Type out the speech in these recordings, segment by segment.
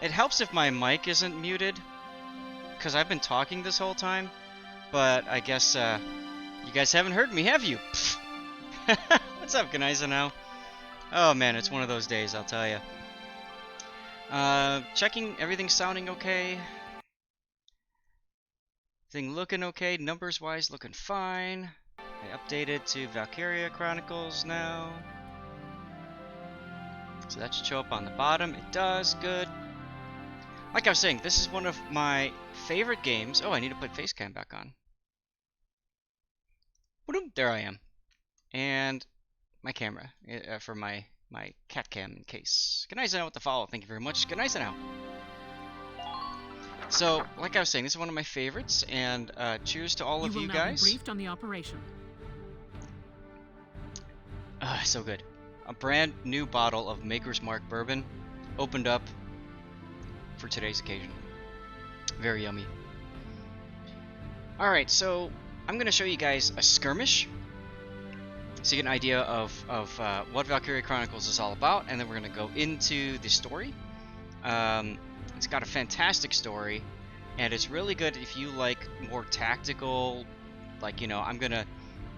It helps if my mic isn't muted, because I've been talking this whole time, but I guess you guys haven't heard me, have you? What's up, Ganaiza now? Oh man, it's one of those days, I'll tell you. Checking everything's sounding okay. Everything looking okay, numbers-wise looking fine. I updated to Valkyria Chronicles now. So that should show up on the bottom. It does, good. Like I was saying, this is one of my favorite games. Oh, I need to put face cam back on. There I am. And my camera for my cat cam in case. Good night, with the follow. Thank you very much. Good night now. So, like I was saying, this is one of my favorites, and cheers to all of you guys. You will now be briefed on the operation. So good. A brand new bottle of Maker's Mark bourbon opened up for today's occasion. Very yummy. Alright, so I'm going to show you guys a skirmish so you get an idea of what Valkyria Chronicles is all about, and then we're going to go into the story. It's got a fantastic story, and it's really good if you like more tactical, like, you know, I'm going to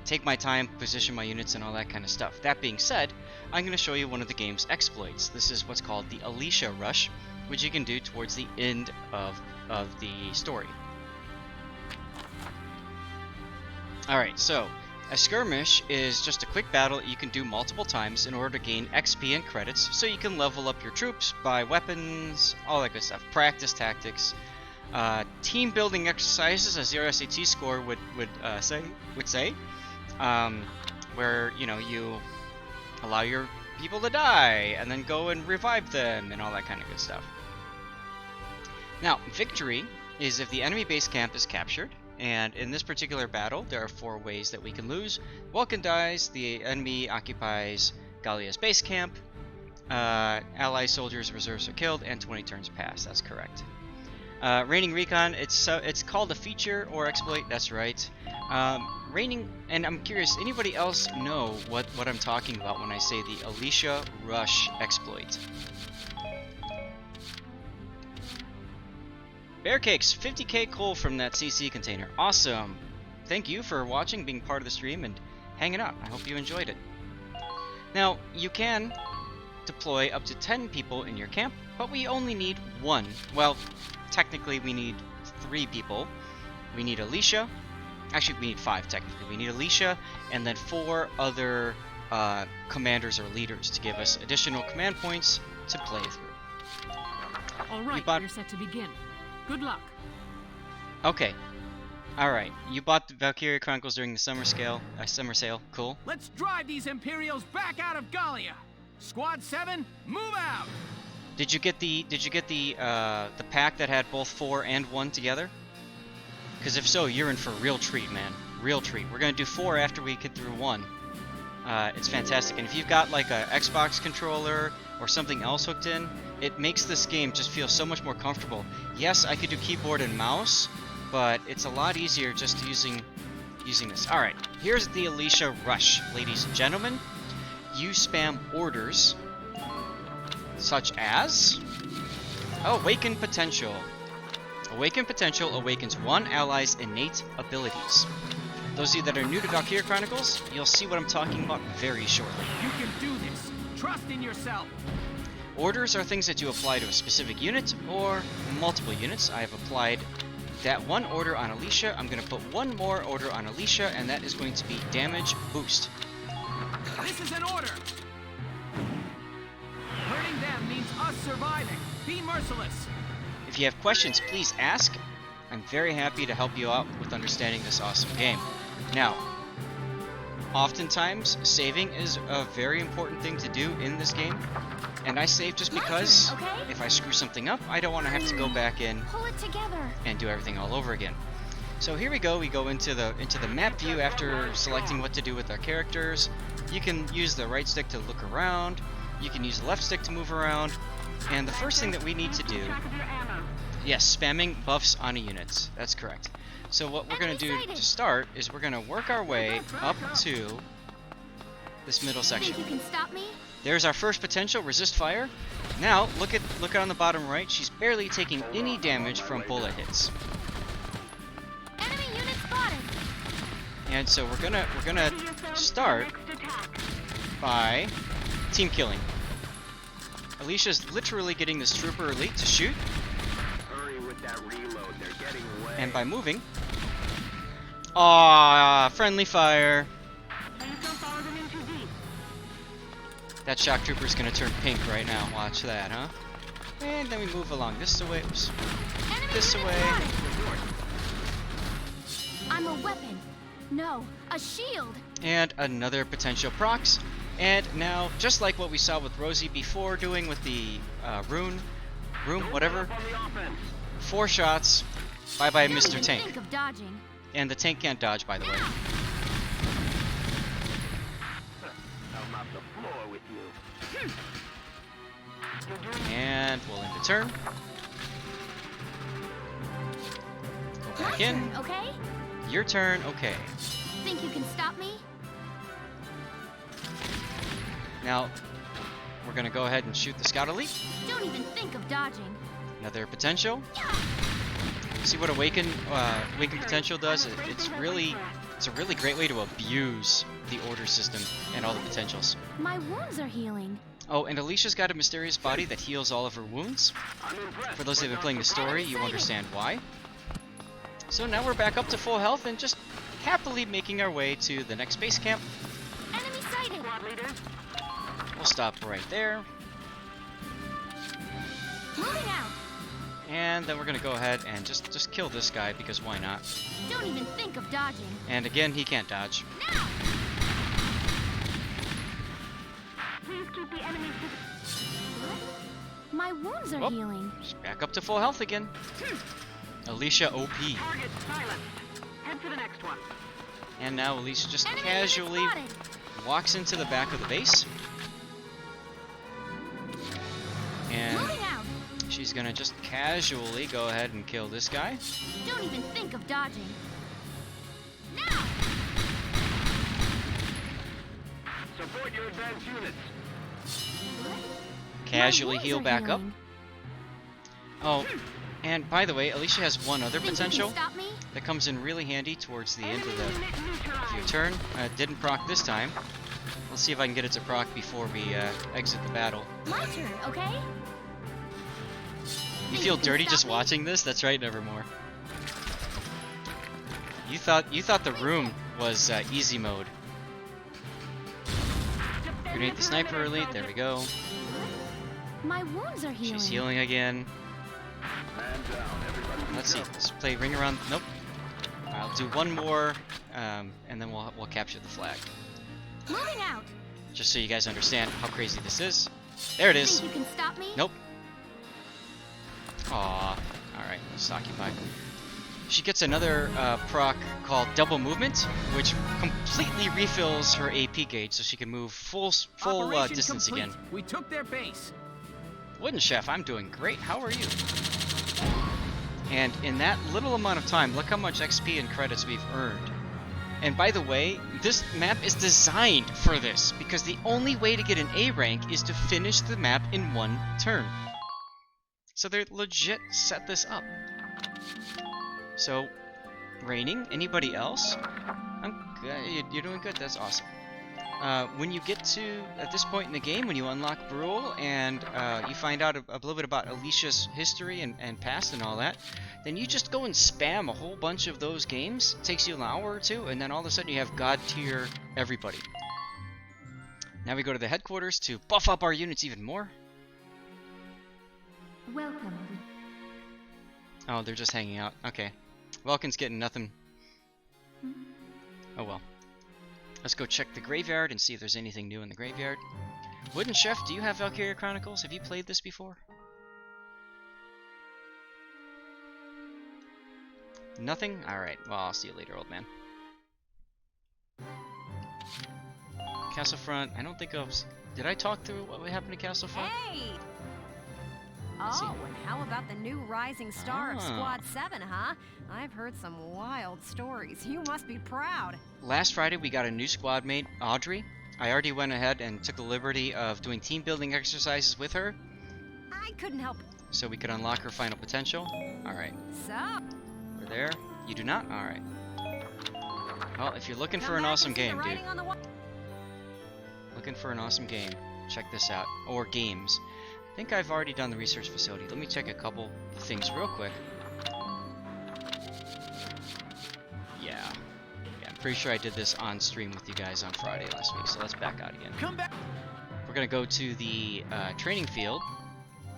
take my time, position my units, and all that kind of stuff. That being said, I'm going to show you one of the game's exploits. This is what's called the Alicia Rush, which you can do towards the end of the story. Alright, so a skirmish is just a quick battle you can do multiple times in order to gain XP and credits, so you can level up your troops, buy weapons, all that good stuff. Practice tactics, team building exercises, as your SAT score would say, where, you know, you allow your people to die and then go and revive them and all that kind of good stuff. Now, victory is if the enemy base camp is captured, and in this particular battle there are 4 ways that we can lose. Welkin dies, the enemy occupies Gallia's base camp, ally soldiers reserves are killed, and 20 turns pass. That's correct. Reigning Recon, it's called a feature or exploit, that's right. Reigning, and I'm curious, anybody else know what I'm talking about when I say the Alicia Rush exploit? Bear Cakes, 50k coal from that CC container. Awesome! Thank you for watching, being part of the stream, and hanging out. I hope you enjoyed it. Now, you can deploy up to 10 people in your camp, but we only need 1. Well, technically we need 3 people. We need Alicia. Actually, we need 5 technically. We need Alicia and then 4 other commanders or leaders to give us additional command points to play through. Alright, you're set to begin. Good luck. Okay. Alright, you bought the Valkyria Chronicles during the summer sale. Cool. Let's drive these Imperials back out of Gallia. Squad 7, move out. Did you get the pack that had both 4 and 1 together? Because if so, you're in for a real treat, man. Real treat. We're gonna do 4 after we get through 1. It's fantastic, and if you've got like a Xbox controller or something else hooked in, it makes this game just feel so much more comfortable. Yes, I could do keyboard and mouse, but it's a lot easier just using this. Alright, here's the Alicia Rush, ladies and gentlemen. You spam orders such as Awaken Potential. Awaken Potential awakens 1 ally's innate abilities. Those of you that are new to Valkyria Chronicles, you'll see what I'm talking about very shortly. You can do this. Trust in yourself. Orders are things that you apply to a specific unit or multiple units. I have applied that 1 order on Alicia. I'm going to put 1 more order on Alicia, and that is going to be damage boost. This is an order. Hurting them means us surviving. Be merciless. If you have questions, please ask. I'm very happy to help you out with understanding this awesome game. Now, oftentimes, saving is a very important thing to do in this game. And I save just because if I screw something up, I don't want to have to go back in and do everything all over again. So here we go. We go into the map view after selecting what to do with our characters. You can use the right stick to look around. You can use the left stick to move around. And the first thing that we need to do, yes, spamming buffs on a unit. That's correct. So what we're going to do to start is we're going to work our way up to this middle section. Think you can stop me? There's our first potential, resist fire. Now, look on the bottom right. She's barely taking any damage from bullet hits. Enemy unit spotted. And so we're gonna start by team killing. Alicia's literally getting this trooper elite to shoot. Hurry with that reload, they're getting away. And by moving. Aww, friendly fire. That shock trooper's gonna turn pink right now. Watch that, huh? And then we move along this way. Oops. This way. I'm a weapon. No, a shield. And another potential procs. And now, just like what we saw with Rosie before doing with the room, whatever. 4 shots. Bye bye, Mr. Tank. Think of dodging. And the tank can't dodge, by the way. I'll mop the floor with you. And we'll end the turn. Go back in. Turn, okay? Your turn, okay. Think you can stop me? Now, we're gonna go ahead and shoot the Scout Elite. Don't even think of dodging. Another potential. See what Awaken potential does? It's a really great way to abuse the order system and all the potentials. My wounds are healing. Oh, and Alicia's got a mysterious body that heals all of her wounds. For those that have been playing the story, you understand why. So now we're back up to full health and just happily making our way to the next base camp. Enemy sighted. We'll stop right there. Moving out. And then we're gonna go ahead and just kill this guy, because why not? Don't even think of dodging. And again, he can't dodge. Now. Please keep the enemy. What? My wounds are Oh. healing. She's back up to full health again. Alicia OP. Target silenced. Head to the next one. And now Alicia just Enemy casually unit spotted. walks into the back of the base. And Moving out. she's gonna just casually go ahead and kill this guy. Don't even think of dodging. Now. Support your advanced units. Casually My heal wounds are back up. healing. Oh, and by the way, Alicia has one other Think potential you can stop me? that comes in really handy towards the end of Enemy unit your neutralized. turn. Didn't proc this time. Let's see if I can get it to proc before we exit the battle. My turn, okay? You feel dirty just watching this? That's right, Nevermore. You thought the room was easy mode. Grenade the sniper elite. There we go. My wounds are healing. She's healing again. Man down, everybody. Let's see. Let's play ring around. Nope. I'll do one more, and then we'll capture the flag. Moving out. Just so you guys understand how crazy this is. There it is. Think you can stop me? Nope. Aw. Alright, let's occupy. She gets another proc called Double Movement, which completely refills her AP gauge so she can move full Operation distance complete. again. We took their base. Wooden Chef, I'm doing great. How are you? And in that little amount of time, look how much XP and credits we've earned. And by the way, this map is designed for this, because the only way to get an A rank is to finish the map in one turn. So they're legit set this up. So, Raining, anybody else? I'm good. You're doing good. That's awesome. When you get to, at this point in the game, when you unlock Brule and you find out a little bit about Alicia's history and past and all that, then you just go and spam a whole bunch of those games. It takes you an hour or two, and then all of a sudden you have God tier everybody. Now we go to the headquarters to buff up our units even more. Welcome. Oh, they're just hanging out. Okay. Welkin's getting nothing. Oh well. Let's go check the graveyard and see if there's anything new in the graveyard. Wooden Chef, do you have Valkyria Chronicles? Have you played this before? Nothing? Alright, well, I'll see you later, old man. Castlefront, I don't think I was... Did I talk through what happened to Castlefront? Hey! Let's see. Oh, and how about the new rising star of Ah. Squad 7, huh? I've heard some wild stories. You must be proud. Last Friday we got a new squad mate, Audrey, I already went ahead and took the liberty of doing team building exercises with her, I couldn't help. so we could unlock her final potential. Alright, So, we're there. You do not? Alright. Well, if you're looking for an come back awesome and see the game, dude. writing on the wall. Looking for an awesome game, check this out. Or games. I think I've already done the research facility. Let me check a couple things real quick. Yeah, I'm pretty sure I did this on stream with you guys on Friday last week, so let's back out again. Come back. We're going to go to the training field,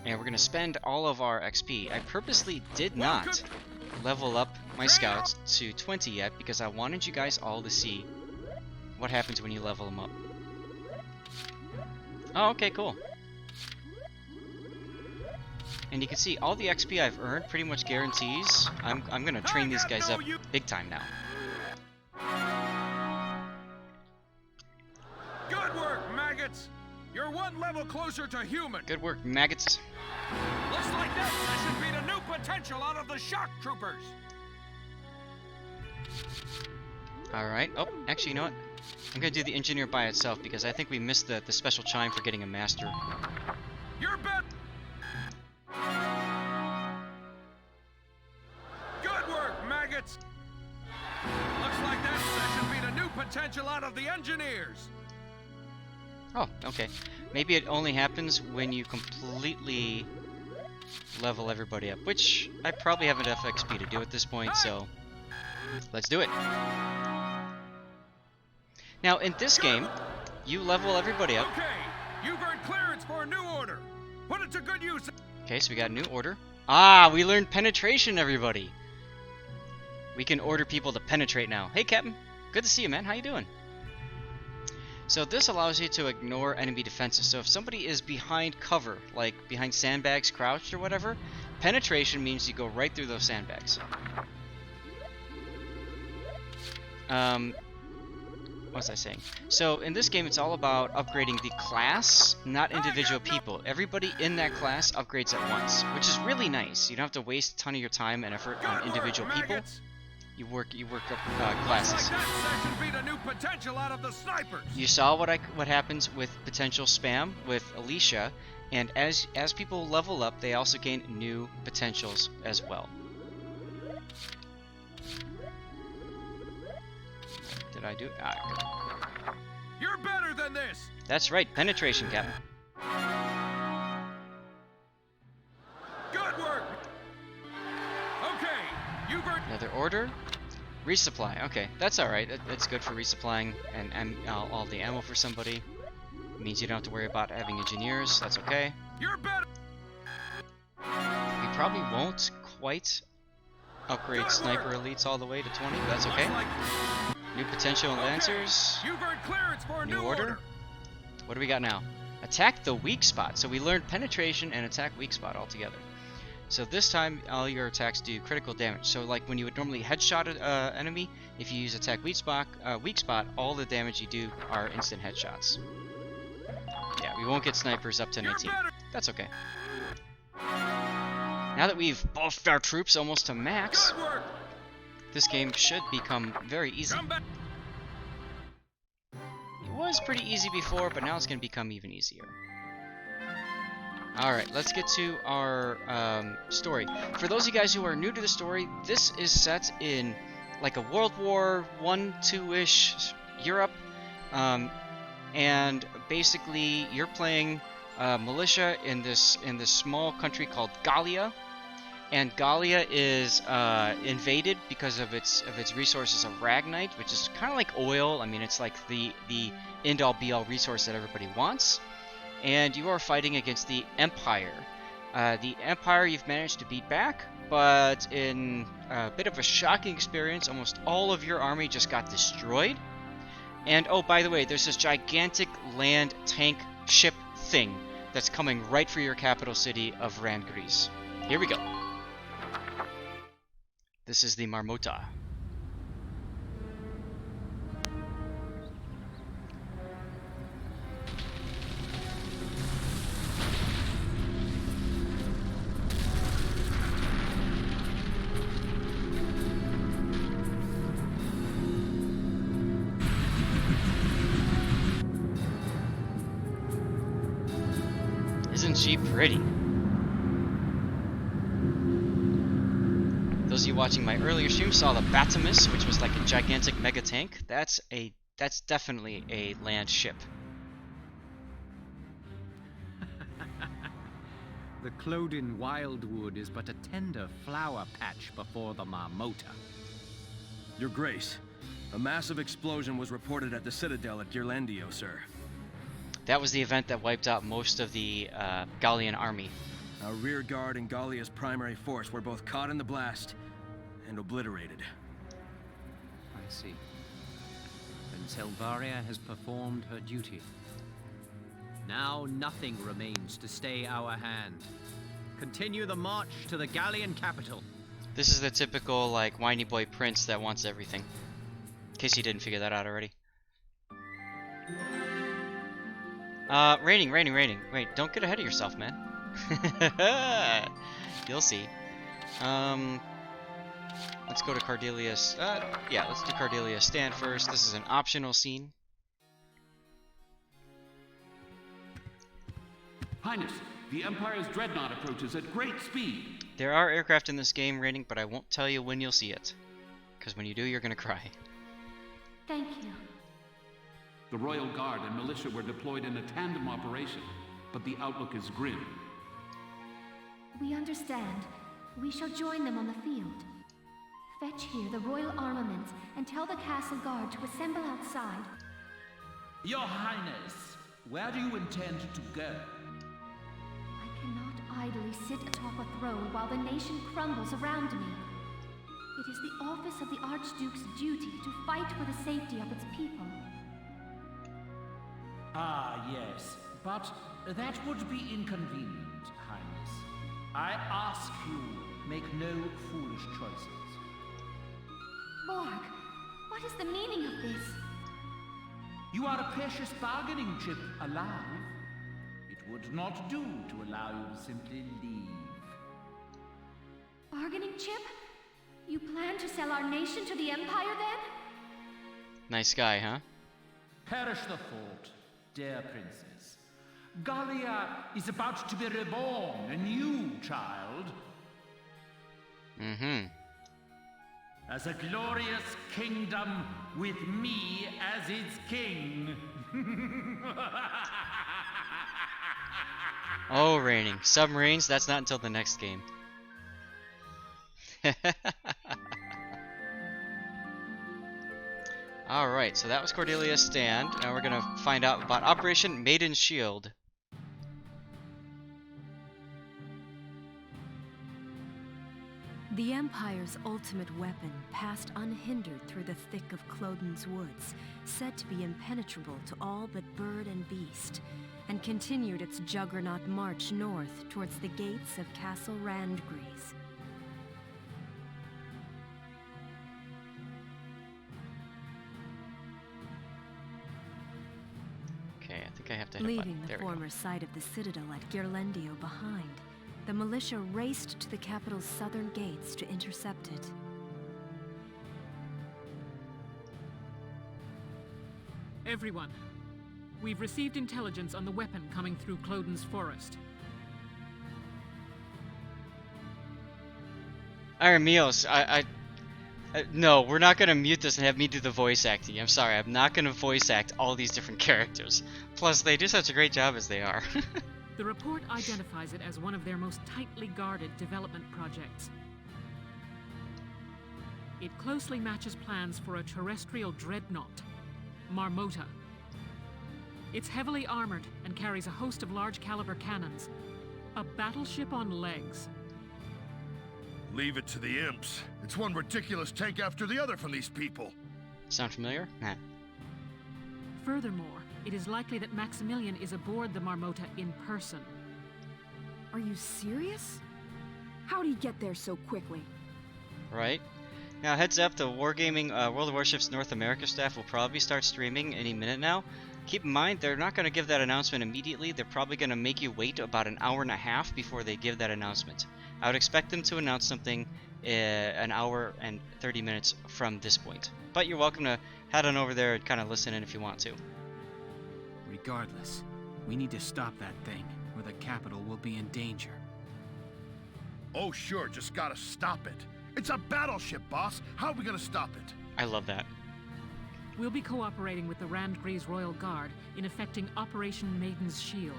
and we're going to spend all of our XP. I purposely did not level up my scouts to 20 yet, because I wanted you guys all to see what happens when you level them up. Oh, okay, cool. And you can see all the XP I've earned pretty much guarantees I'm going to train these guys up big time now. Good work, maggots. You're one level closer to human. Good work, maggots. Looks like that should be the new potential out of the shock troopers. Alright. Oh, actually, you know what? I'm going to do the engineer by itself because I think we missed the special chime for getting a master. You're bet. Good work, maggots. Looks like that should be the new potential out of the engineers. Oh, okay. Maybe it only happens when you completely level everybody up, which I probably have enough XP to do at this point, so let's do it. Now, in this game, you level everybody up. Okay, you've earned clearance for a new order. Put it to good use. Okay, so we got a new order. Ah, we learned penetration, everybody. We can order people to penetrate now. Hey, Captain. Good to see you, man. How you doing? So this allows you to ignore enemy defenses. So if somebody is behind cover, like behind sandbags, crouched or whatever, penetration means you go right through those sandbags. What was I saying? So in this game, it's all about upgrading the class, not individual people. Everybody in that class upgrades at once, which is really nice. You don't have to waste a ton of your time and effort on individual people. You work up classes. You saw what happens with potential spam with Alicia, and as people level up, they also gain new potentials as well. Did I do? Ah, good. You're better than this. That's right, penetration, Captain. Good work. Okay, you've earned Another order. Resupply. Okay, that's all right. That's good for resupplying and all the ammo for somebody. It means you don't have to worry about having engineers. That's okay. You're better. We probably won't quite upgrade sniper elites all the way to 20, but that's okay. New potential lancers. You've earned clearance for a New order. What do we got now? Attack the weak spot. So we learned penetration and attack weak spot all together. So this time, all your attacks do critical damage. So like when you would normally headshot an enemy, if you use attack weak spot, all the damage you do are instant headshots. Yeah, we won't get snipers up to 19. That's okay. Now that we've buffed our troops almost to max, this game should become very easy. It was pretty easy before, but now it's going to become even easier. Alright, let's get to our story. For those of you guys who are new to the story, this is set in like a World War I, II-ish Europe. And basically, you're playing militia in this small country called Gallia. And Gallia is invaded because of its resources of Ragnite, which is kind of like oil. I mean, it's like the end-all be-all resource that everybody wants. And you are fighting against the Empire. The Empire you've managed to beat back, but in a bit of a shocking experience, almost all of your army just got destroyed. And oh, by the way, there's this gigantic land tank ship thing that's coming right for your capital city of Randgriz. Here we go. This is the Marmota. isn't she pretty? Those of you watching my earlier stream saw the Batimus, which was like a gigantic mega tank. That's definitely a land ship. The Clodin Wildwood is but a tender flower patch before the Marmota. Your Grace, a massive explosion was reported at the Citadel at Ghirlandaio, sir. That was the event that wiped out most of the Gallian army. Our rear guard and Gallia's primary force were both caught in the blast and obliterated. I see. Then Selvaria has performed her duty. Now nothing remains to stay our hand. Continue the march to the Gallian capital. This is the typical, like, whiny boy prince that wants everything. In case you didn't figure that out already. Raining. Wait, don't get ahead of yourself, man. You'll see. Let's go to Cordelia's. Yeah, let's do Cordelia's stand first. This is an optional scene. Highness, the Empire's dreadnought approaches at great speed. There are aircraft in this game, Raining, but I won't tell you when you'll see it. Because when you do, you're gonna cry. Thank you. The Royal Guard and militia were deployed in a tandem operation, but the outlook is grim. We understand. We shall join them on the field. Fetch here the royal armaments and tell the castle guard to assemble outside. Your Highness, where do you intend to go? I cannot idly sit atop a throne while the nation crumbles around me. It is the office of the Archduke's duty to fight for the safety of its people. Ah, yes, but that would be inconvenient, Highness. I ask you, make no foolish choices. Borg, what is the meaning of this? You are a precious bargaining chip alive. It would not do to allow you to simply leave. Bargaining chip? You plan to sell our nation to the Empire then? Nice guy, huh? Perish the thought, dear princess. Gallia is about to be reborn, a new child. Mm-hmm. As a glorious kingdom with me as its king. Oh, Raining. Submarines? That's not until the next game. Alright, so that was Cordelia's stand. Now we're gonna find out about Operation Maiden Shield. The Empire's ultimate weapon passed unhindered through the thick of Clodin's woods, said to be impenetrable to all but bird and beast, and continued its juggernaut march north towards the gates of Castle Randgriz. Okay, I think I have to hit Leaving button. the There we go. former site of the Citadel at Ghirlandaio behind, the militia raced to the capital's southern gates to intercept it. Everyone, we've received intelligence on the weapon coming through Clodin's forest. Iron Meals, no, we're not gonna mute this and have me do the voice acting. I'm sorry, I'm not gonna voice act all these different characters. Plus, they do such a great job as they are. The report identifies it as one of their most tightly guarded development projects. It closely matches plans for a terrestrial dreadnought, Marmota. It's heavily armored and carries a host of large-caliber cannons. A battleship on legs. Leave it to the imps. It's one ridiculous tank after the other from these people. Sound familiar? Nah. Furthermore, it is likely that Maximilian is aboard the Marmota in person. Are you serious? How'd he get there so quickly? Right. Now, heads up, the Wargaming World of Warships North America staff will probably start streaming any minute now. Keep in mind, they're not going to give that announcement immediately. They're probably going to make you wait about an hour and a half before they give that announcement. I would expect them to announce something an hour and 30 minutes from this point. But you're welcome to head on over there and kind of listen in if you want to. Regardless, we need to stop that thing, or the capital will be in danger. Oh sure, just gotta stop it. It's a battleship, boss. How are we gonna stop it? I love that. We'll be cooperating with the Randgriz Royal Guard in effecting Operation Maiden's Shield.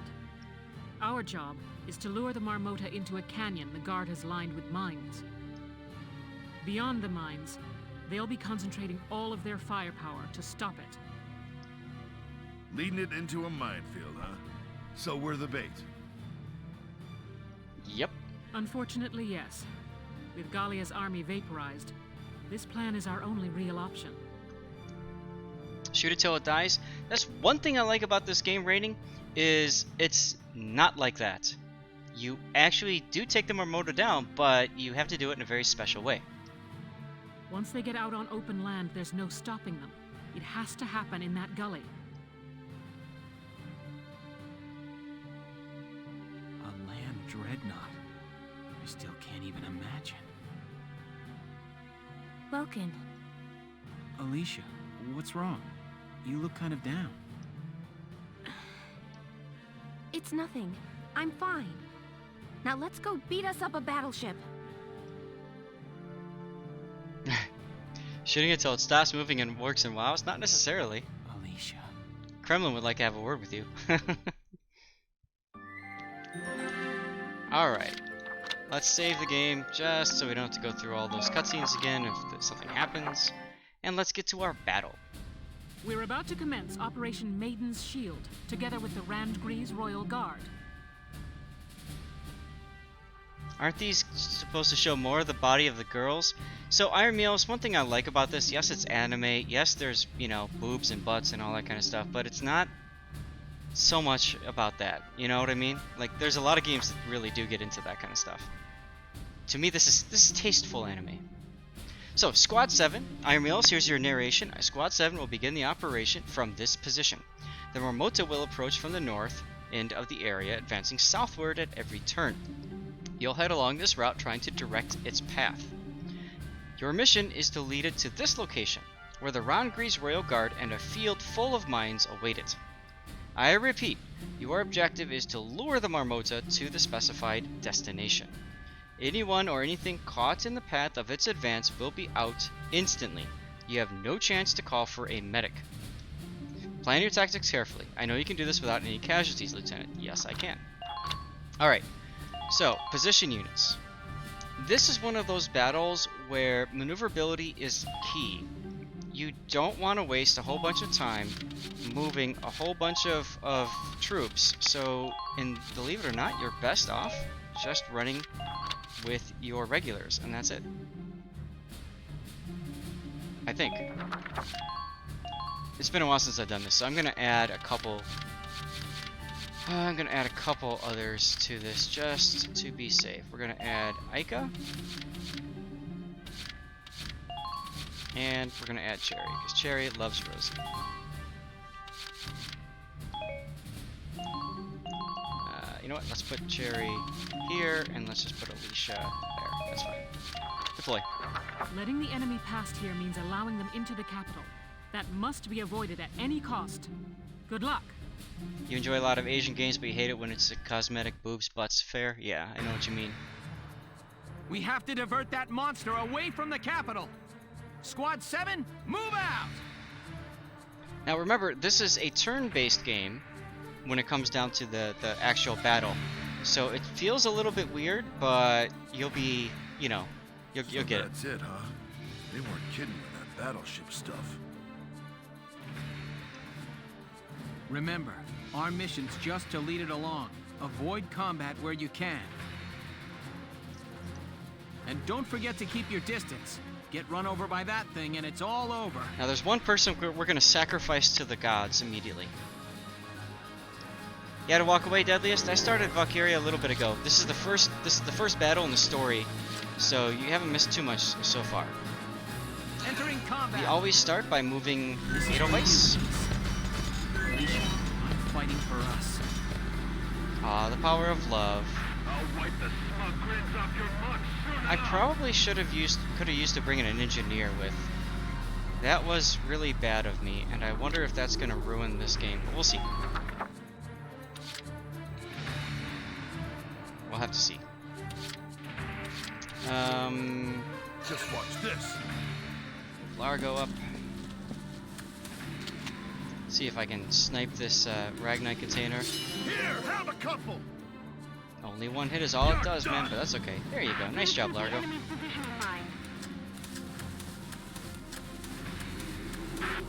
Our job is to lure the Marmota into a canyon the Guard has lined with mines. Beyond the mines, they'll be concentrating all of their firepower to stop it. Leading it into a minefield, huh? So we're the bait. Yep. Unfortunately, yes. With Gallia's army vaporized, this plan is our only real option. Shoot it till it dies. That's one thing I like about this game rating, is it's not like that. You actually do take the Marmota down, but you have to do it in a very special way. Once they get out on open land, there's no stopping them. It has to happen in that gully. A land dreadnought. I still can't even imagine. Welkin. Alicia, what's wrong? You look kind of down. It's nothing. I'm fine. Now let's go beat us up a battleship. Shooting it till it stops moving and works in WoWs? Not necessarily. Alicia. Kremlin would like to have a word with you. Alright. Let's save the game just so we don't have to go through all those cutscenes again if something happens. And let's get to our battle. We're about to commence Operation Maiden's Shield, together with the Randgriz Royal Guard. Aren't these supposed to show more of the body of the girls? So Iron Meals, one thing I like about this, yes it's anime, yes there's, you know, boobs and butts and all that kind of stuff, but it's not so much about that, you know what I mean? Like, there's a lot of games that really do get into that kind of stuff. To me, this is tasteful anime. So, Squad 7, Iron Meals, here's your narration. Squad 7 will begin the operation from this position. The Marmota will approach from the north end of the area, advancing southward at every turn. You'll head along this route trying to direct its path. Your mission is to lead it to this location, where the Randgriz Royal Guard and a field full of mines await it. I repeat, your objective is to lure the Marmota to the specified destination. Anyone or anything caught in the path of its advance will be out instantly. You have no chance to call for a medic. Plan your tactics carefully. I know you can do this without any casualties, Lieutenant. Yes, I can. Alright, so, position units. This is one of those battles where maneuverability is key. You don't want to waste a whole bunch of time moving a whole bunch of troops, so, and believe it or not, you're best off just running with your regulars, and that's it. I think. It's been a while since I've done this, so I'm gonna add a couple others to this just to be safe. We're gonna add Aika, and we're gonna add Cherry, because Cherry loves Rosie. You know what? Let's put Cherry here, and let's just put Alicia there. That's fine. Deploy. Letting the enemy past here means allowing them into the capital. That must be avoided at any cost. Good luck. You enjoy a lot of Asian games, but you hate it when it's a cosmetic boobs butts fair? Yeah, I know what you mean. We have to divert that monster away from the capital. Squad 7, move out! Now remember, this is a turn-based game when it comes down to the actual battle. So it feels a little bit weird, but you'll be, you know, you'll get it. That's it, huh? They weren't kidding with that battleship stuff. Remember, our mission's just to lead it along. Avoid combat where you can. And don't forget to keep your distance. Get run over by that thing and it's all over. Now there's one person we're going to sacrifice to the gods immediately. You had to walk away, Deadliest? I started Valkyria a little bit ago. This is the first battle in the story, so you haven't missed too much so far. Entering combat. We always start by moving Edelweiss. Alicia, I'm fighting for us. Ah, the power of love. I'll wipe the smug grins off your mug soon I enough. probably could have used to bring in an engineer with. That was really bad of me, and I wonder if that's going to ruin this game, but we'll see. have to see. Just watch this. Largo up. See if I can snipe this Ragnite container. Here, have a couple. Only one hit is all it does, man, but that's okay. There you go. Nice job, Largo.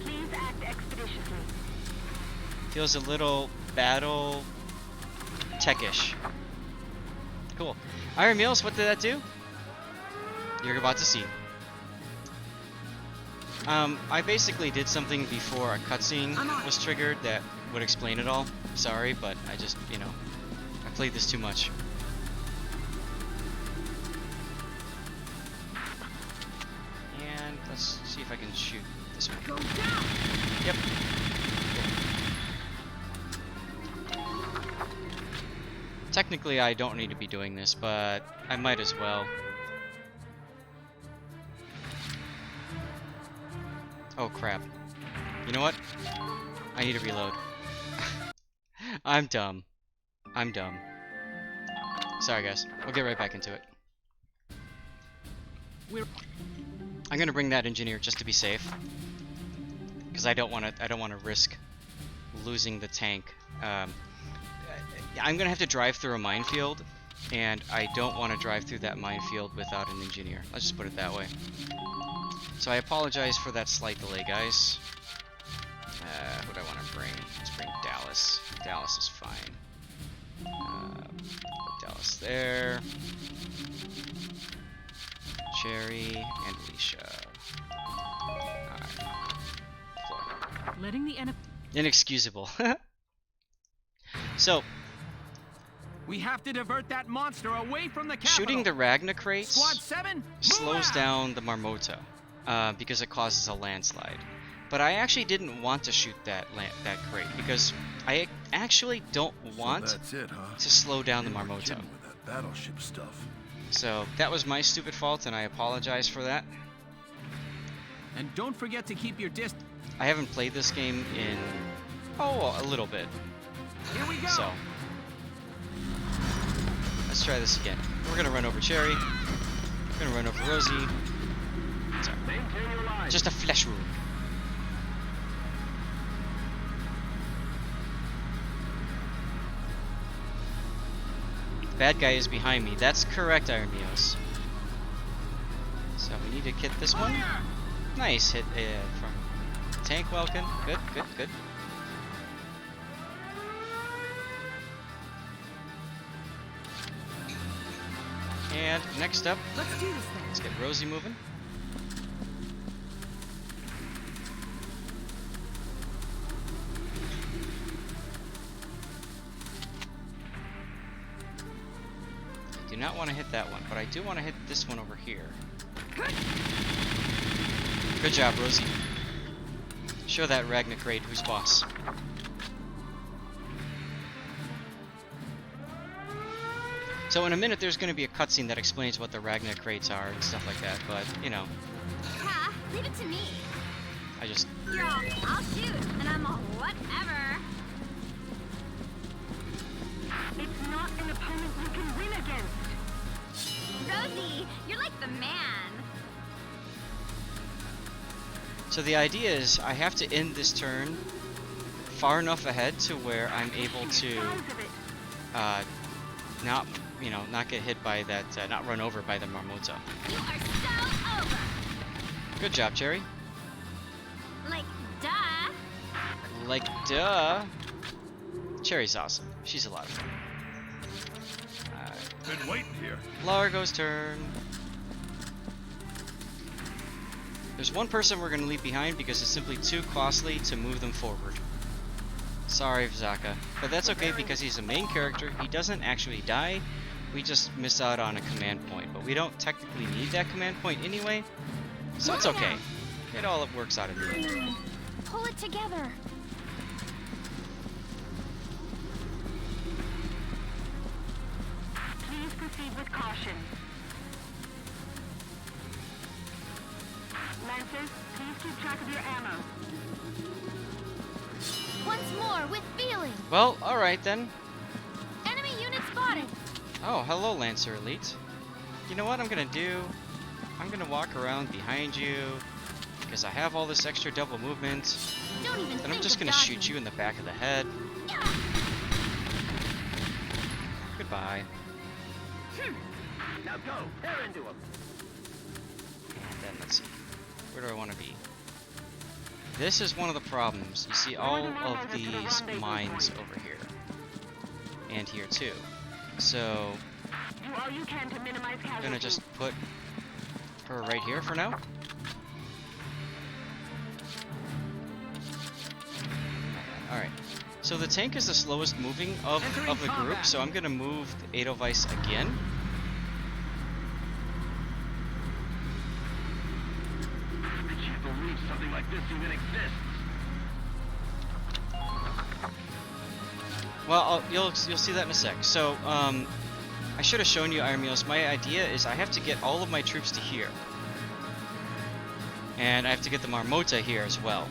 Please act expeditiously. Feels a little battle techish. Cool. Iron Meals, what did that do? You're about to see. I basically did something before a cutscene was triggered that would explain it all. Sorry, but I just, you know, I played this too much. And let's see if I can shoot this one. Yep. Technically, I don't need to be doing this, but I might as well. Oh crap. You know what? I need to reload. I'm dumb. I'm dumb. Sorry guys. We'll get right back into it. I'm gonna bring that engineer just to be safe. Because I don't wanna risk losing the tank. I'm gonna have to drive through a minefield, and I don't want to drive through that minefield without an engineer. Let's just put it that way. So I apologize for that slight delay, guys. Who do I want to bring? Let's bring Dallas. Dallas is fine. Put Dallas there. Cherry and Alicia. Alright. Letting the enemy. Inexcusable. So. We have to divert that monster away from the capital. Shooting the Ragna crates Squad 7, slows down the Marmota because it causes a landslide. But I actually didn't want to shoot that crate because I actually don't want So that's it, huh? to slow down the You were Marmota. kidding with that battleship stuff. So that was my stupid fault, and I apologize for that. And don't forget to keep your distance. I haven't played this game in a little bit. Here we go. So let's try this again. We're gonna run over Cherry. We're gonna run over Rosie. Sorry. Just a flesh wound. The bad guy is behind me. That's correct, Iron Meos. So we need to hit this one. Nice hit from tank Welkin. Good, good, good. And next up, Let's do this then. let's get Rosie moving. I do not want to hit that one, but I do want to hit this one over here. Good job, Rosie. Show that Ragna crate who's boss. So in a minute there's going to be a cutscene that explains what the Ragna crates are and stuff like that, but, you know. Ha! Leave it to me. I just... You're all, I'll shoot, and I'm all, whatever. It's not an opponent you can win against. Rosie, you're like the man. So the idea is I have to end this turn far enough ahead to where I'm able to not get hit by that, not run over by the Marmota. You are so over. Good job, Cherry. Like, duh. Like, duh. Cherry's awesome. She's a lot of fun. Been waiting here. Largo's turn. There's one person we're going to leave behind because it's simply too costly to move them forward. Sorry, Zaka. But that's okay because he's a main character. He doesn't actually die. We just miss out on a command point. But we don't technically need that command point anyway. So it's okay. It all works out in the end. Pull it together. Please proceed with caution. Lancers, please keep track of your ammo. Once more, with feeling. Well, alright then. Enemy unit spotted. Oh, hello, Lancer Elite. You know what I'm gonna do? I'm gonna walk around behind you because I have all this extra double movement. And I'm just gonna shoot you in the back of the head. Goodbye. Now go, tear into him. And then let's see. Where do I want to be? This is one of the problems. You see all of these mines over here. And here too. So I'm gonna just put her right here for now. Alright. So the tank is the slowest moving of the group, so I'm gonna move the Edelweiss again. I can't believe something like this even exists. Well, you'll see that in a sec. So, I should have shown you, Iremios. My idea is I have to get all of my troops to here. And I have to get the Marmota here as well.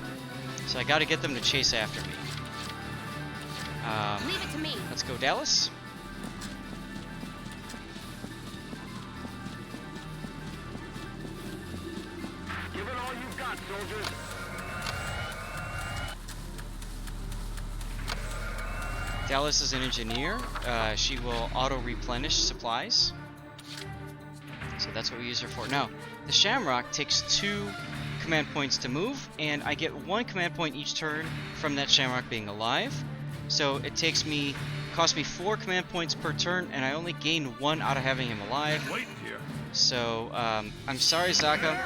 So I gotta get them to chase after me. Leave it to me. Let's go, Dallas. Give it all you've got, soldiers. Dallas is an engineer. She will auto-replenish supplies. So that's what we use her for. Now, the Shamrock takes 2 command points to move, and I get 1 command point each turn from that Shamrock being alive. So it costs me 4 command points per turn, and I only gain 1 out of having him alive. Wait here. So, I'm sorry, Zaka,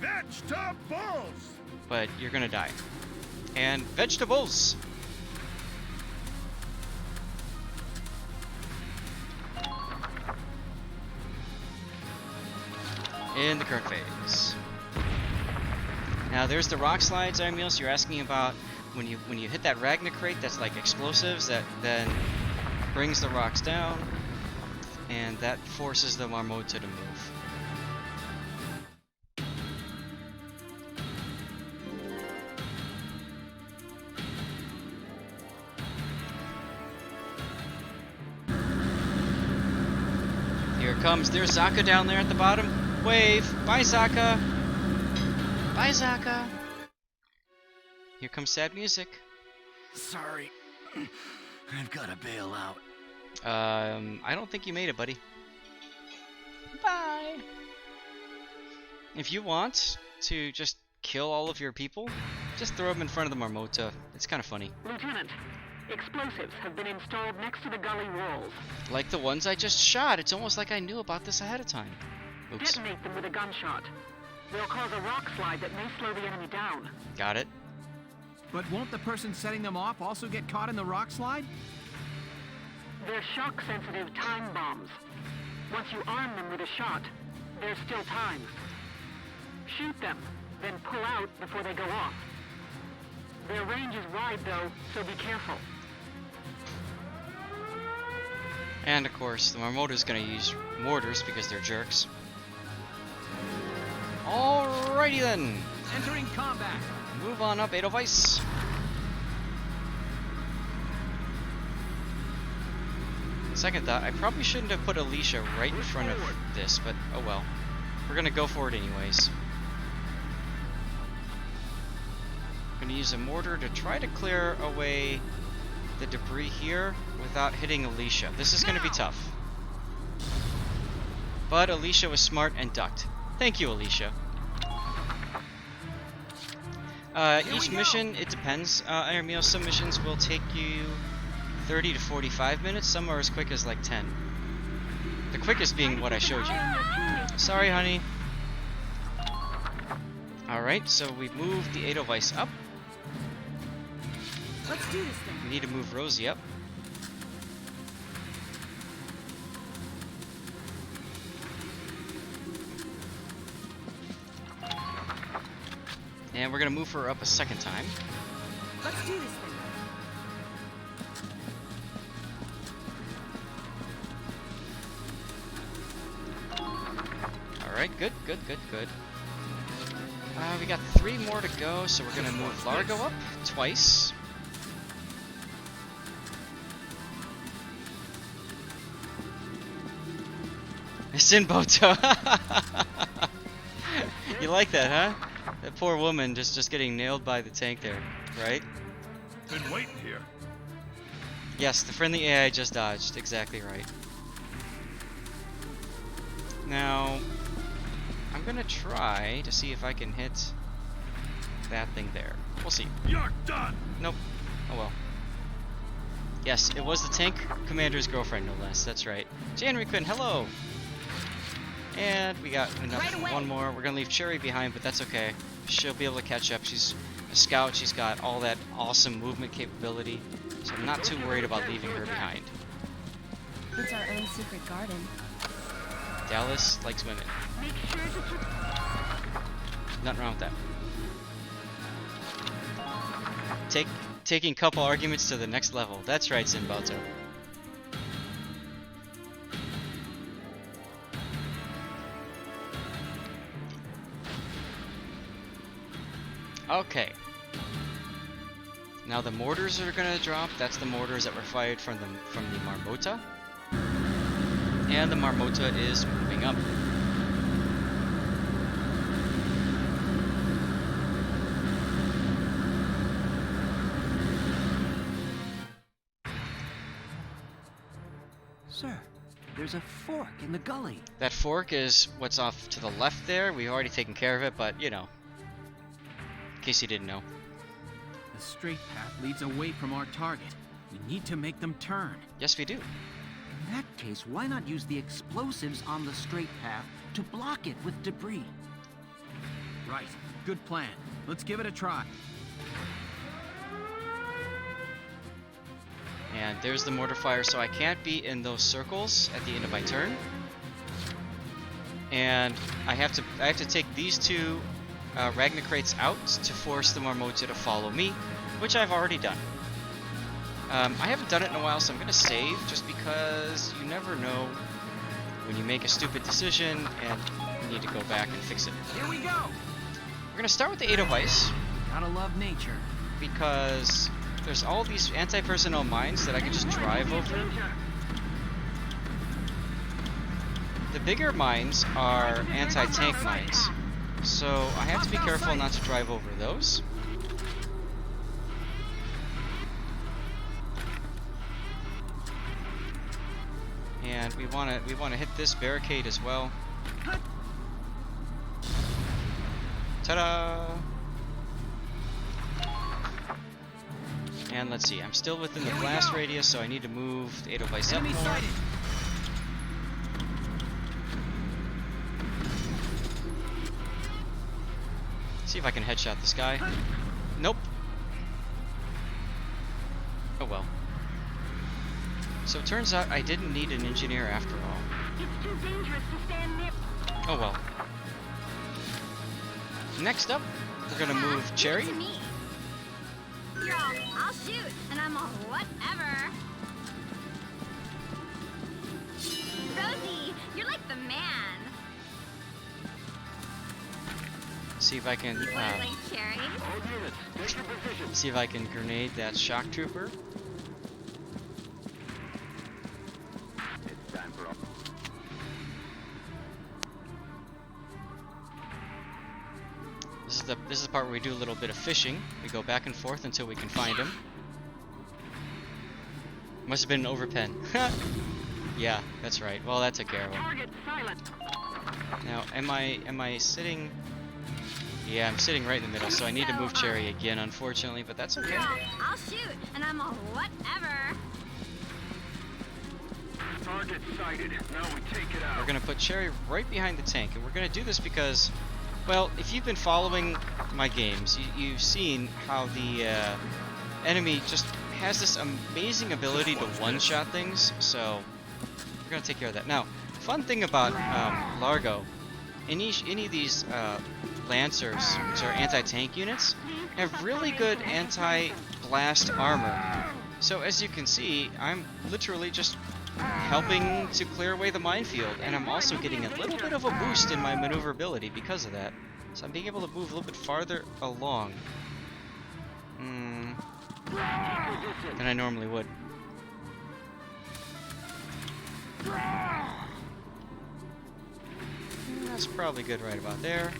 Vegetables! but you're gonna die. And vegetables! In the current phase. Now there's the rock slides, Iremios, you're asking about when you hit that Ragna crate that's like explosives that then brings the rocks down, and that forces the Marmota to move. Here it comes. There's Zaka down there at the bottom. Wave. Bye, Zaka. Bye, Zaka. Here comes sad music. Sorry. I've gotta bail out. I don't think you made it, buddy. Bye. If you want to just kill all of your people, just throw them in front of the Marmota. It's kind of funny. Lieutenant, explosives have been installed next to the gully walls. Like the ones I just shot. It's almost like I knew about this ahead of time. Oops. Detonate them with a gunshot. They'll cause a rock slide that may slow the enemy down. Got it. But won't the person setting them off also get caught in the rock slide? They're shock-sensitive time bombs. Once you arm them with a shot, there's still time. Shoot them, then pull out before they go off. Their range is wide, though, so be careful. And of course, the Marmota's gonna use mortars because they're jerks. Alrighty then. Entering combat. Move on up, Edelweiss. Second thought, I probably shouldn't have put Alicia right in front of this, but oh well. We're gonna go for it anyways. I'm gonna use a mortar to try to clear away the debris here without hitting Alicia. This is gonna be tough. But Alicia was smart and ducked. Thank you, Alicia. Each mission, it depends. Iremios, some missions will take you 30 to 45 minutes. Some are as quick as like 10. The quickest being what I showed you. Sorry, honey. Alright, so we've moved the Edelweiss up. Let's do this thing. We need to move Rosie up. And we're gonna move her up a second time. Let's do this thing. Alright, good. We got 3 more to go, so we're gonna move Largo up twice. Sinboto. You like that, huh? That poor woman just getting nailed by the tank there, right? Been waiting here. Yes, the friendly AI just dodged. Exactly right. Now, I'm gonna try to see if I can hit that thing there. We'll see. You're done. Nope. Oh well. Yes, it was the tank commander's girlfriend, no less. That's right. January Quinn, hello! And we got enough. One more. We're gonna leave Cherry behind, but that's okay. She'll be able to catch up. She's a scout. She's got all that awesome movement capability. So I'm not too worried about leaving her behind. It's our own secret garden. Dallas likes women. Make sure that you... Nothing wrong with that. Taking couple arguments to the next level. That's right, Sinbalto. Okay. Now the mortars are gonna drop. That's the mortars that were fired from the Marmota. And the Marmota is moving up. Sir, there's a fork in the gully. That fork is what's off to the left there. We've already taken care of it, but you know, in case you didn't know. The straight path leads away from our target. We need to make them turn. Yes, we do. In that case, why not use the explosives on the straight path to block it with debris? Right. Good plan. Let's give it a try. And there's the mortar fire, so I can't be in those circles at the end of my turn. And I have to take these two Ragnarkrates out to force the Marmota to follow me, which I've already done. I haven't done it in a while, so I'm gonna save just because you never know when you make a stupid decision and you need to go back and fix it. Here we go. We're gonna start with the 8 of Ice. Gotta love nature. Because there's all these anti-personnel mines that I can just drive over. The bigger mines are anti-tank mines, so I have to be careful not to drive over those. And we want to hit this barricade as well. Ta-da! And let's see, I'm still within the blast radius, so I need to move the 8 of Ice up more. See if I can headshot this guy. Nope. Oh well. So it turns out I didn't need an engineer after all. It's too dangerous to stand near... Oh well. Next up, we're gonna move Cherry. To me. You're all, I'll shoot, and I'm all, whatever. Rosie, you're like the man. See if I can Like Cherry? see if I can grenade that shock trooper. It's time for a... This is the part where we do a little bit of fishing. We go back and forth until we can find him. Must have been an overpen. Yeah, that's right. Well, that took care of him. Target silent. Now, am I sitting? Yeah, I'm sitting right in the middle, so I need to move Cherry again, unfortunately, but that's okay. You're all, I'll shoot, and I'm all, whatever. Target sighted. Now we take it out. We're gonna put Cherry right behind the tank, and we're gonna do this because, well, if you've been following my games, you've seen how the enemy just has this amazing ability to one-shot things, so we're gonna take care of that. Now, fun thing about Largo, any of these Lancers, which are anti-tank units, have really good anti-blast armor. So as you can see, I'm literally just helping to clear away the minefield, and I'm also getting a little bit of a boost in my maneuverability because of that. So I'm being able to move a little bit farther along than I normally would. That's probably good right about there.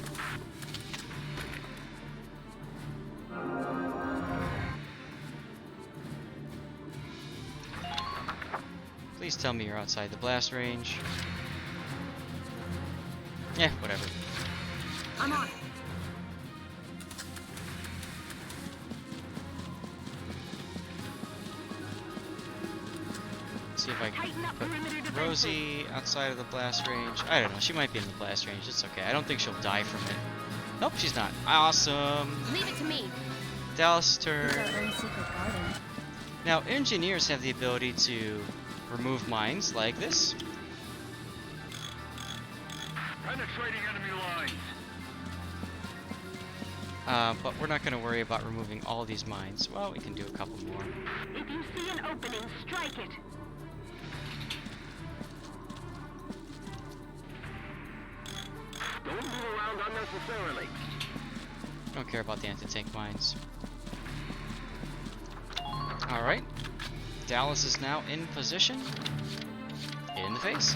Please tell me you're outside the blast range. Yeah, whatever. I'm on it. See if I can put Rosie outside of the blast range. I don't know. She might be in the blast range. It's okay. I don't think she'll die from it. Nope, she's not. Awesome. Leave it to me. Dallas' turn. It's our own secret garden. Now, engineers have the ability to remove mines like this. Penetrating enemy lines. But we're not going to worry about removing all these mines. Well, we can do a couple more. If you see an opening, strike it. Don't move around unnecessarily. Don't care about the anti-tank mines. Alright. Dallas is now in position. In the face.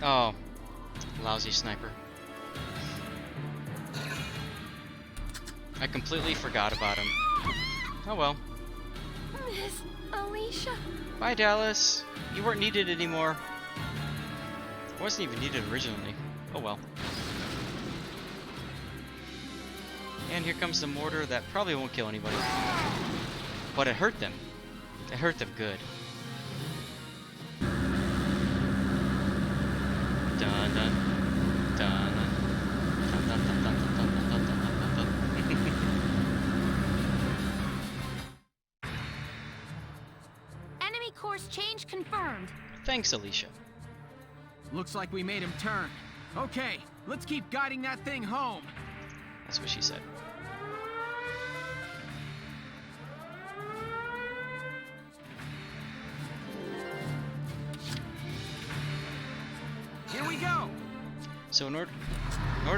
Oh. Lousy sniper. I completely forgot about him. Oh well. Miss Alicia. Bye, Dallas. You weren't needed anymore. Wasn't even needed originally. Oh well. And here comes the mortar that probably won't kill anybody. But it hurt them. It hurt them good. Dun dun. Dun dun. Dun dun dun dun dun dun dun dun dun dun. Enemy course change confirmed. Thanks, Alicia. Looks like we made him turn. Okay, let's keep guiding that thing home. That's what she said. Here we go. So in order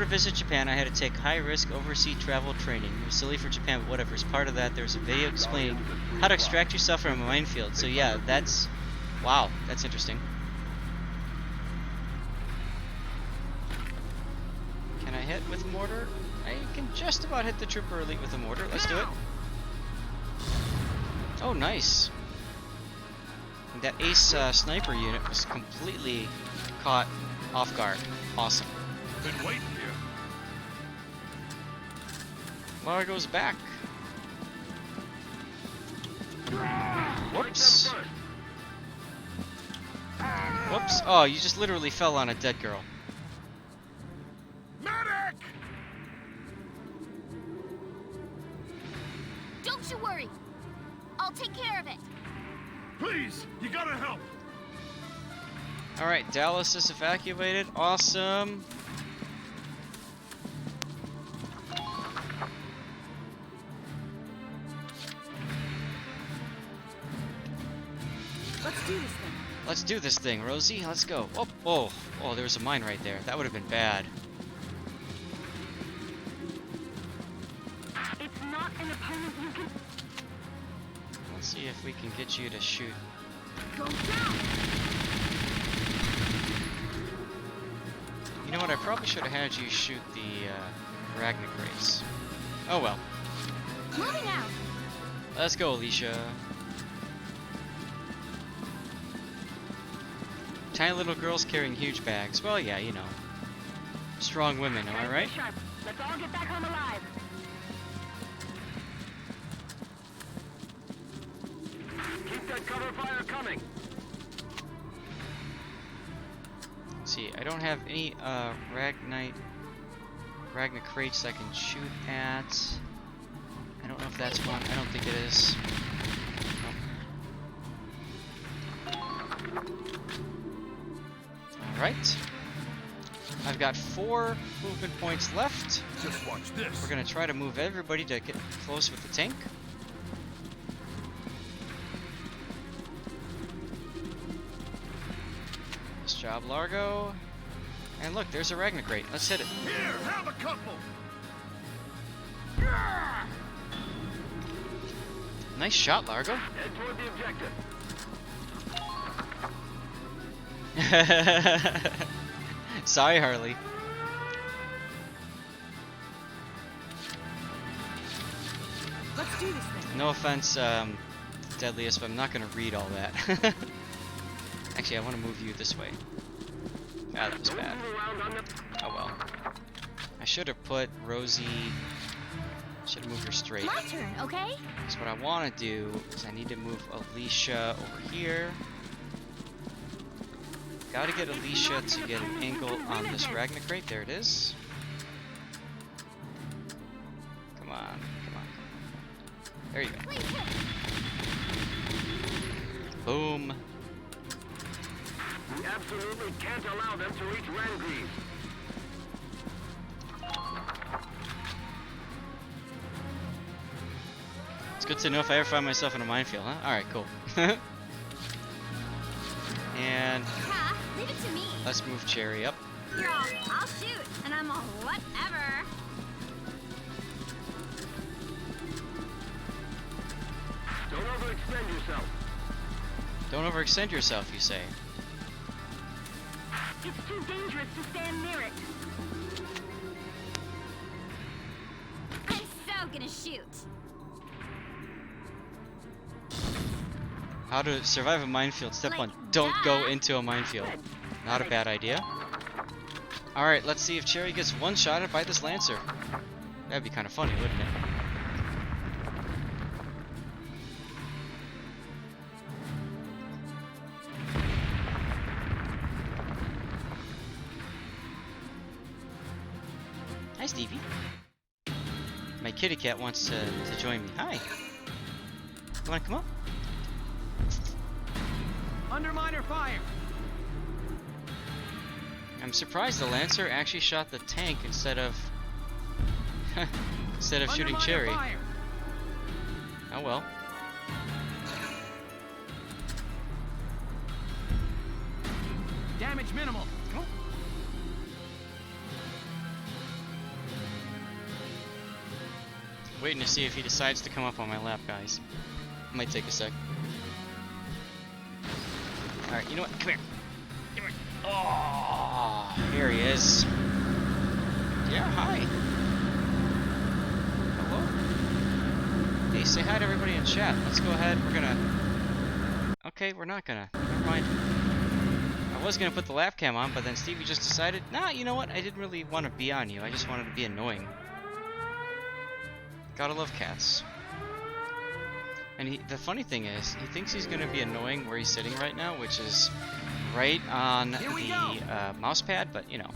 to visit Japan, I had to take high-risk overseas travel training. It was silly for Japan, but whatever. As part of that, there's a video explaining how to extract yourself from a minefield. So yeah, that's... Wow, that's interesting. Can I hit with mortar? I can just about hit the trooper elite with a mortar. Let's do it. Oh, nice. That ace sniper unit was completely caught off guard. Awesome. Been waiting here. Largo's back. Whoops. Whoops. Oh, you just literally fell on a dead girl. Medic! Don't you worry. I'll take care of it. Please, you gotta help. Alright, Dallas is evacuated. Awesome. Let's do this thing. Let's do this thing, Rosie. Let's go. Oh, oh, oh, there was a mine right there. That would have been bad. It's not an opponent you can... Let's see if we can get you to shoot. Go down. You know what? I probably should have had you shoot the Ragnagrace. Oh well. Moving out. Let's go, Alicia. Tiny little girls carrying huge bags. Well, yeah, you know. Strong women, am I right? Sharp. Let's all get back home alive. Keep that cover fire coming. See, I don't have any Ragnacrates I can shoot at. I don't know if that's one. I don't think it is. Alright. I've got 4 movement points left. Just watch this. We're gonna try to move everybody to get close with the tank. Nice job, Largo. And look, there's a Ragnacrate. Let's hit it. Here, have a couple. Nice shot, Largo. Head toward the objective. Sorry, Harley. Let's do this thing. No offense, Deadliest, but I'm not gonna read all that. Actually, I want to move you this way. Ah, that was bad. Oh well. I should have put Rosie. Should have moved her straight. My turn, okay? So what I want to do is I need to move Alicia over here. Gotta get Alicia to get an angle on this Ragnar crate. There it is. Come on, come on. There you go. Boom. We absolutely can't allow them to reach Randgriz. It's good to know if I ever find myself in a minefield, huh? Alright, cool. And leave it to me. let's move Cherry up. You're all, I'll shoot, and I'm all, whatever. Don't overextend yourself. Don't overextend yourself, you say. It's too dangerous to stand near it. I'm so gonna shoot. How to survive a minefield. Step 1. Don't go into a minefield. Not a bad idea. Alright, let's see if Cherry gets one-shotted by this Lancer. That'd be kind of funny, wouldn't it? Hi, Stevie. My kitty cat wants to join me. Hi. You wanna come up? Underminer fire! I'm surprised the Lancer actually shot the tank instead of shooting Underminer Cherry. fire! Oh well. Damage minimal. Waiting to see if he decides to come up on my lap, guys. Might take a sec. Alright, you know what? Come here. Come here. Oh, here he is. Yeah, hi. Hello. Hey, say hi to everybody in chat. Let's go ahead. We're gonna... Okay, we're not gonna. Never mind. I was gonna put the lap cam on, but then Stevie just decided, nah, you know what? I didn't really want to be on you. I just wanted to be annoying. Gotta love cats. And the funny thing is, he thinks he's gonna be annoying where he's sitting right now, which is right on the mouse pad, but you know.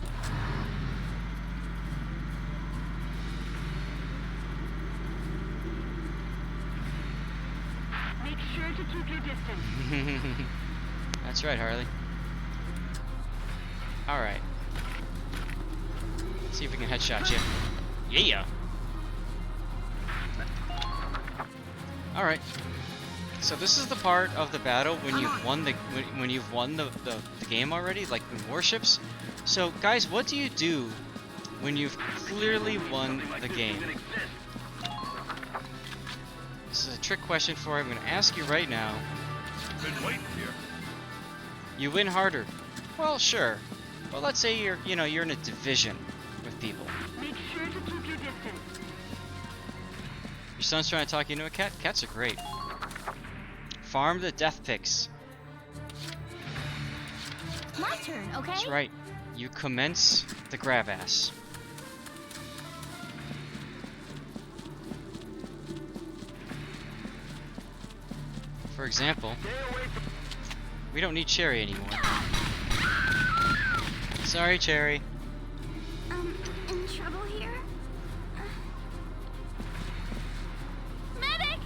Make sure to keep your distance. That's right, Harley. Alright. See if we can headshot you. Yeah! Alright. So this is the part of the battle when you've won the when you've won the game already, like in warships. So guys, what do you do when you've clearly won the game? This is a trick question for you. I'm gonna ask you right now. Been waiting here. You win harder. Well, sure. Well, let's say you're in a division with people. Make sure to keep your distance. Your son's trying to talk you into a cat? Cats are great. Farm the death picks. My turn, okay? That's right. You commence the grab ass. For example, we don't need Cherry anymore. Sorry, Cherry. In trouble here? Medic!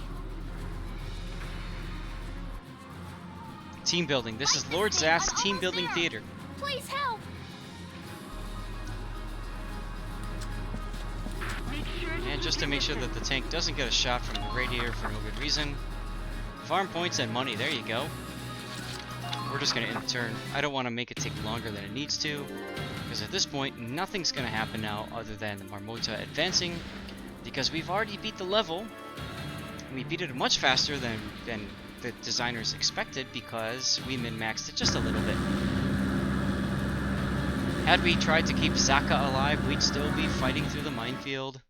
Team building. This is Lord Zast's team building theater. Please help! And just to make sure that the tank doesn't get a shot from the radiator for no good reason. Farm points and money. There you go. We're just going to end the turn. I don't want to make it take longer than it needs to, because at this point, nothing's going to happen now other than the Marmota advancing, because we've already beat the level. We beat it much faster than the designers expected, because we min-maxed it just a little bit. Had we tried to keep Zaka alive, we'd still be fighting through the minefield.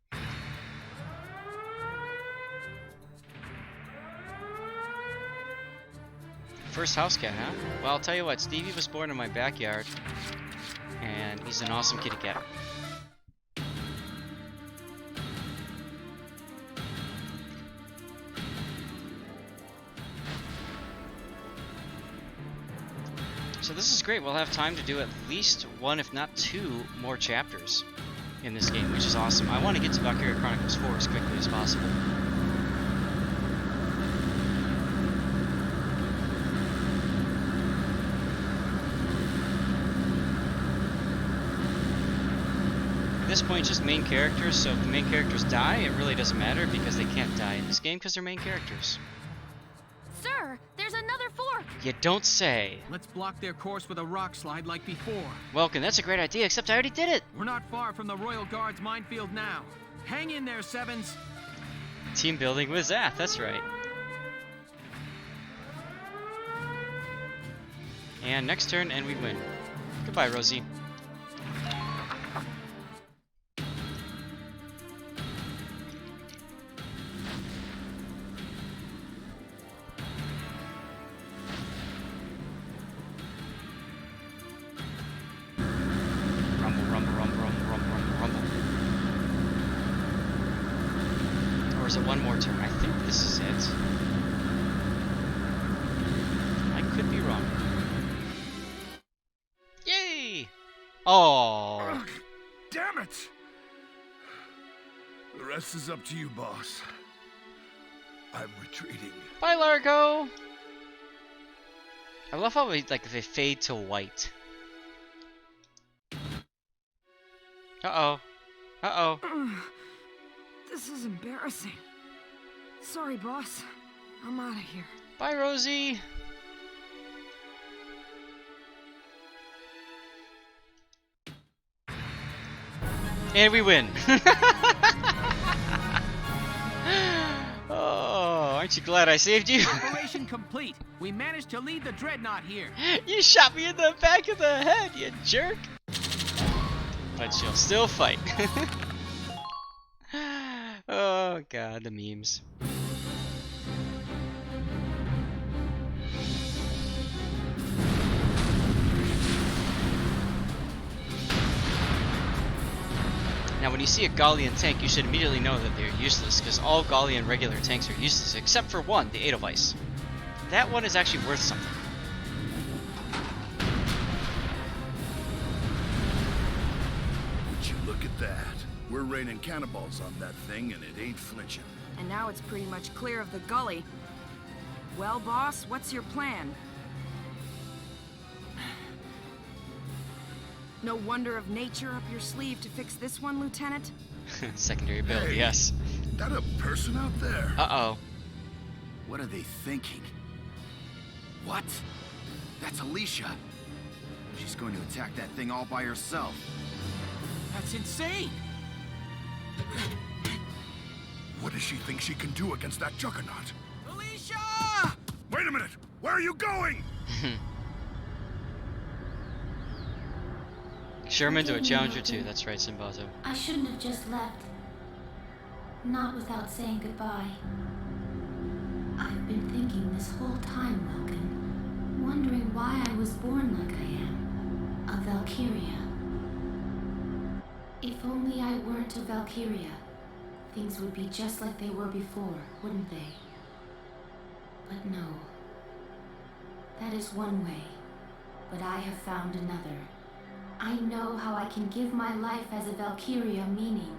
First house cat, huh? Well, I'll tell you what, Stevie was born in my backyard, and he's an awesome kitty cat. So this is great. We'll have time to do at least one, if not two, more chapters in this game, which is awesome. I want to get to Valkyria Chronicles 4 as quickly as possible. At this point, just main characters, so if the main characters die, it really doesn't matter because they can't die in this game because they're main characters. Sir, there's another fork! You don't say. Let's block their course with a rock slide like before. Welkin, that's a great idea, except I already did it! We're not far from the Royal Guard's minefield now. Hang in there, Sevens! Team building with Zath, that's right. And next turn, and we win. Goodbye, Rosie. Or is it one more turn? I think this is it. I could be wrong. Yay! Oh! Ugh, damn it! The rest is up to you, boss. I'm retreating. Bye, Largo! I love how they fade to white. Uh-oh. Uh-oh. This is embarrassing. Sorry, boss. I'm out of here. Bye, Rosie. And we win. Oh, aren't you glad I saved you? Operation complete. We managed to lead the dreadnought here. You shot me in the back of the head, you jerk. But she'll still fight. Oh god, the memes. Now when you see a Gallian tank, you should immediately know that they're useless, because all Gallian regular tanks are useless, except for one, the Edelweiss. That one is actually worth something. Would you look at that? We're raining cannonballs on that thing, and it ain't flinching. And now it's pretty much clear of the gully. Well, boss, what's your plan? No wonder of nature up your sleeve to fix this one, Lieutenant? Secondary build, Hey, yes. That a person out there? Uh-oh. What are they thinking? What? That's Alicia. She's going to attack that thing all by herself. That's insane! What does she think she can do against that juggernaut? Alicia! Wait a minute! Where are you going? Sherman to a Challenger 2, that's right, Simbazo. I shouldn't have just left. Not without saying goodbye. I've been thinking this whole time, Welkin, wondering why I was born like I am, a Valkyria. If only I weren't a Valkyria, things would be just like they were before, wouldn't they? But no. That is one way, but I have found another. I know how I can give my life as a Valkyria meaning.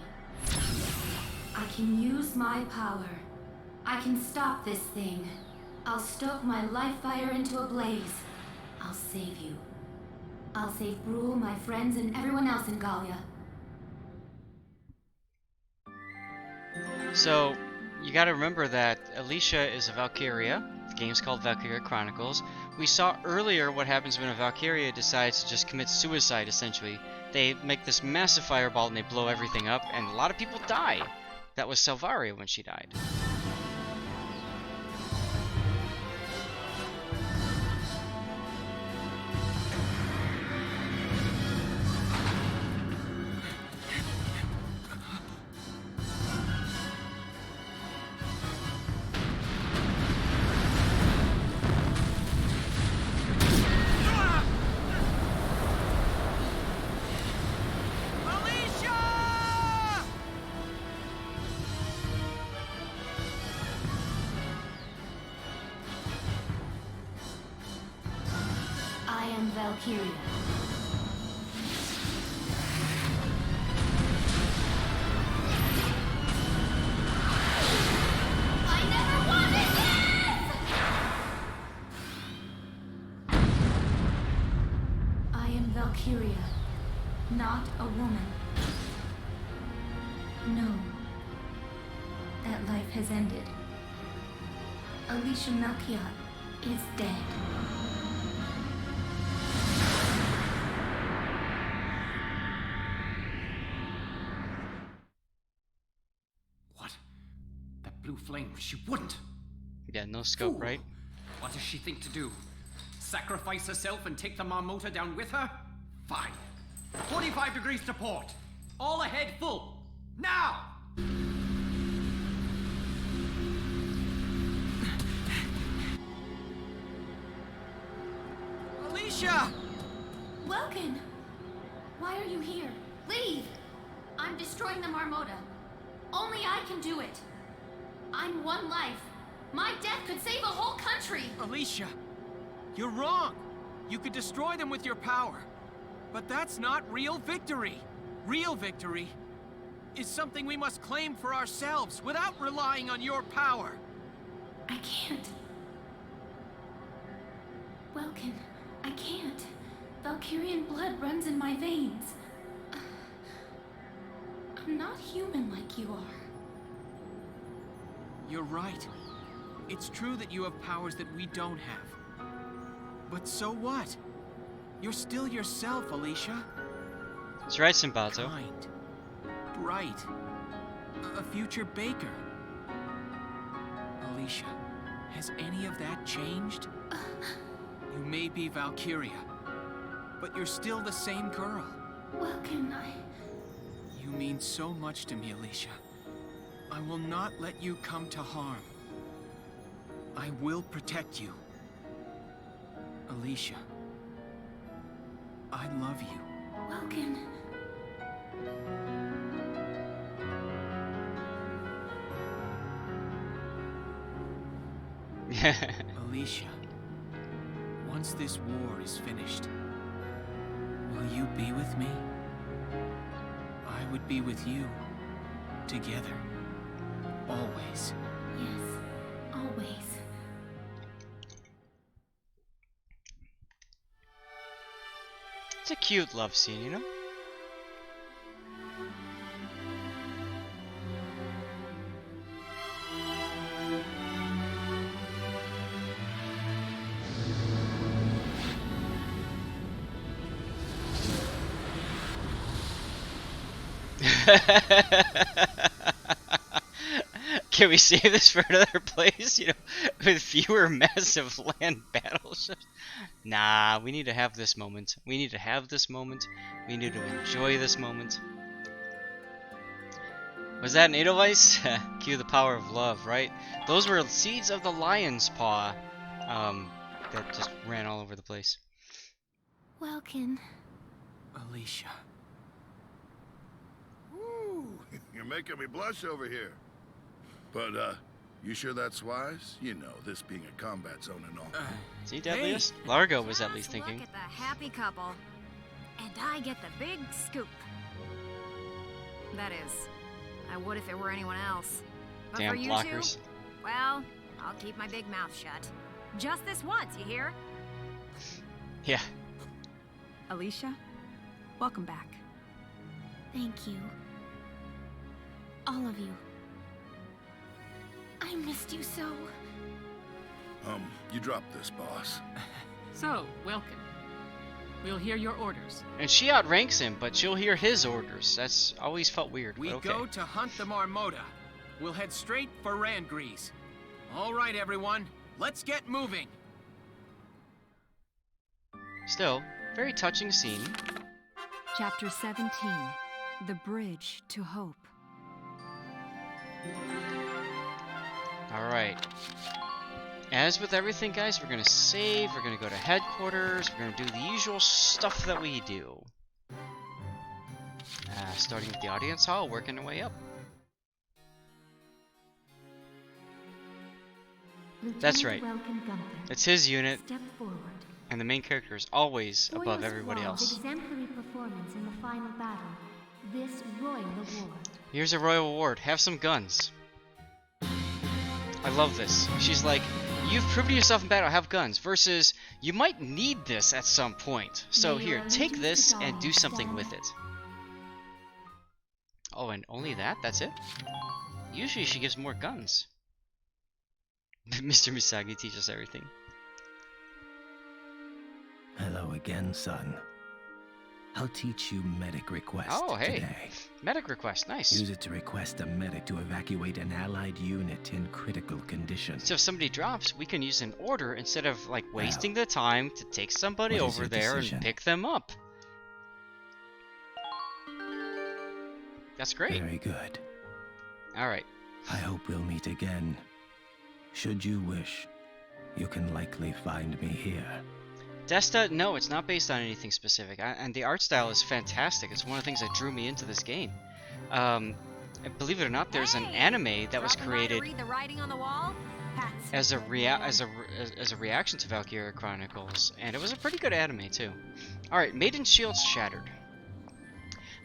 I can use my power. I can stop this thing. I'll stoke my life fire into a blaze. I'll save you. I'll save Brule, my friends, and everyone else in Gallia. So, you gotta remember that Alicia is a Valkyria. The game's called Valkyria Chronicles. We saw earlier what happens when a Valkyria decides to just commit suicide, essentially. They make this massive fireball and they blow everything up, and a lot of people die. That was Selvaria when she died. Valkyria. I never wanted this! I am Valkyria, not a woman. No. That life has ended. Alicia is dead. What? That blue flame, she wouldn't. Yeah, no scope, Fool. right? What does she think to do? Sacrifice herself and take the Marmota down with her? Fine. 45 degrees to port. All ahead full. Now! Alicia! Welkin! Why are you here? Leave! I'm destroying the Marmota. Only I can do it. I'm one life. My death could save a whole country! Alicia, you're wrong. You could destroy them with your power. But that's not real victory. Real victory is something we must claim for ourselves without relying on your power. I can't. Welkin, I can't. Valkyrian blood runs in my veins. I'm not human like you are. You're right. It's true that you have powers that we don't have. But so what? You're still yourself, Alicia. That's right, Simbato. Kind. Bright. A future baker. Alicia, has any of that changed? You may be Valkyria, but you're still the same girl. Welkin, You mean so much to me, Alicia. I will not let you come to harm. I will protect you. Alicia, I love you. Welkin. Alicia, once this war is finished, will you be with me? I would be with you, together, always. Yes, always. It's a cute love scene, you know? Can we save this for another place, you know, with fewer massive land battleships? Nah, we need to have this moment. We need to have this moment. We need to enjoy this moment. Was that an Edelweiss? Cue the power of love, right? Those were seeds of the lion's paw that just ran all over the place. Welkin. Alicia. Ooh, you're making me blush over here. But, you sure that's wise? You know, this being a combat zone and all. See, Deadliest? Largo was at least thinking. Look at the happy couple. And I get the big scoop. That is, I would if it were anyone else. But Damn for you blockers. two, well, I'll keep my big mouth shut. Just this once, you hear? Yeah. Alicia, welcome back. Thank you. All of you. I missed you so. You dropped this, boss. So, Welkin, we'll hear your orders. And she outranks him, but she'll hear his orders. That's always felt weird, We but okay. go to hunt the Marmota. We'll head straight for Randgriz. All right, everyone, let's get moving. Still, very touching scene. Chapter 17, The Bridge to Hope. Alright. As with everything, guys, we're gonna save, we're gonna go to headquarters, we're gonna do the usual stuff that we do. Starting with the audience hall, working our way up. That's right. Welkin Gunther. It's his unit. Step forward. And the main character is always For above your everybody squad's else. exemplary performance in the final battle, this royal award. Here's a royal award. Have some guns. I love this. She's like, you've proven yourself in battle, have guns. Versus, you might need this at some point. So here, take this and do something with it. Oh, and only that? That's it? Usually she gives more guns. Mr. Misagi teaches everything. Hello again, son. I'll teach you medic request Oh, hey. today. Medic request, nice. Use it to request a medic to evacuate an allied unit in critical condition. So if somebody drops, we can use an order instead of like wasting the time to take somebody what is over your there decision? and pick them up. That's great. Very good. Alright. I hope we'll meet again. Should you wish, you can likely find me here. Desta, no, it's not based on anything specific, and the art style is fantastic. It's one of the things that drew me into this game. Believe it or not, there's an anime that was created Read the writing on the wall? as a reaction to Valkyria Chronicles, and it was a pretty good anime too. All right, Maiden's shields shattered.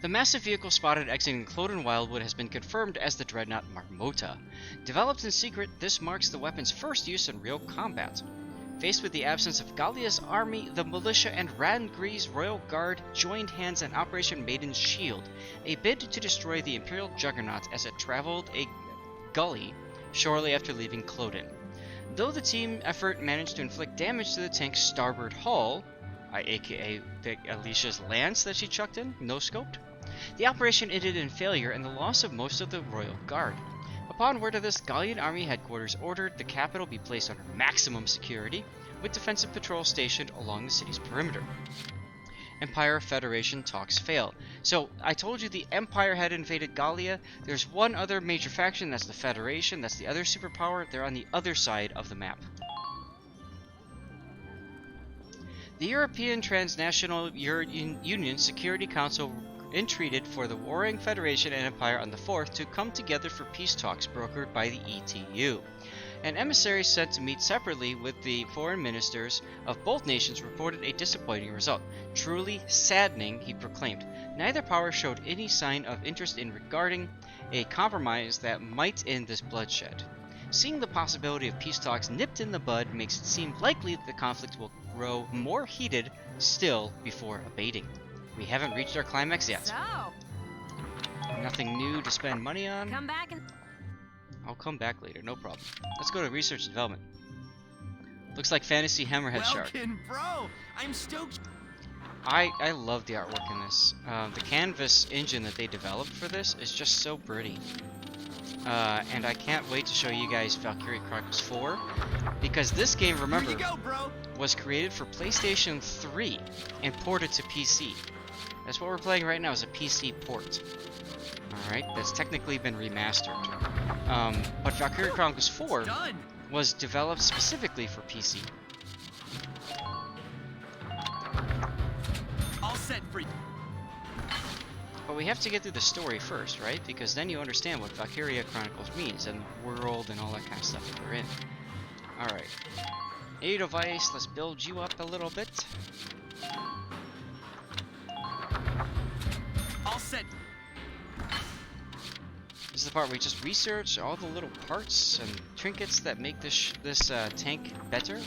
The massive vehicle spotted exiting Cloden Wildwood has been confirmed as the dreadnought Marmota. Developed in secret, this marks the weapon's first use in real combat. Faced with the absence of Gallia's army, the militia and Randgriz Royal Guard joined hands in Operation Maiden's Shield, a bid to destroy the Imperial Juggernaut as it traveled a gully shortly after leaving Cloden. Though the team effort managed to inflict damage to the tank's starboard hull, aka Alicia's lance that she chucked in, no-scoped, the operation ended in failure and the loss of most of the Royal Guard. Upon word of this, Gallian Army headquarters ordered the capital be placed under maximum security, with defensive patrols stationed along the city's perimeter. Empire Federation talks failed. So, I told you the Empire had invaded Gallia. There's one other major faction, that's the Federation, that's the other superpower. They're on the other side of the map. The European Transnational Union Security Council entreated for the warring Federation and Empire on the 4th to come together for peace talks brokered by the ETU. An emissary sent to meet separately with the foreign ministers of both nations reported a disappointing result. Truly saddening, he proclaimed. Neither power showed any sign of interest in regarding a compromise that might end this bloodshed. Seeing the possibility of peace talks nipped in the bud makes it seem likely that the conflict will grow more heated still before abating. We haven't reached our climax yet. So, nothing new to spend money on. come back and... I'll come back later, no problem. Let's go to research and development. Looks like Fantasy Hammerhead Shark. Welkin, bro! I'm stoked. I love the artwork in this. The canvas engine that they developed for this is just so pretty. And I can't wait to show you guys Valkyria Chronicles 4, because this game, remember, was created for PlayStation 3 and ported to PC. That's what we're playing right now, is a PC port. Alright, that's technically been remastered. But Valkyria Chronicles 4 was developed specifically for PC. All set for you. But we have to get through the story first, right? Because then you understand what Valkyria Chronicles means, and the world and all that kind of stuff that we're in. Alright. A device, let's build you up a little bit. All set. This is the part where we just research all the little parts and trinkets that make this tank better.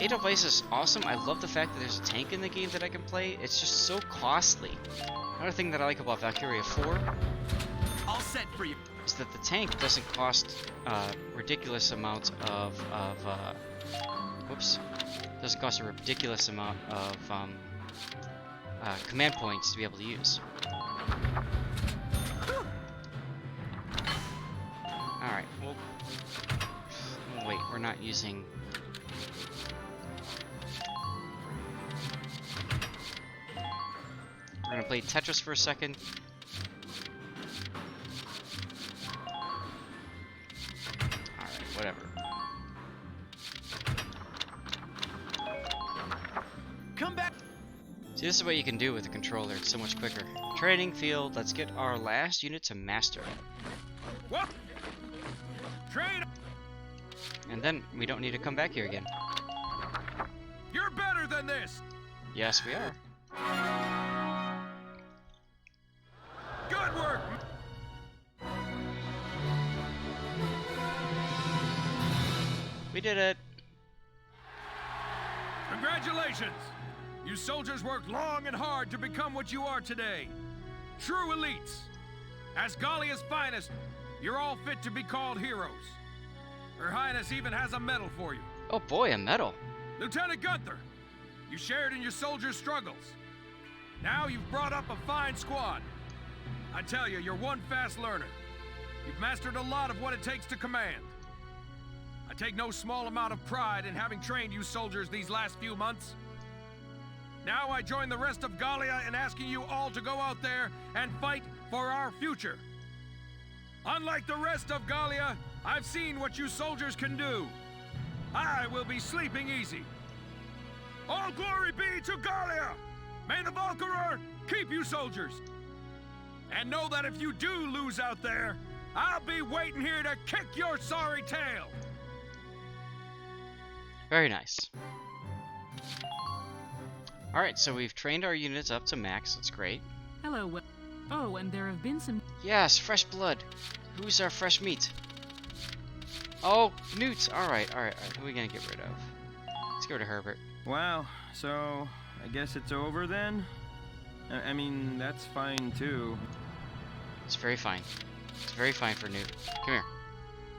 A device is awesome. I love the fact that there's a tank in the game that I can play. It's just so costly. Another thing that I like about Valkyria 4 All set for you. is that the tank doesn't cost ridiculous amount of doesn't cost a ridiculous amount of command points to be able to use. Alright, well, wait, we're not using... We're gonna play Tetris for a second. Alright, whatever. Come back. See, this is what you can do with the controller. It's so much quicker. Training field. Let's get our last unit to master. What? Train. And then we don't need to come back here again. You're better better than this! Yes, we are. Good work! We did it! Congratulations! You soldiers worked long and hard to become what you are today. True elites. As Gallia's finest, you're all fit to be called heroes. Her Highness even has a medal for you. Oh boy, a medal. Lieutenant Gunther, you shared in your soldiers' struggles. Now you've brought up a fine squad. I tell you, you're one fast learner. You've mastered a lot of what it takes to command. I take no small amount of pride in having trained you soldiers these last few months. Now I join the rest of Gallia in asking you all to go out there and fight for our future. Unlike the rest of Gallia, I've seen what you soldiers can do. I will be sleeping easy. All glory be to Gallia! May the Valkyria keep you soldiers! And know that if you do lose out there, I'll be waiting here to kick your sorry tail! Very nice. Alright, so we've trained our units up to max, that's great. Hello, oh, and there have been some... Yes, fresh blood. Who's our fresh meat? Oh, Newt! Alright. Who are we gonna get rid of? Let's go to Herbert. Wow, so I guess it's over then? I mean, that's fine too. It's very fine. It's very fine for Newt. Come here.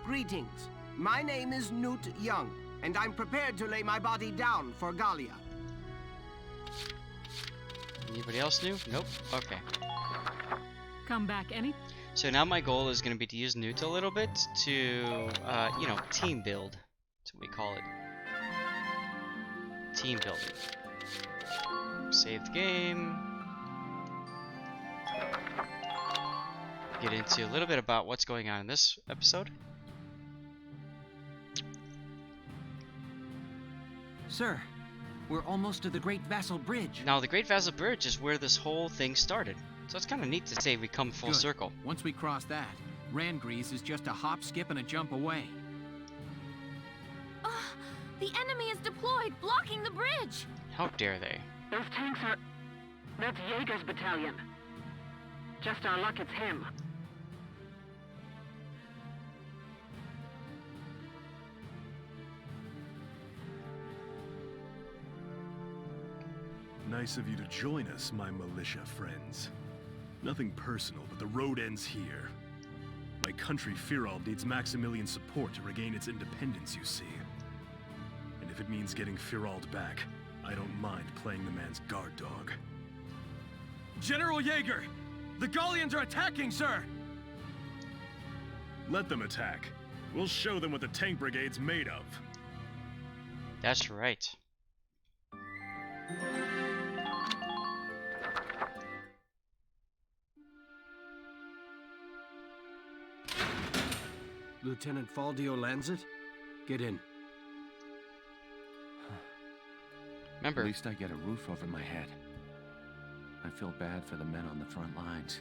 Greetings. My name is Newt Young, and I'm prepared to lay my body down for Gallia. Anybody else new? Nope. Okay. Come back any... So now my goal is going to be to use Newt a little bit to, you know, team build. That's what we call it. Team building. Save the game. Get into a little bit about what's going on in this episode. Sir, we're almost to the Great Vassal Bridge. Now, the Great Vassal Bridge is where this whole thing started. So it's kind of neat to say we come full Good. circle. Once we cross that, Randgriz is just a hop, skip, and a jump away. The enemy is deployed, blocking the bridge! How dare they? Those tanks are... That's Jaeger's battalion. Just our luck it's him. Nice of you to join us, my militia friends. Nothing personal, but the road ends here. My country, Firald, needs Maximilian support to regain its independence, you see. And if it means getting Firald back, I don't mind playing the man's guard dog. General Jaeger! The Gallians are attacking, sir! Let them attack. We'll show them what the tank brigade's made of. That's right. Lieutenant Faldio lands it? Get in. Remember, at least I get a roof over my head. I feel bad for the men on the front lines.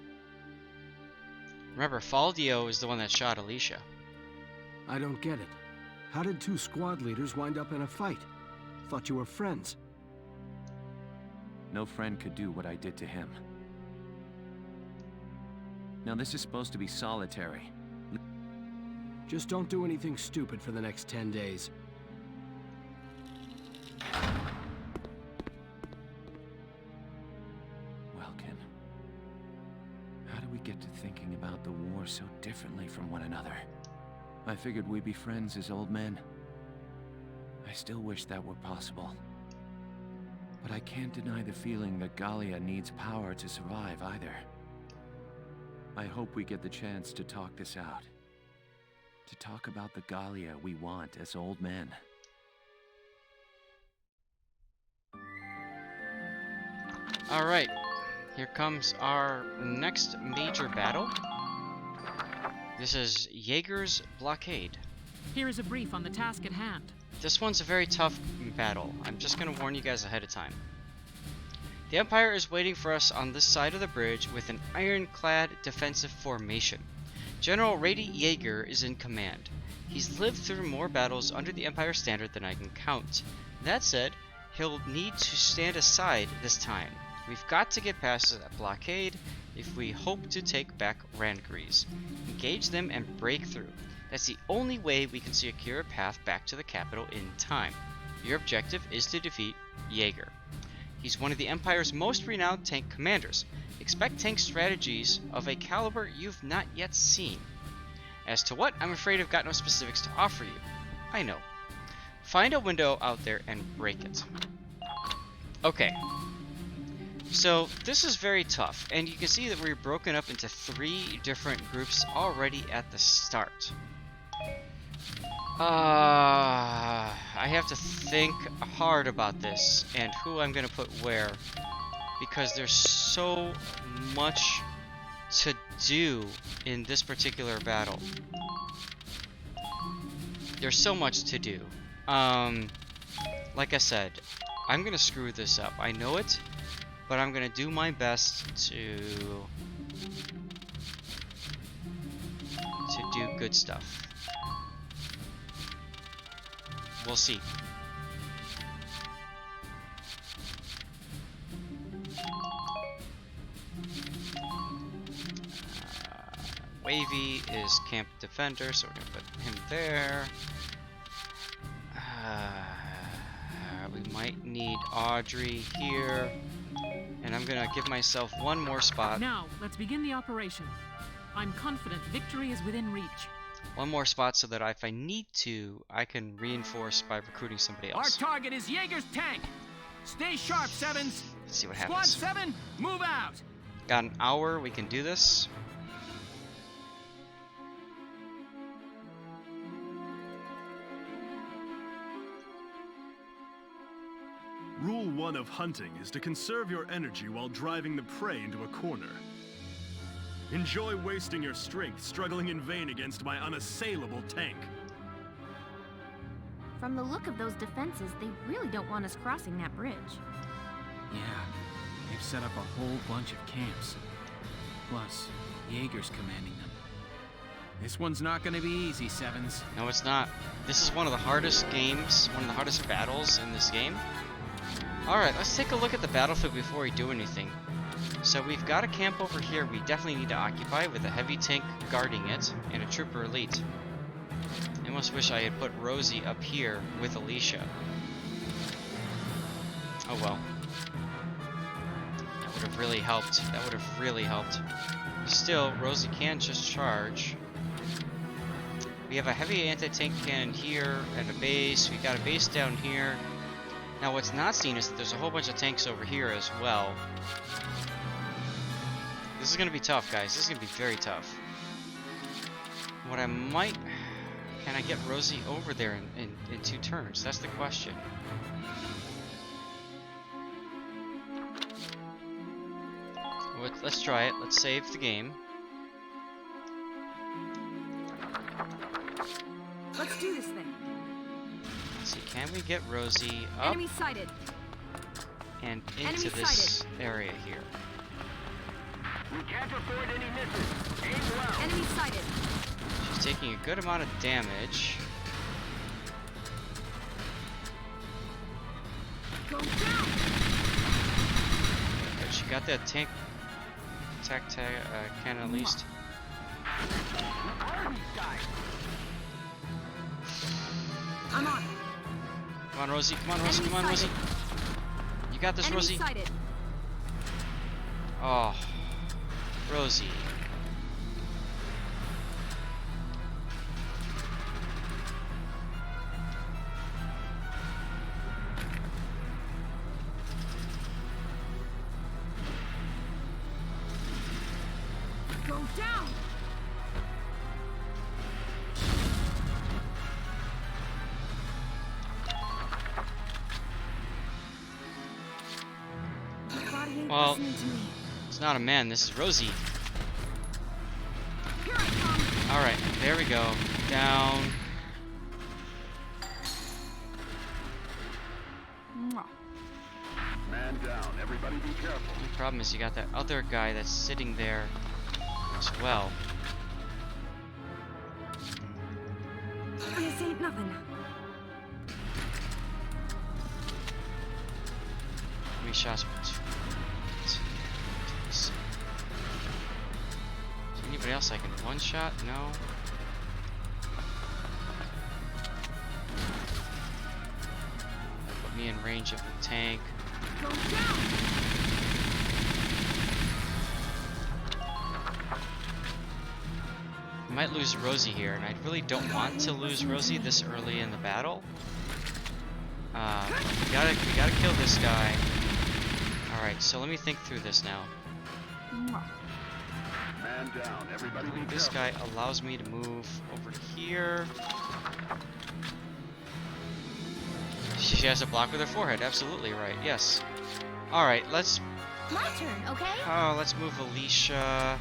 Remember, Faldio is the one that shot Alicia. I don't get it. How did two squad leaders wind up in a fight? Thought you were friends. No friend could do what I did to him. Now this is supposed to be solitary. Just don't do anything stupid for the next 10 days. Welkin. How do we get to thinking about the war so differently from one another? I figured we'd be friends as old men. I still wish that were possible. But I can't deny the feeling that Gallia needs power to survive either. I hope we get the chance to talk this out. To talk about the Gallia we want as old men. Alright, here comes our next major battle. This is Jaeger's Blockade. Here is a brief on the task at hand. This one's a very tough battle. I'm just going to warn you guys ahead of time. The Empire is waiting for us on this side of the bridge with an ironclad defensive formation. General Rady Jaeger is in command. He's lived through more battles under the Empire standard than I can count. That said, he'll need to stand aside this time. We've got to get past that blockade if we hope to take back Randgriz. Engage them and break through. That's the only way we can secure a path back to the capital in time. Your objective is to defeat Jaeger. He's one of the Empire's most renowned tank commanders. Expect tank strategies of a caliber you've not yet seen. As to what, I'm afraid I've got no specifics to offer you. I know. Find a window out there and break it. Okay. So, this is very tough, and you can see that we're broken up into 3 different groups already at the start. I have to think hard about this, and who I'm gonna put where, because there's so much to do in this particular battle. There's so much to do. Like I said, I'm gonna screw this up. I know it, but I'm gonna do my best to do good stuff. We'll see. Wavy is camp defender, so we're gonna put him there. We might need Audrey here, and I'm gonna give myself one more spot. Now, let's begin the operation. I'm confident victory is within reach. One more spot so that if I need to, I can reinforce by recruiting somebody Our else. target is Jaeger's tank. Stay sharp, Sevens. Let's see what Squad happens. 7, move out. Got an hour, we can do this. Rule 1 of hunting is to conserve your energy while driving the prey into a corner. Enjoy wasting your strength struggling in vain against my unassailable tank. From the look of those defenses, they really don't want us crossing that bridge. Yeah, they've set up a whole bunch of camps. Plus, Jaeger's commanding them. This one's not gonna be easy, Sevens. No, it's not. This is one of the hardest games, one of the hardest battles in this game. Alright, let's take a look at the battlefield before we do anything. So we've got a camp over here we definitely need to occupy with a heavy tank guarding it and a trooper elite. I almost wish I had put Rosie up here with Alicia. Oh well. That would have really helped. That would have really helped. Still, Rosie can just charge. We have a heavy anti-tank cannon here at a base. We got a base down here. Now what's not seen is that there's a whole bunch of tanks over here as well. This is going to be tough, guys. This is going to be very tough. What I might... Can I get Rosie over there in 2 turns? That's the question. Let's try it. Let's save the game. Let's do this thing. Let's see, can we get Rosie up Enemy sighted. and into this area here? We can't afford any misses. Aim well. Enemy sighted. She's taking a good amount of damage. Go down. But she got that tank cannon at least. I'm on. Come on, Rosie. Come on, Rosie. Come on, Rosie. You got this, Rosie. Sighted. Oh, Rosie. Go down. Well, it's not a man, this is Rosie. Alright, there we go. Down. Man down. Everybody be careful. The problem is you got that other guy that's sitting there as well. This ain't nothing. shots. 1, 2, 3. Is there anybody else I can one-shot? No. Put me in range of the tank. Go down. I might lose Rosie here, and I really don't want to lose Rosie this early in the battle. We gotta kill this guy. Alright, so let me think through this now. Man down, everybody. This guy allows me to move over to here. She has a block with her forehead, absolutely right, yes. Alright, let's... My turn, okay? Oh, let's move Alicia.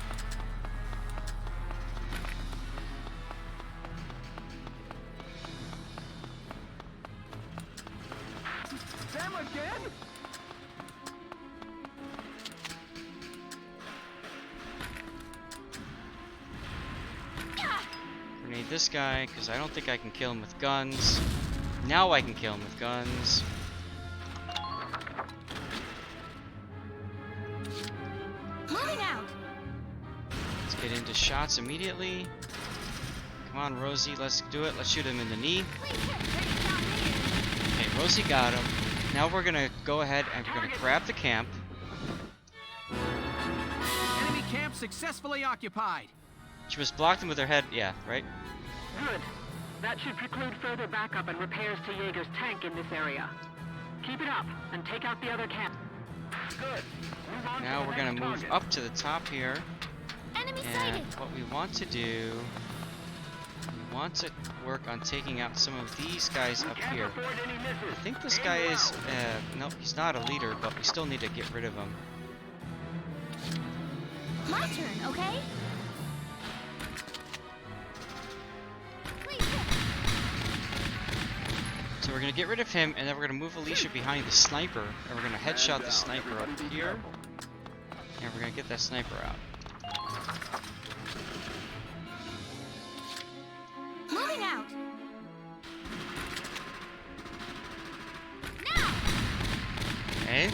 Them again? Grenade this guy, because I don't think I can kill him with guns. Now I can kill him with guns. Moving out. Let's get into shots immediately. Come on, Rosie, let's do it. Let's shoot him in the knee. Okay, Rosie got him. Now we're gonna go ahead and we're gonna grab the camp. Enemy camp successfully occupied. She was blocking with her head, yeah, right? Good. That should preclude further backup and repairs to Jaeger's tank in this area. Keep it up and take out the other camp. Good. Move on Now to the we're gonna next move target. up to the top here. Enemy And sighted. what we want to do, we want to work on taking out some of these guys up here. I think this guy is, no, he's not a leader, but we still need to get rid of him. My turn, okay? So we're gonna get rid of him, and then we're gonna move Alicia behind the sniper, and we're gonna headshot the sniper up here, and we're gonna get that sniper out. Moving out. Okay.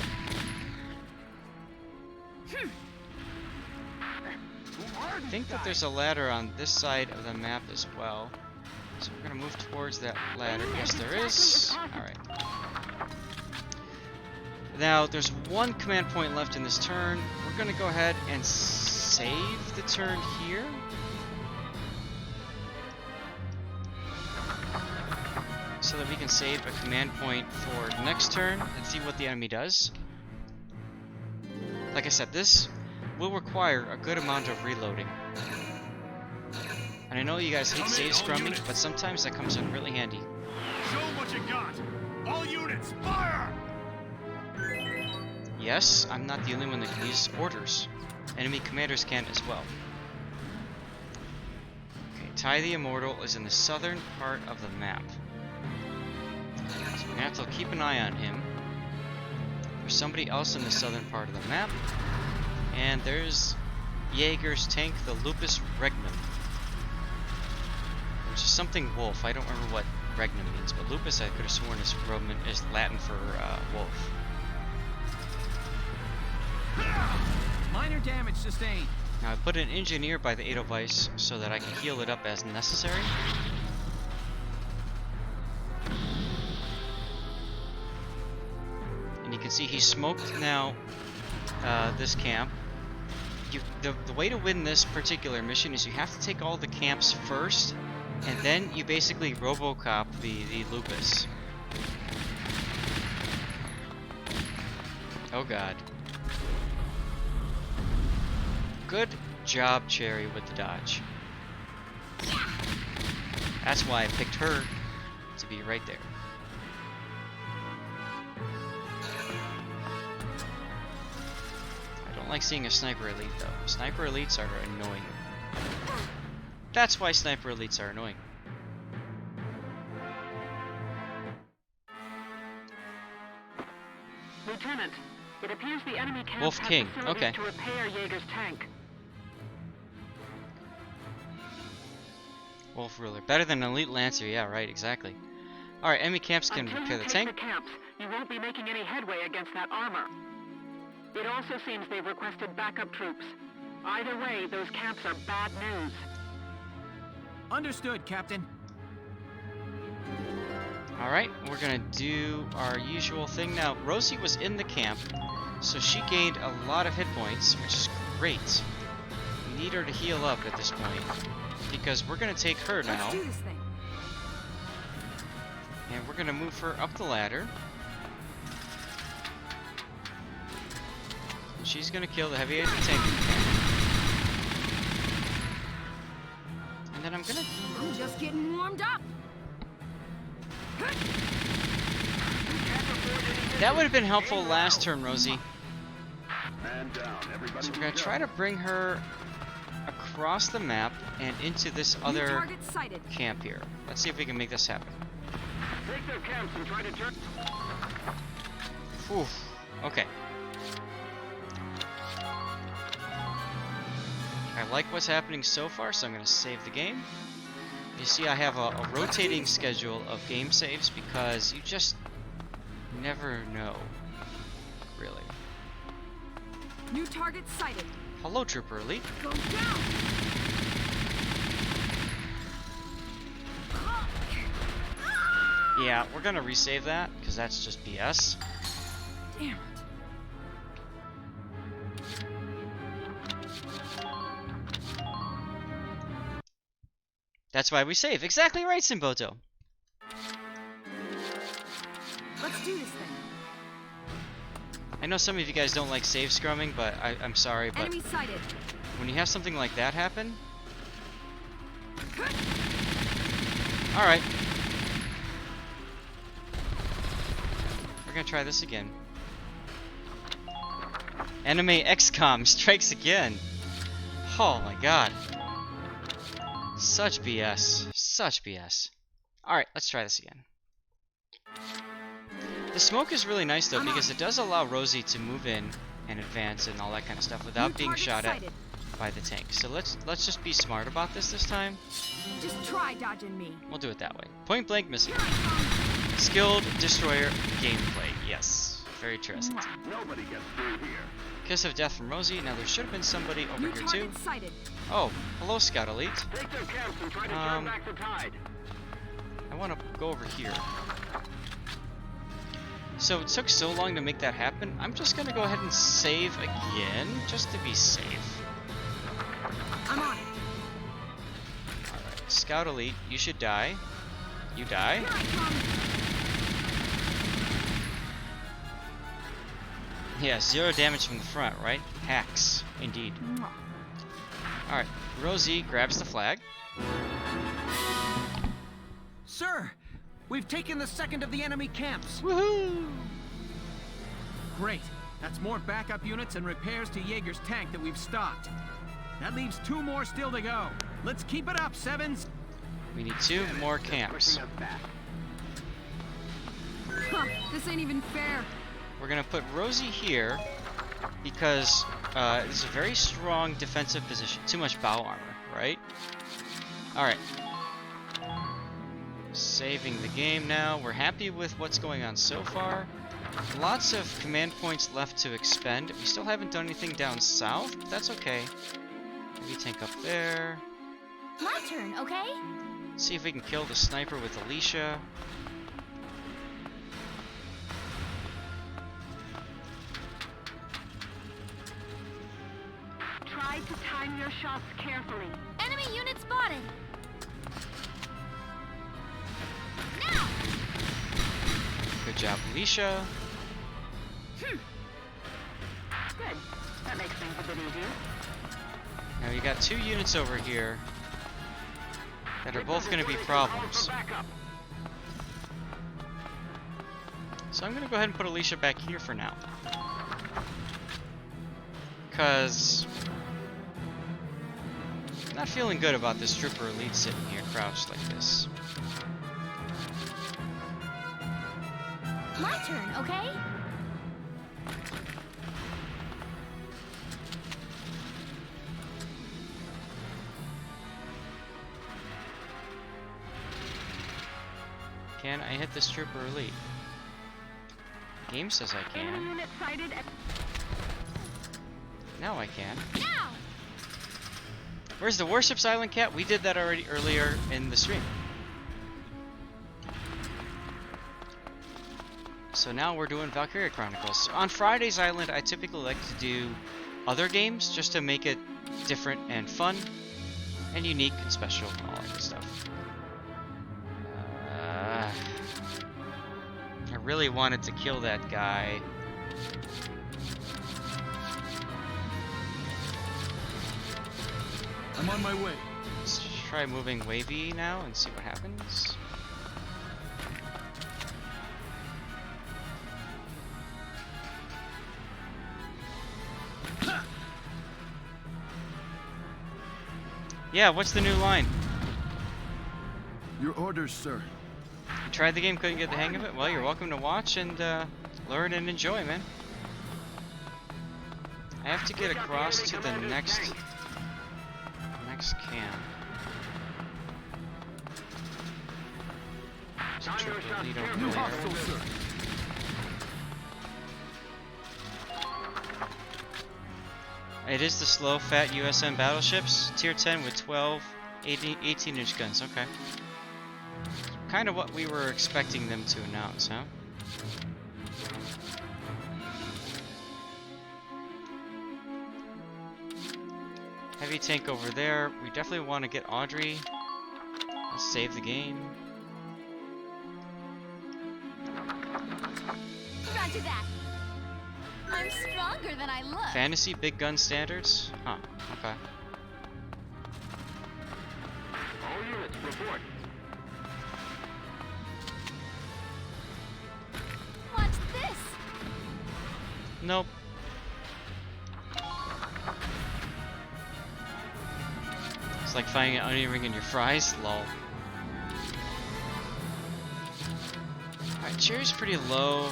I think that there's a ladder on this side of the map as well. So we're gonna move towards that ladder. Yes, there is. Alright. Now, there's one command point left in this turn. We're gonna go ahead and save the turn here. So that we can save a command point for next turn and see what the enemy does. Like I said, this will require a good amount of reloading. And I know you guys hate save scrumming, but sometimes that comes in really handy. Show what you got. All units, fire! Yes, I'm not the only one that can use orders. Enemy commanders can as well. Okay, Ty the Immortal is in the southern part of the map. So we're gonna have to keep an eye on him. There's somebody else in the southern part of the map. And there's Jaeger's tank, the Lupus Regnum. Which is something wolf. I don't remember what Regnum means, but Lupus I could have sworn is Roman, is Latin for wolf. Minor damage sustained. Now I put an engineer by the Edelweiss so that I can heal it up as necessary. And you can see he smoked now this camp. The way to win this particular mission is you have to take all the camps first, and then you basically Robocop the Lupus. Oh god. Good job, Cherry, with the dodge. That's why I picked her to be right there. I don't like seeing a sniper elite though. Sniper elites are annoying. That's why sniper elites are annoying. Lieutenant, it appears the enemy camp Wolf has King, facilities okay. to repair Jaeger's tank. Wolf Ruler. Better than an elite Lancer, yeah, right, exactly. Alright, enemy camps can Until repair you the take tank. the camps, you won't be making any headway against that armor. It also seems they've requested backup troops. Either way, those camps are bad news. Understood, Captain. Alright, we're gonna do our usual thing now. Rosie was in the camp, so she gained a lot of hit points, which is great. We need her to heal up at this point, because we're gonna take her now. Let's do this thing. And we're gonna move her up the ladder. And she's gonna kill the heavy tank. And then I'm just getting warmed up. That would have been helpful last turn, Rosie. So we're gonna try to bring her across the map and into this other camp here. Let's see if we can make this happen. Take their camps and try to turn. Oof. Okay. I like what's happening so far, so I'm gonna save the game. You see, I have a rotating schedule of game saves because you just never know, really. New target sighted. Hello, Trooper Elite. Go down. Yeah, we're gonna resave that because that's just BS. Damn it. That's why we save. Exactly right, Simboto. Let's do this thing. I know some of you guys don't like save scrumming, but I'm sorry, but Enemy sighted. when you have something like that happen... Alright. We're gonna try this again. Anime XCOM strikes again. Oh my god. Such BS. Such BS. Alright, let's try this again. The smoke is really nice though because it does allow Rosie to move in and advance and all that kind of stuff without being shot at by the tank. So let's just be smart about this time. Just try dodging me. We'll do it that way. Point blank missing. Skilled destroyer gameplay. Yes. Very interesting. Nobody gets through here. Kiss of death from Rosie. Now there should have been somebody over New here too. target sighted. Oh, hello Scout Elite. Take their camps and try to turn back the tide. I want to go over here. So it took so long to make that happen. I'm just gonna go ahead and save again, just to be safe. I'm on it. Alright, Scout Elite, you should die. You die. Yeah, 0 damage from the front, right? Hacks, indeed. Alright, Rosie grabs the flag. Sir, we've taken the second of the enemy camps. Woohoo! Great. That's more backup units and repairs to Jaeger's tank that we've stocked. That leaves 2 more still to go. Let's keep it up, Sevens. We need 2 more camps. Huh, this ain't even fair. We're gonna put Rosie here because this is a very strong defensive position. Too much bow armor, right? Alright. Saving the game now. We're happy with what's going on so far. Lots of command points left to expend. We still haven't done anything down south, but that's okay. Maybe tank up there. My turn, okay? See if we can kill the sniper with Alicia. Try to time your shots carefully. Enemy unit spotted. Now. Good job, Alicia. Good. That makes things a bit easier. Now you got 2 units over here that are both going to be problems. So I'm going to go ahead and put Alicia back here for now. Because I'm not feeling good about this Trooper Elite sitting here crouched like this. My turn, okay? Can I hit this Trooper Elite? Game says I Enemy can. unit sighted at... Now I can. Now! Where's the Warships Island cat? We did that already earlier in the stream. So now we're doing Valkyria Chronicles. On Friday's Island, I typically like to do other games just to make it different and fun and unique and special and all that good stuff. I really wanted to kill that guy. I'm on my way. Let's try moving wavy now and see what happens. Yeah, what's the new line? Your orders, sir. You tried the game, couldn't get the hang of it? Well, you're welcome to watch and learn and enjoy, man. I have to get across to the next camp. There's a triple lead over there. It is the slow, fat USM battleships, tier 10 with 12, 18-inch guns. Okay. Kind of what we were expecting them to announce, huh? Heavy tank over there. We definitely want to get Audrey. Let's save the game. Roger that. I'm stronger than I look. Fantasy big gun standards? Huh, okay. All units, report. Watch this. Nope. It's like finding an onion ring in your fries, lol. Alright, cheer's pretty low.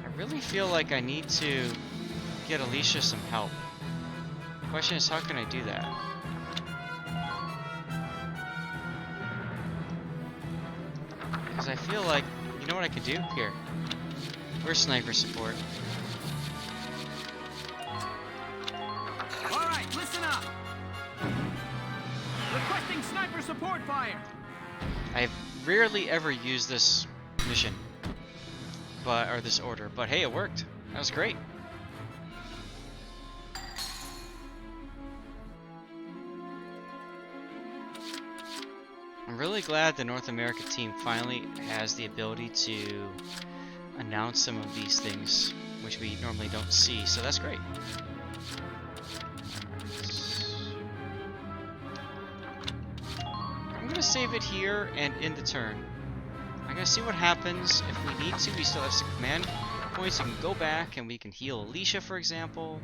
I really feel like I need to get Alicia some help. The question is, how can I do that? Because I feel like, you know what I could do? Here. Where's sniper support? Alright, listen up! Requesting sniper support fire! I've rarely ever used this mission. Or this order, but hey, it worked. That was great. I'm really glad the North America team finally has the ability to announce some of these things, which we normally don't see, so that's great. I'm gonna save it here and end the turn. I'm gonna see what happens. If we need to, we still have some command points. We can go back and we can heal Alicia, for example.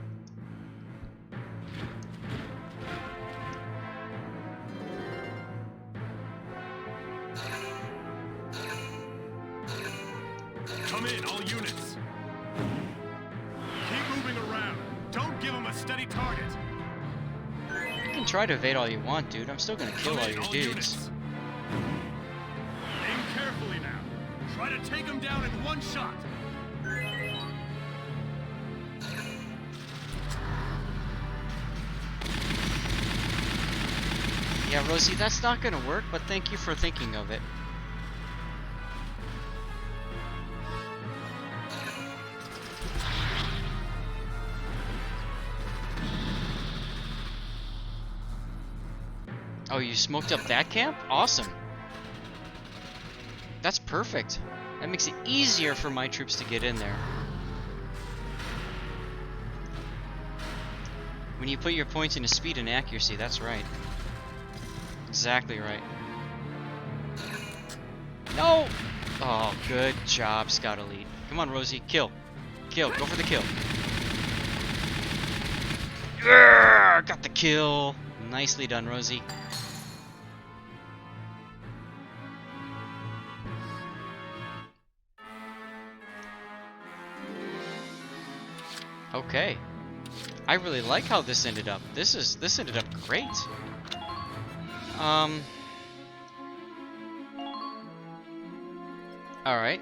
Come in, all units. Keep moving around. Don't give them a steady target. You can try to evade all you want, dude. I'm still gonna kill all your dudes. Units. Aim carefully now. Try to take them down in one shot. Yeah, Rosie, that's not gonna work, but thank you for thinking of it. Oh, you smoked up that camp? Awesome. That's perfect. That makes it easier for my troops to get in there. When you put your points into speed and accuracy, that's right. Exactly right. No! Oh, good job, Scout Elite. Come on, Rosie. Kill. Kill. Go for the kill. Urgh, got the kill. Nicely done, Rosie. Okay. I really like how this ended up. This ended up great. Alright.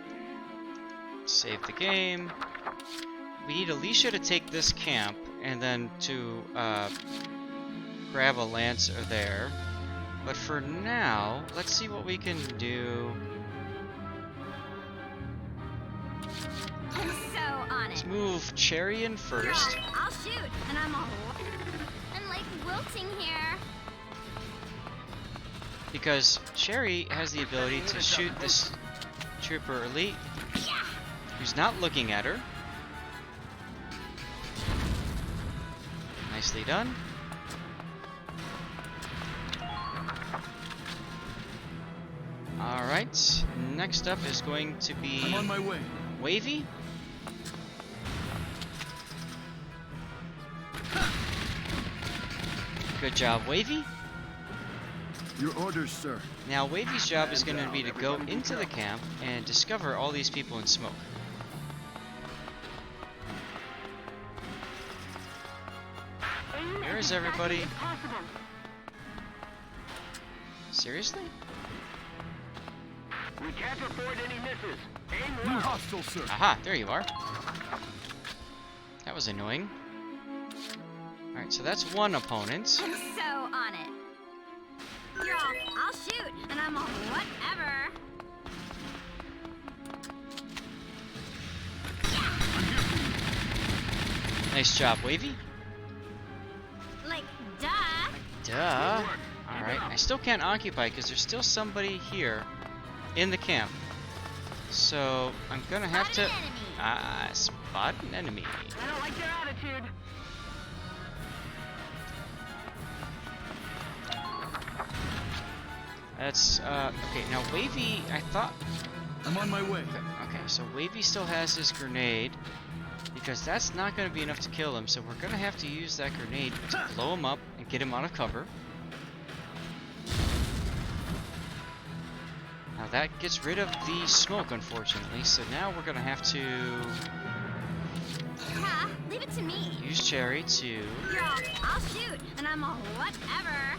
Save the game. We need Alicia to take this camp, and then to grab a lancer there. But for now, let's see what we can do. I'm so on it. Let's move Cherry in first. Yeah, I'll shoot, and I'm like wilting here. Because Cherry has the ability to shoot this trooper elite who's not looking at her. Nicely done. Alright, next up is going to be I'm on my way. Wavy. Good job, Wavy. Your orders, sir. Now, Wavy's job is going to be to go into the camp and discover all these people in smoke. Where is everybody? Seriously? We can't afford any misses. Aim New well. hostile, sir. Aha, there you are. That was annoying. Alright, so that's one opponent. I'm so on it. You're all, I'll shoot, and I'm all whatever. Nice job, Wavy. Like, duh. Duh. Alright, I still can't occupy because there's still somebody here in the camp. So, I'm gonna have to... spot an enemy. I don't like your attitude. That's, okay, now Wavy, I thought... I'm on my way. Okay, so Wavy still has his grenade, because that's not going to be enough to kill him, so we're going to have to use that grenade to blow him up and get him out of cover. Now that gets rid of the smoke, unfortunately, so now we're going to have to... Yeah, leave it to me. use Cherry to... You're all, I'll shoot, and I'm all whatever.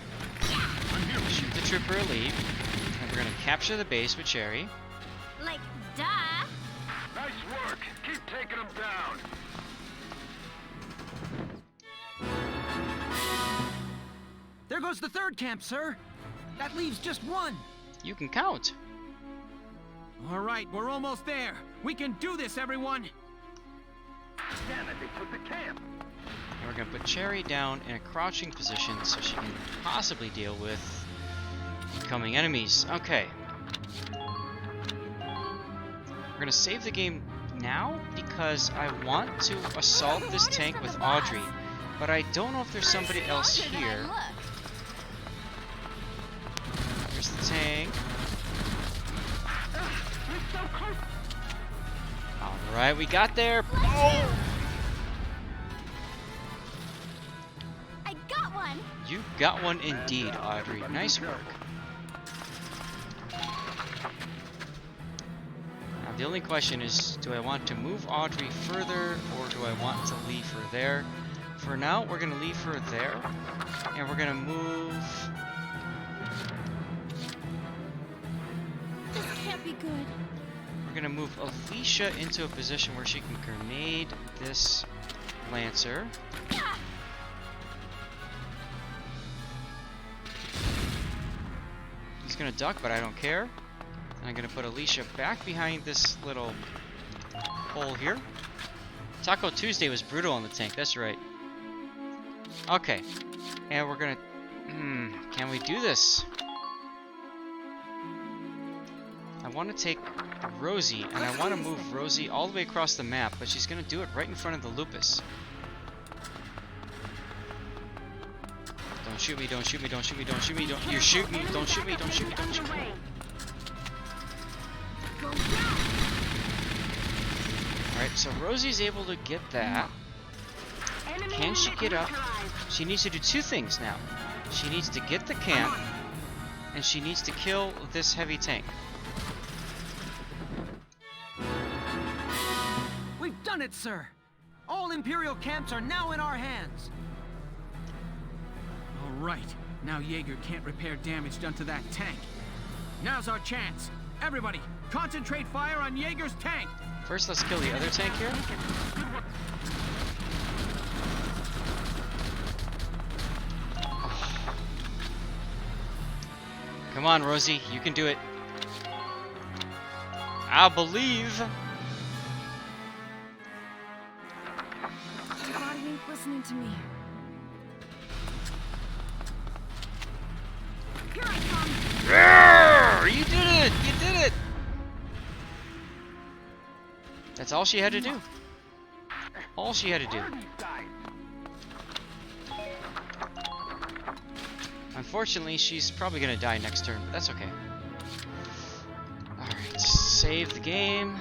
shoot the Trooper Elite, and we're going to capture the base with Cherry. Like, duh. Nice work. Keep taking them down. There goes the third camp, sir. That leaves just one. You can count. All right, we're almost there. We can do this, everyone. Damn it, they took the camp. And we're going to put Cherry down in a crouching position so she can possibly deal with incoming enemies. Okay. We're going to save the game now because I want to assault this tank with Audrey, but I don't know if there's somebody else here. There's the tank. Alright, we got there. Oh! I got one. You got one indeed, Audrey. Nice work. Now, the only question is, do I want to move Audrey further, or do I want to leave her there? For now, we're going to leave her there, and we're going to move... This can't be good. We're going to move Alicia into a position where she can grenade this Lancer. He's going to duck, but I don't care. And I'm going to put Alicia back behind this little hole here. Taco Tuesday was brutal on the tank, that's right. Okay. And we're going to... can we do this? I want to take Rosie, and I want to move Rosie all the way across the map, but she's going to do it right in front of the Lupus. Don't shoot me, don't shoot me, don't shoot me, don't shoot me, don't... You're shooting me, don't shoot me, don't shoot me, don't shoot me. Alright, so Rosie's able to get that. Can she get up? She needs to do two things now. She needs to get the camp, and she needs to kill this heavy tank. We've done it, sir. All Imperial camps are now in our hands. All right. Now Jaeger can't repair damage done to that tank. Now's our chance. Everybody, concentrate fire on Jaeger's tank! First, let's kill the other tank here. Come on, Rosie, you can do it. I believe. My body ain't listening to me. Here I come! Roar! You did it! You did it! That's all she had to do. All she had to do. Unfortunately, she's probably gonna die next turn, but that's okay. Alright, save the game.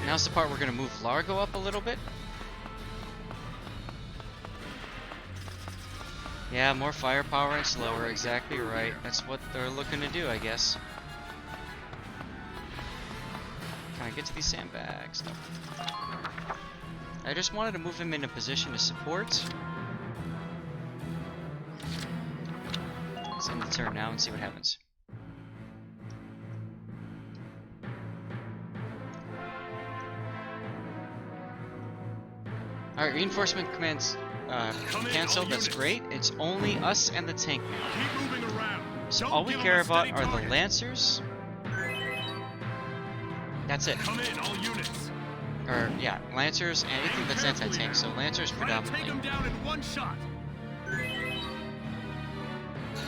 Now's the part we're gonna move Largo up a little bit. Yeah, more firepower and slower, exactly right. That's what they're looking to do, I guess. Can I get to these sandbags? No. I just wanted to move him in a position to support. Let's end the turn now and see what happens. Alright, reinforcement commands cancelled, that's great. It's only us and the tank now. So all we care about are the Lancers. That's it. Come in, all units. Or, yeah, Lancers and anything that's anti-tank, so Lancers predominantly. Take them down in one shot.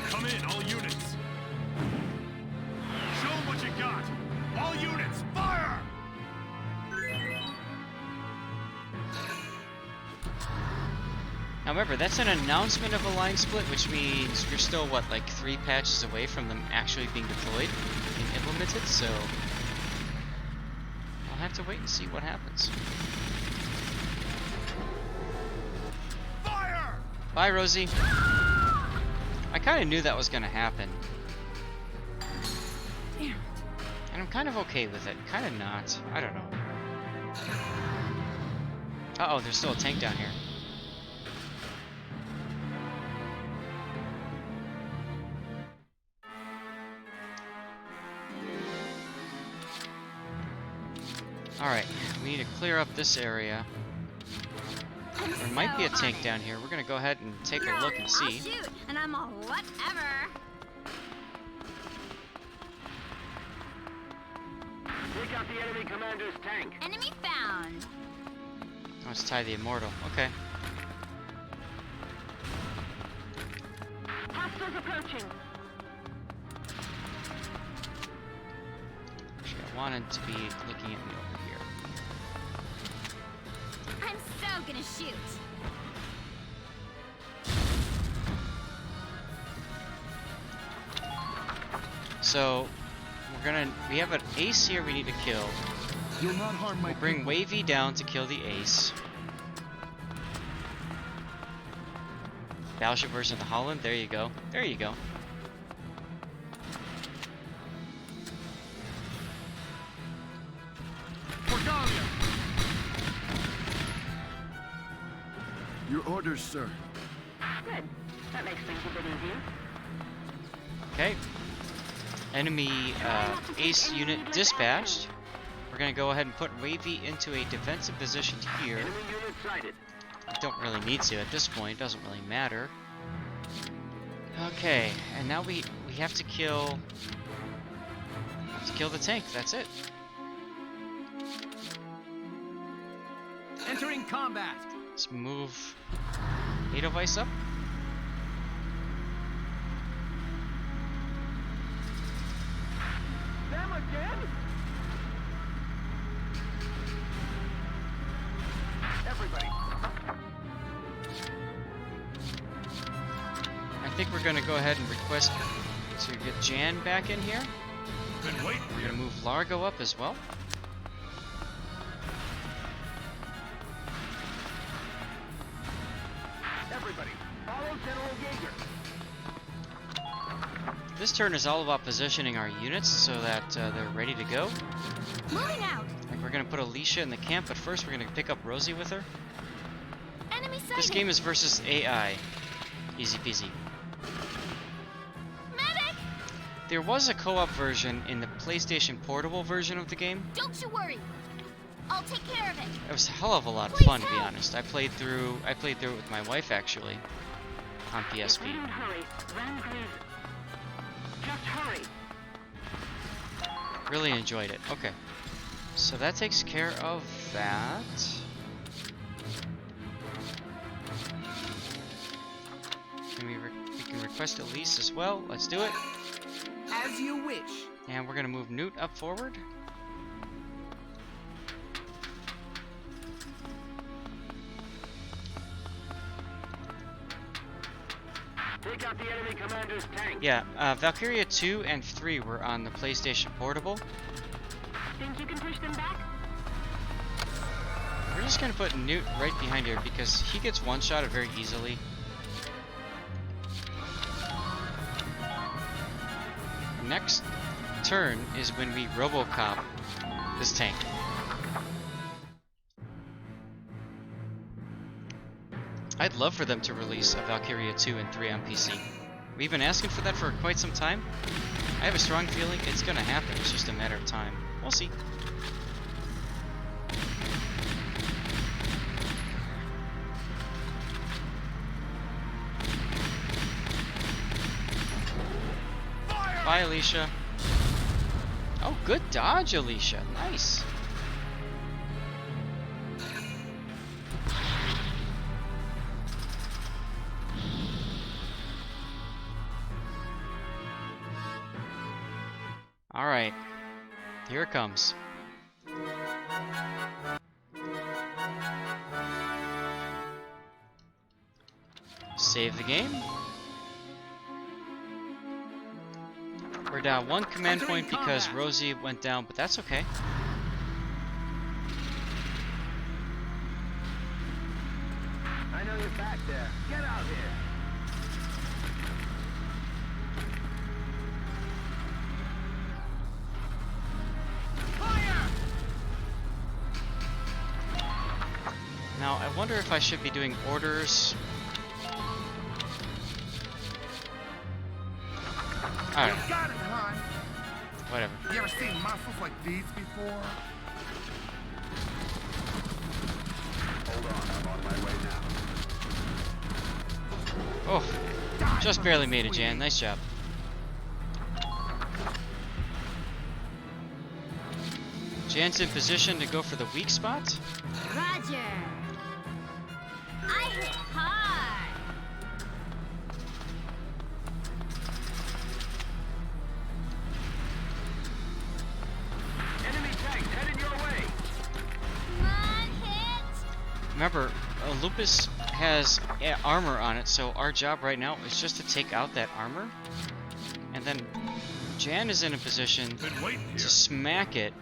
Come in, all units. Show them what you got. All units, fire! Now remember, that's an announcement of a line split, which means you're still, what, like 3 patches away from them actually being deployed and implemented, so I'll have to wait and see what happens. Fire! Bye, Rosie. I kind of knew that was going to happen. And I'm kind of okay with it. Kind of not. I don't know. Uh-oh, there's still a tank down here. Alright, we need to clear up this area. There might be a tank down here. We're gonna go ahead and take a look and see. I'll shoot, and I'm all whatever. Take out the enemy commander's tank. Enemy found. Let's tie the Immortal. Okay. Hostiles approaching. Actually, I wanted to be looking at me over here. I'm so gonna shoot. So, we have an ace here we need to kill. You'll not harm my We'll bring Wavy down to kill the ace. Battleship version of the Holland, there you go. There you go. For Gallia! Your orders, sir. Good. That makes things a bit easier. Okay. Enemy ace unit dispatched. We're gonna go ahead and put Wavy into a defensive position here. Enemy unit sighted. Don't really need to at this point, doesn't really matter. Okay, and now we have to kill the tank, that's it. Entering combat. Let's move Edelweiss up. Them again? Everybody. I think we're gonna go ahead and request to get Jan back in here. Then wait. We're gonna move Largo up as well. Everybody, follow General Jaeger. This turn is all about positioning our units so that they're ready to go. Moving out. Like we're gonna put Alicia in the camp, but first we're gonna pick up Rosie with her. Enemy This game is versus AI. Easy peasy. Medic! There was a co-op version in the PlayStation Portable version of the game. Don't you worry. I'll take care of it. It was a hell of a lot of fun, to be honest. I played through it with my wife actually on PSP. If we don't hurry, Randgriz... Just hurry. Really enjoyed it. Okay. So that takes care of that. And we can request Elise as well. Let's do it. As you wish. And we're gonna move Newt up forward. Take out the enemy commander's tank. Yeah, Valkyria 2 and 3 were on the PlayStation Portable. Think you can push them back? We're just gonna put Newt right behind here because he gets one-shotted very easily. Next turn is when we Robocop this tank. I'd love for them to release a Valkyria 2 and 3 on PC. We've been asking for that for quite some time. I have a strong feeling it's gonna happen, it's just a matter of time. We'll see. Bye, Alicia. Oh, good dodge, Alicia. Nice. All right. Here it comes. Save the game. We're down 1 command point because Rosie went down, but that's okay. I know you're back there. Get out here. Now, I wonder if I should be doing orders. Alright. You got it, hon. Whatever. You ever seen muscles like these before? Hold on, I'm on my way now. Oh, just barely made it, Jan. Nice job. Jan's in position to go for the weak spot. Roger. I hit hard. Enemy tanks headed your way. Come on, hit. Remember, Lupus has armor on it, so our job right now is just to take out that armor. And then Jan is in a position to smack it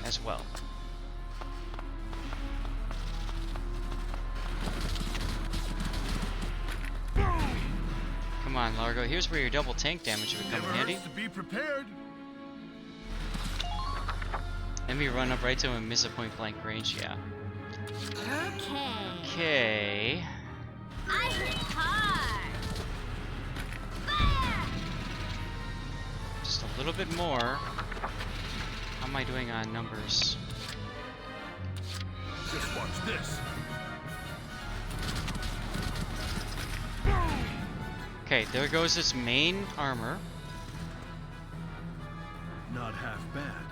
as well. Come on, Largo. Here's where your double tank damage would come in handy. To be prepared. Let me run up right to him and miss a point blank range, yeah. Okay. Okay. I hit hard. Fire! Just a little bit more. How am I doing on numbers? Just watch this. Okay, there goes its main armor. Not half bad.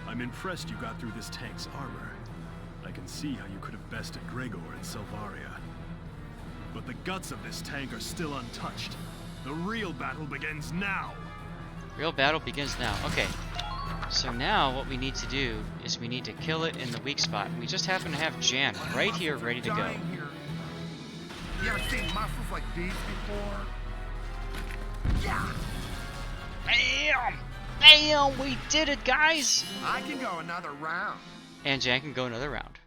I'm impressed you got through this tank's armor. I can see how you could have bested Gregor and Selvaria. But the guts of this tank are still untouched. The real battle begins now! Real battle begins now. Okay. So now what we need to do is we need to kill it in the weak spot. We just happen to have Jan right here ready to go. You ever seen muscles like these before? Yeah! Bam! Bam! We did it, guys! I can go another round. And Jan can go another round.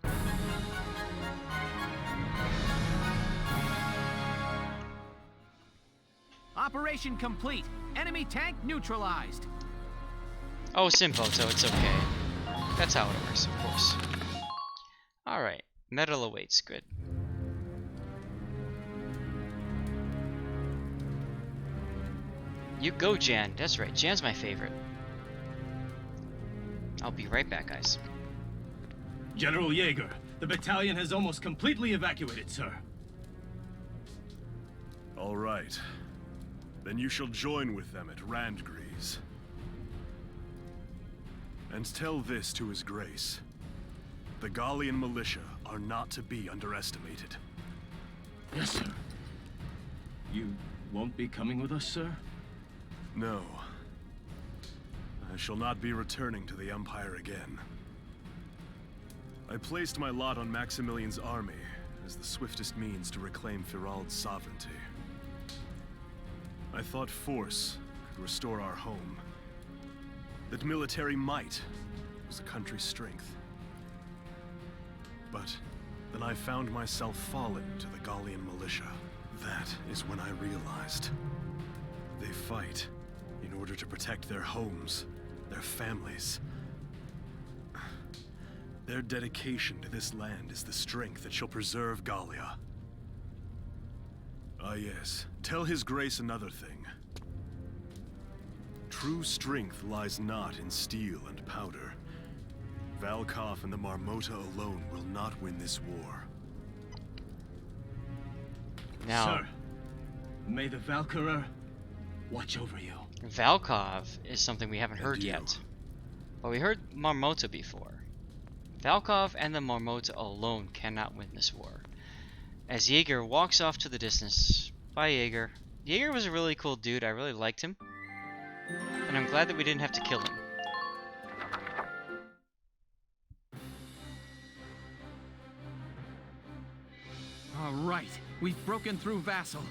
Operation complete. Enemy tank neutralized. Oh, Simpo, so it's okay. That's how it works, of course. Alright. Medal awaits. Good. You go, Jan. That's right. Jan's my favorite. I'll be right back, guys. General Jaeger, the battalion has almost completely evacuated, sir. All right. Then you shall join with them at Randgriz. And tell this to His Grace. The Gallian militia are not to be underestimated. Yes, sir. You won't be coming with us, sir? No. I shall not be returning to the Empire again. I placed my lot on Maximilian's army as the swiftest means to reclaim Firald's sovereignty. I thought force could restore our home. That military might was a country's strength. But then I found myself falling to the Gallian militia. That is when I realized they fight in order to protect their homes, their families. Their dedication to this land is the strength that shall preserve Gallia. Ah yes, tell His Grace another thing. True strength lies not in steel and powder. Valkof and the Marmota alone will not win this war. Now, sir, may the Valkyria watch over you. Valkov is something we haven't heard yet. But we heard Marmota before. Valkov and the Marmota alone cannot win this war. As Jaeger walks off to the distance. Bye, Jaeger. Jaeger was a really cool dude. I really liked him. And I'm glad that we didn't have to kill him. All right, we've broken through Vassal.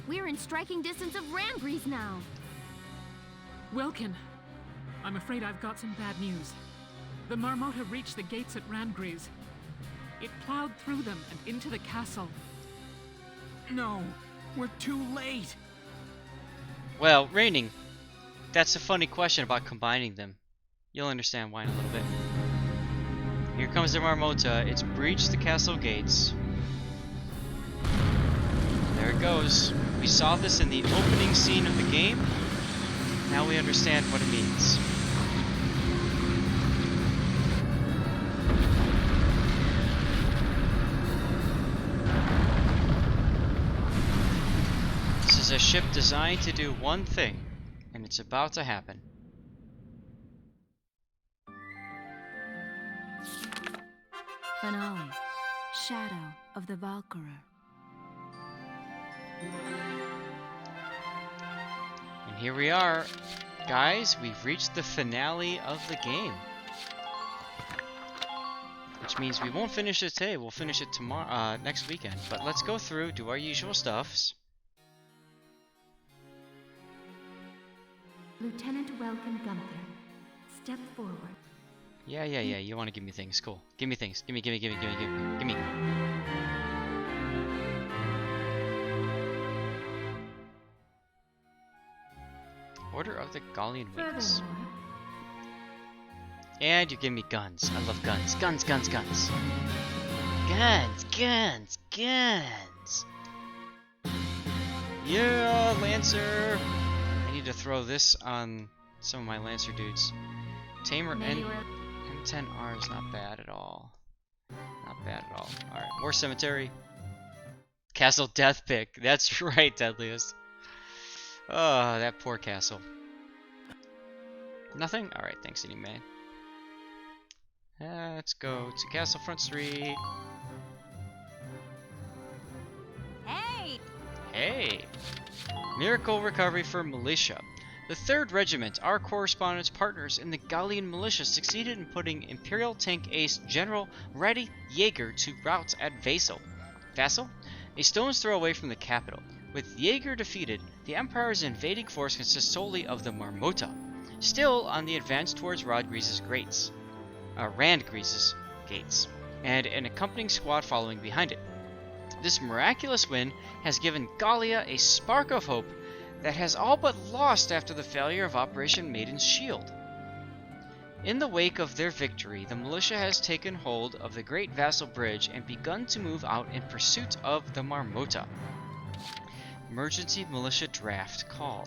We're in striking distance of Randgriz now. Welkin, I'm afraid I've got some bad news. The Marmota reached the gates at Randgriz. It plowed through them and into the castle. No, we're too late. Well, Raining, that's a funny question about combining them. You'll understand why in a little bit. Here comes the Marmota. It's breached the castle gates. There it goes. We saw this in the opening scene of the game. Now we understand what it means. This is a ship designed to do one thing, and it's about to happen. Finale. Shadow of the Valkyria. And here we are. Guys, we've reached the finale of the game. Which means we won't finish it today, we'll finish it tomorrow, next weekend. But let's go through, do our usual stuffs. Lieutenant Welkin Gunther, step forward. Yeah, you want to give me things, cool. Give me things, gimme. Order of the Gallian Wings. And you give me guns. I love guns. Guns. Guns. Yeah, Lancer. I need to throw this on some of my Lancer dudes. Tamer M10R is not bad at all. Alright, more cemetery. Castle Death Pick. That's right, Deadliest. Oh, that poor castle. Nothing? Alright, thanks, anyway. Let's go to Castle Front Street. Hey! Miracle recovery for militia. The 3rd Regiment, our correspondence partners in the Gallian militia, succeeded in putting Imperial tank ace General Reddy Jaeger to rout at Vassal. A stone's throw away from the capital. With Jaeger defeated, the Empire's invading force consists solely of the Marmota, still on the advance towards Randgriz's gates, and an accompanying squad following behind it. This miraculous win has given Gallia a spark of hope that has all but lost after the failure of Operation Maiden's Shield. In the wake of their victory, the militia has taken hold of the Great Vassal Bridge and begun to move out in pursuit of the Marmota. Emergency militia draft called.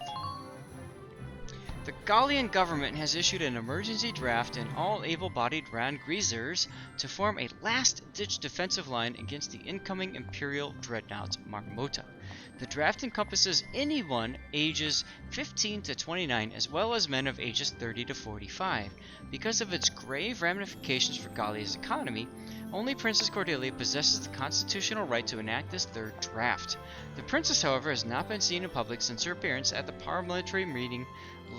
The Gallian government has issued an emergency draft in all able-bodied Randgrizers to form a last-ditch defensive line against the incoming Imperial dreadnought Marmota. The draft encompasses anyone ages 15 to 29 as well as men of ages 30 to 45. Because of its grave ramifications for Gallia's economy, only Princess Cordelia possesses the constitutional right to enact this third draft. The princess, however, has not been seen in public since her appearance at the parliamentary meeting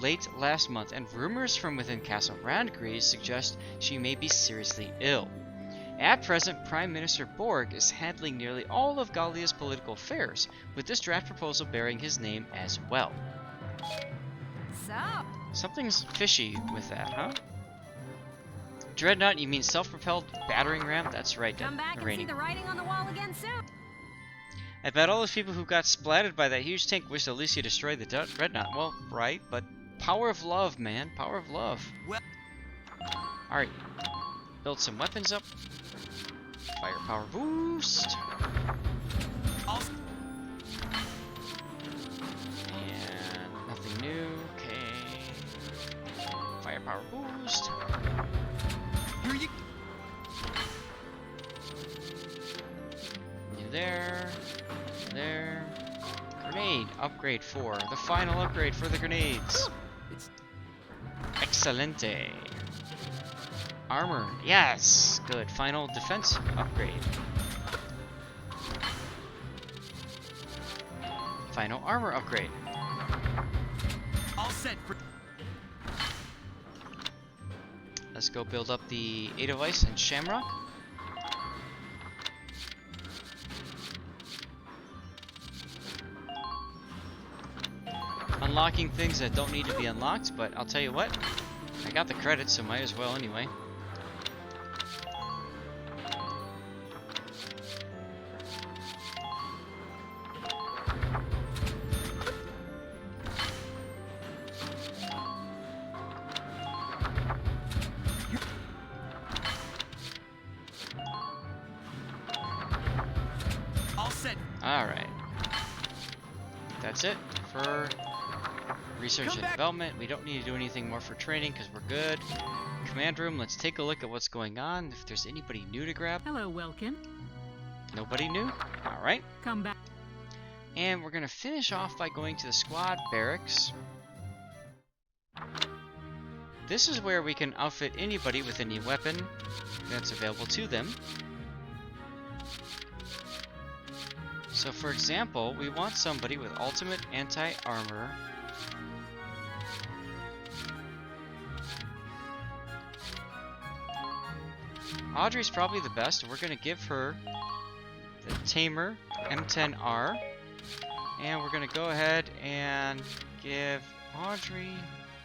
late last month, and rumors from within Castle Randgriz suggest she may be seriously ill. At present, Prime Minister Borg is handling nearly all of Gallia's political affairs, with this draft proposal bearing his name as well. So, Something's fishy with that, huh? Dreadnought, you mean self-propelled battering ram? That's right, come back and see Rainy. the writing on the wall again soon. I bet all those people who got splattered by that huge tank wish Alicia destroyed the Dreadnought. Well, right, but power of love, man. Power of love. Alright. Build some weapons up. Firepower boost. And nothing new. Okay. Firepower boost. New there. There. Grenade upgrade 4. The final upgrade for the grenades. Excelente. Armor. Yes. Good. Final defense upgrade. Final armor upgrade. All set for... Let's go build up the Edelweiss and Shamrock. Unlocking things that don't need to be unlocked, but I'll tell you what, I got the credits, so might as well anyway. All set. Alright. That's it for research and development. We don't need to do anything more for training because we're good. Command room, let's take a look at what's going on. If there's anybody new to grab. Hello, Welkin. Nobody new? Alright. Come back. And we're going to finish off by going to the squad barracks. This is where we can outfit anybody with any weapon that's available to them. So for example, we want somebody with ultimate anti-armor. Audrey's probably the best. We're going to give her the Tamer M10R. And we're going to go ahead and give Audrey,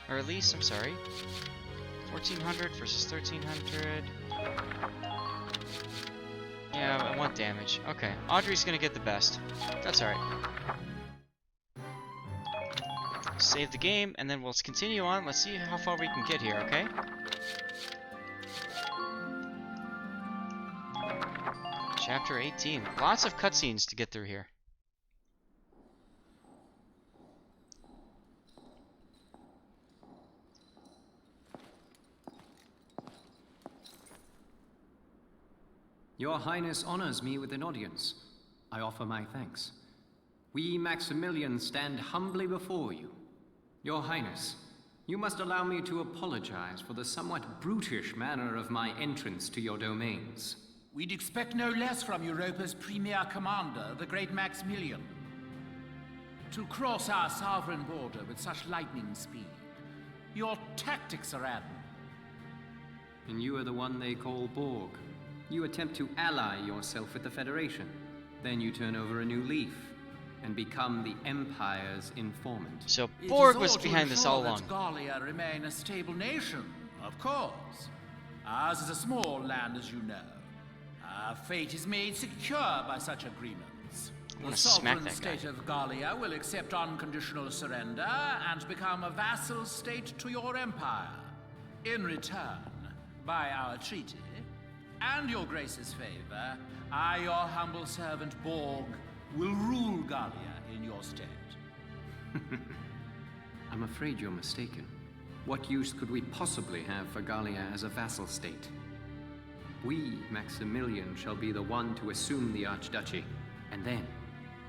or Elise, I'm sorry, 1400 versus 1300. Yeah, I want damage. Okay, Audrey's gonna get the best. That's alright. Save the game, and then we'll continue on. Let's see how far we can get here, okay? Chapter 18. Lots of cutscenes to get through here. Your Highness honors me with an audience. I offer my thanks. We Maximilians stand humbly before you. Your Highness, you must allow me to apologize for the somewhat brutish manner of my entrance to your domains. We'd expect no less from Europa's premier commander, the great Maximilian. To cross our sovereign border with such lightning speed. Your tactics are admirable. And you are the one they call Borg. You attempt to ally yourself with the Federation. Then you turn over a new leaf and become the Empire's informant. So Borg was behind this all along. Gallia remain a stable nation, of course. Ours is a small land, as you know. Our fate is made secure by such agreements. The sovereign state of Gallia will accept unconditional surrender and become a vassal state to your empire. In return, by our treaty, and your grace's favor, I, your humble servant Borg, will rule Gallia in your your stead. I'm afraid you're mistaken. What use could we possibly have for Gallia as a vassal state? We, Maximilian, shall be the one to assume the Archduchy, and then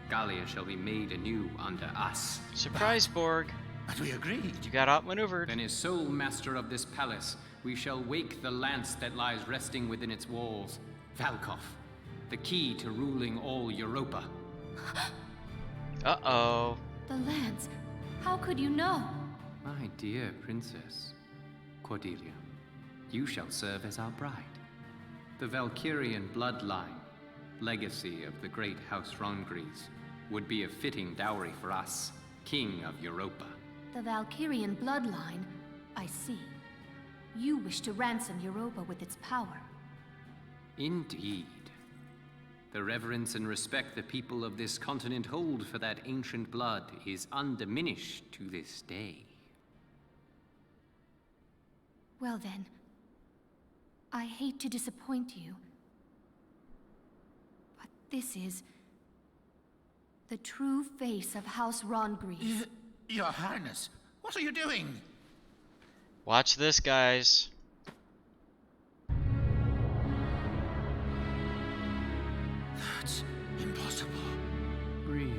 Gallia shall be made anew under us. Surprise, Borg. But we agreed. You got outmaneuvered. Then as sole master of this palace, we shall wake the lance that lies resting within its walls. Valkof, the key to ruling all Europa. Uh-oh. The lance. How could you know? My dear princess, Cordelia, you shall serve as our bride. The Valkyrian bloodline, legacy of the great House Randgriz, would be a fitting dowry for us, King of Europa. The Valkyrian bloodline? I see. You wish to ransom Europa with its power. Indeed. The reverence and respect the people of this continent hold for that ancient blood is undiminished to this day. Well then, I hate to disappoint you, but this is the true face of House Randgriz. Your Highness, what are you doing? Watch this, guys. That's impossible. Really?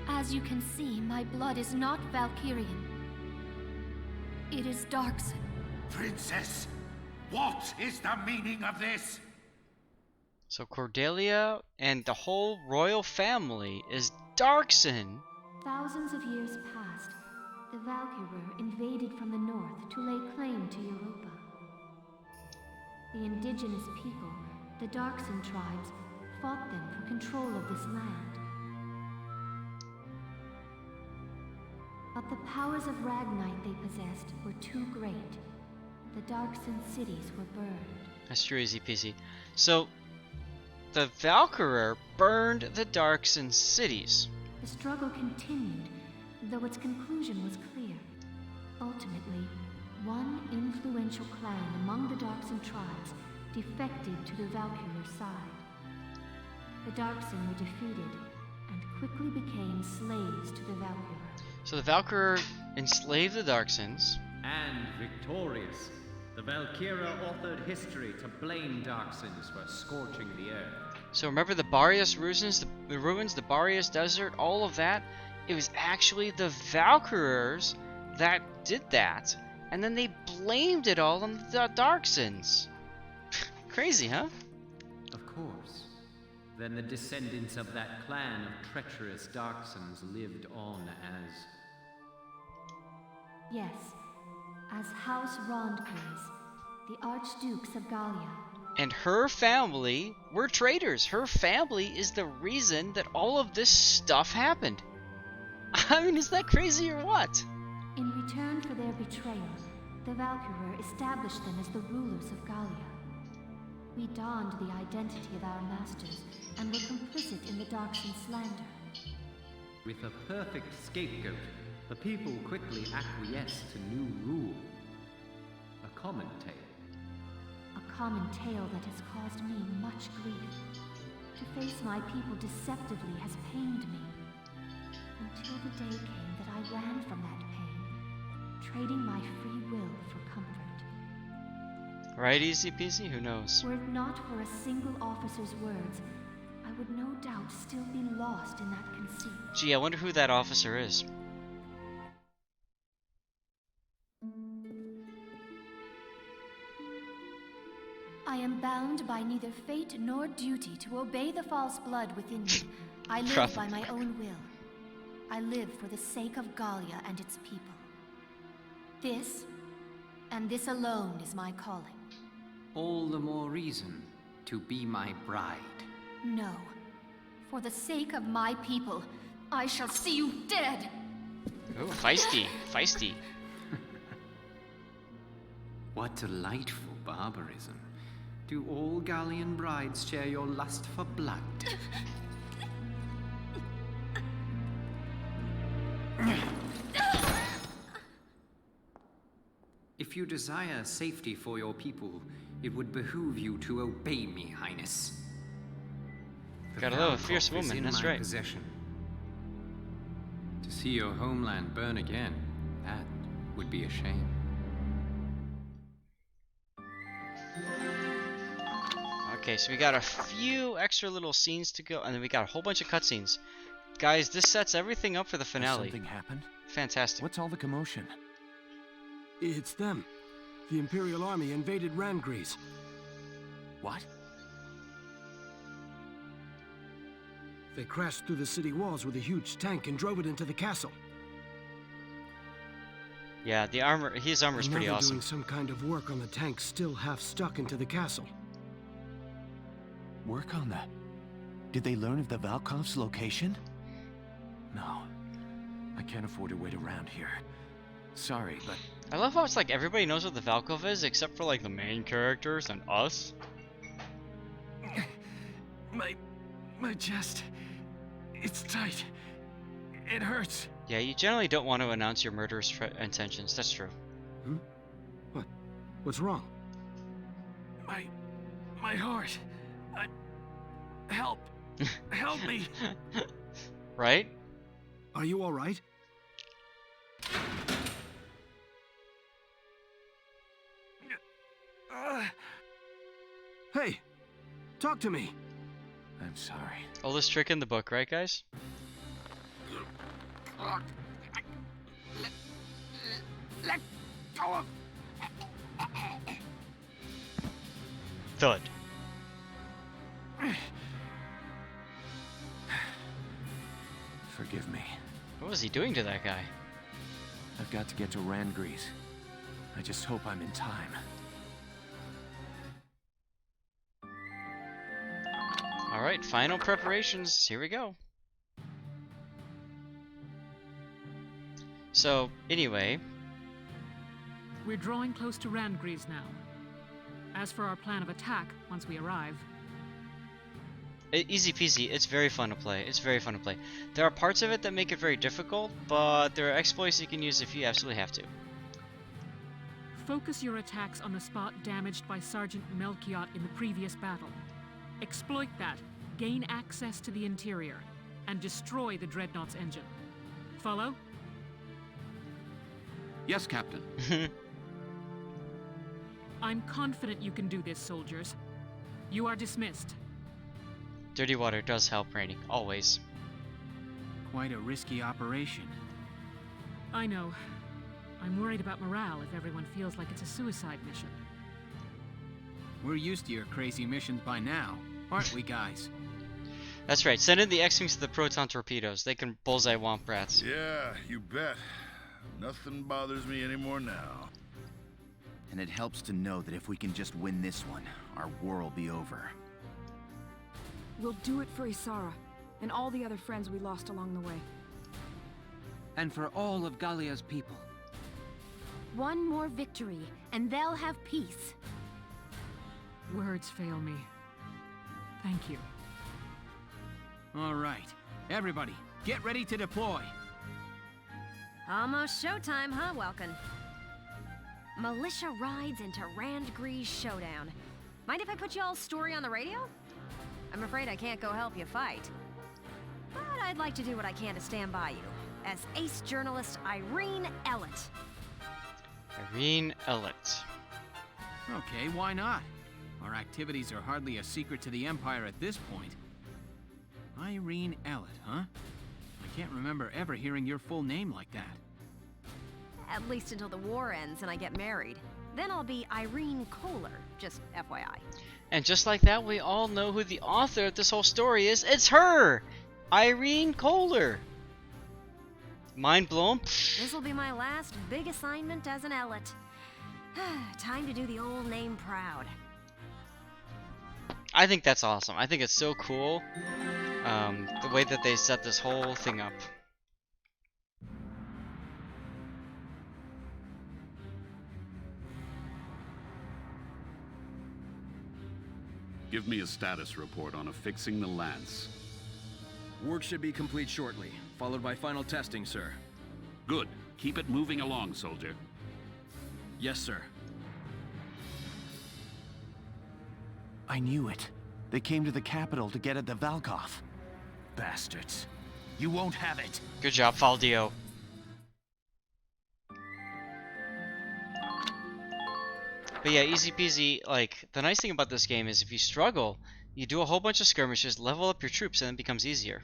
As you can see, my blood is not Valkyrian. It is Darkson. Princess, what is the meaning of this? So Cordelia and the whole royal family is Darkson. Thousands of years past, the Valkyria invaded from the north to lay claim to Europa. The indigenous people, the Darkson tribes, fought them for control of this land. But the powers of Ragnite they possessed were too great. The Darkson cities were burned. That's true, easy peasy. So, the Valkyria burned the Darkson cities. The struggle continued, though its conclusion was clear. Ultimately, one influential clan among the Darkson tribes defected to the Valkyria side. The Darkson were defeated and quickly became slaves to the Valkyria. So the Valkyria enslaved the Darksons. And victorious, the Valkyria authored history to blame Darksons for scorching the earth. So remember the Boreas ruins, the ruins, the Boreas desert, all of that? It was actually the Valkyrians that did that. And then they blamed it all on the Darksons. Crazy, huh? Of course. Then the descendants of that clan of treacherous Darksons lived on as... Yes, as House Randgriz, the Archdukes of Gallia. And her family were traitors. Her family is the reason that all of this stuff happened. I mean, is that crazy or what? In return for their betrayal, the Valkyria established them as the rulers of Gallia. We donned the identity of our masters and were complicit in the Darkson slander. With a perfect scapegoat, the people quickly acquiesced to new rule. A common tale. A common tale that has caused me much grief. To face my people deceptively has pained me. Until the day came that I ran from that pain, trading my free will for comfort. Right, easy peasy? Who knows? Were it not for a single officer's words, I would no doubt still be lost in that conceit. Gee, I wonder who that officer is. I am bound by neither fate nor duty to obey the false blood within me. I live by my own will. I live for the sake of Gallia and its people. This, and this alone, is my calling. All the more reason to be my bride. No. For the sake of my people, I shall see you dead! Oh, feisty, feisty. What delightful barbarism. Do all Gallian brides share your lust for blood? If you desire safety for your people, it would behoove you to obey me, Highness. Gotta love a Valkof fierce is woman, in that's my right. possession. To see your homeland burn again, that would be a shame. Okay, so we got a few extra little scenes to go, and then we got a whole bunch of cutscenes. Guys, this sets everything up for the finale. Has something happened? Fantastic. What's all the commotion? It's them. The Imperial Army invaded Randgriz. What? They crashed through the city walls with a huge tank and drove it into the castle. Yeah, the armor, his armor's pretty Now they're awesome. doing some kind of work on the tank still half stuck into the castle. Work on that? Did they learn of the Valkof's location? No. I can't afford to wait around here. Sorry, but... I love how it's like everybody knows what the Valkof is except for like the main characters and us. My chest... It's tight. It hurts. Yeah, you generally don't want to announce your murderous intentions, that's true. Hmm? What? What's wrong? My heart. Help! Help me! Right? Are you alright? Hey! Talk to me! I'm sorry. Oldest trick in the book, right guys? Let go of... Thud. Forgive me. What was he doing to that guy? I've got to get to Randgriz. I just hope I'm in time. Alright, final preparations. Here we go. So, anyway. We're drawing close to Randgriz now. As for our plan of attack, once we arrive... Easy peasy, it's very fun to play. It's very fun to play. There are parts of it that make it very difficult, but there are exploits you can use if you absolutely have to. Focus your attacks on the spot damaged by Sergeant Melchiot in the previous battle. Exploit that, gain access to the interior, and destroy the Dreadnought's engine. Follow? Yes, Captain. I'm confident you can do this, soldiers. You are dismissed. Dirty water does help, Rainy. Always. Quite a risky operation. I know. I'm worried about morale if everyone feels like it's a suicide mission. We're used to your crazy missions by now, aren't we, guys? That's right. Send in the X-Wings to the proton torpedoes. They can bullseye womp rats. Yeah, you bet. Nothing bothers me anymore now. And it helps to know that if we can just win this one, our war will be over. We'll do it for Isara, and all the other friends we lost along the way. And for all of Gallia's people. One more victory, and they'll have peace. Words fail me. Thank you. All right. Everybody, get ready to deploy. Almost showtime, huh, Welkin? Militia rides into Randgriz showdown. Mind if I put y'all's story on the radio? I'm afraid I can't go help you fight. But I'd like to do what I can to stand by you, as ace journalist Irene Ellett. Irene Ellett. Okay, why not? Our activities are hardly a secret to the Empire at this point. Irene Ellett, huh? I can't remember ever hearing your full name like that. At least until the war ends and I get married. Then I'll be Irene Kohler, just FYI. And just like that, we all know who the author of this whole story is. It's her! Irene Kohler! Mind blown? This'll be my last big assignment as an Ellett. Time to do the old name proud. I think that's awesome. I think it's so cool, the way that they set this whole thing up. Give me a status report on affixing the lance. Work should be complete shortly, followed by final testing, sir. Good. Keep it moving along, soldier. Yes, sir. I knew it. They came to the capital to get at the Valkof. Bastards. You won't have it. Good job, Faldio. But yeah, easy peasy. Like, the nice thing about this game is if you struggle, you do a whole bunch of skirmishes, level up your troops, and it becomes easier.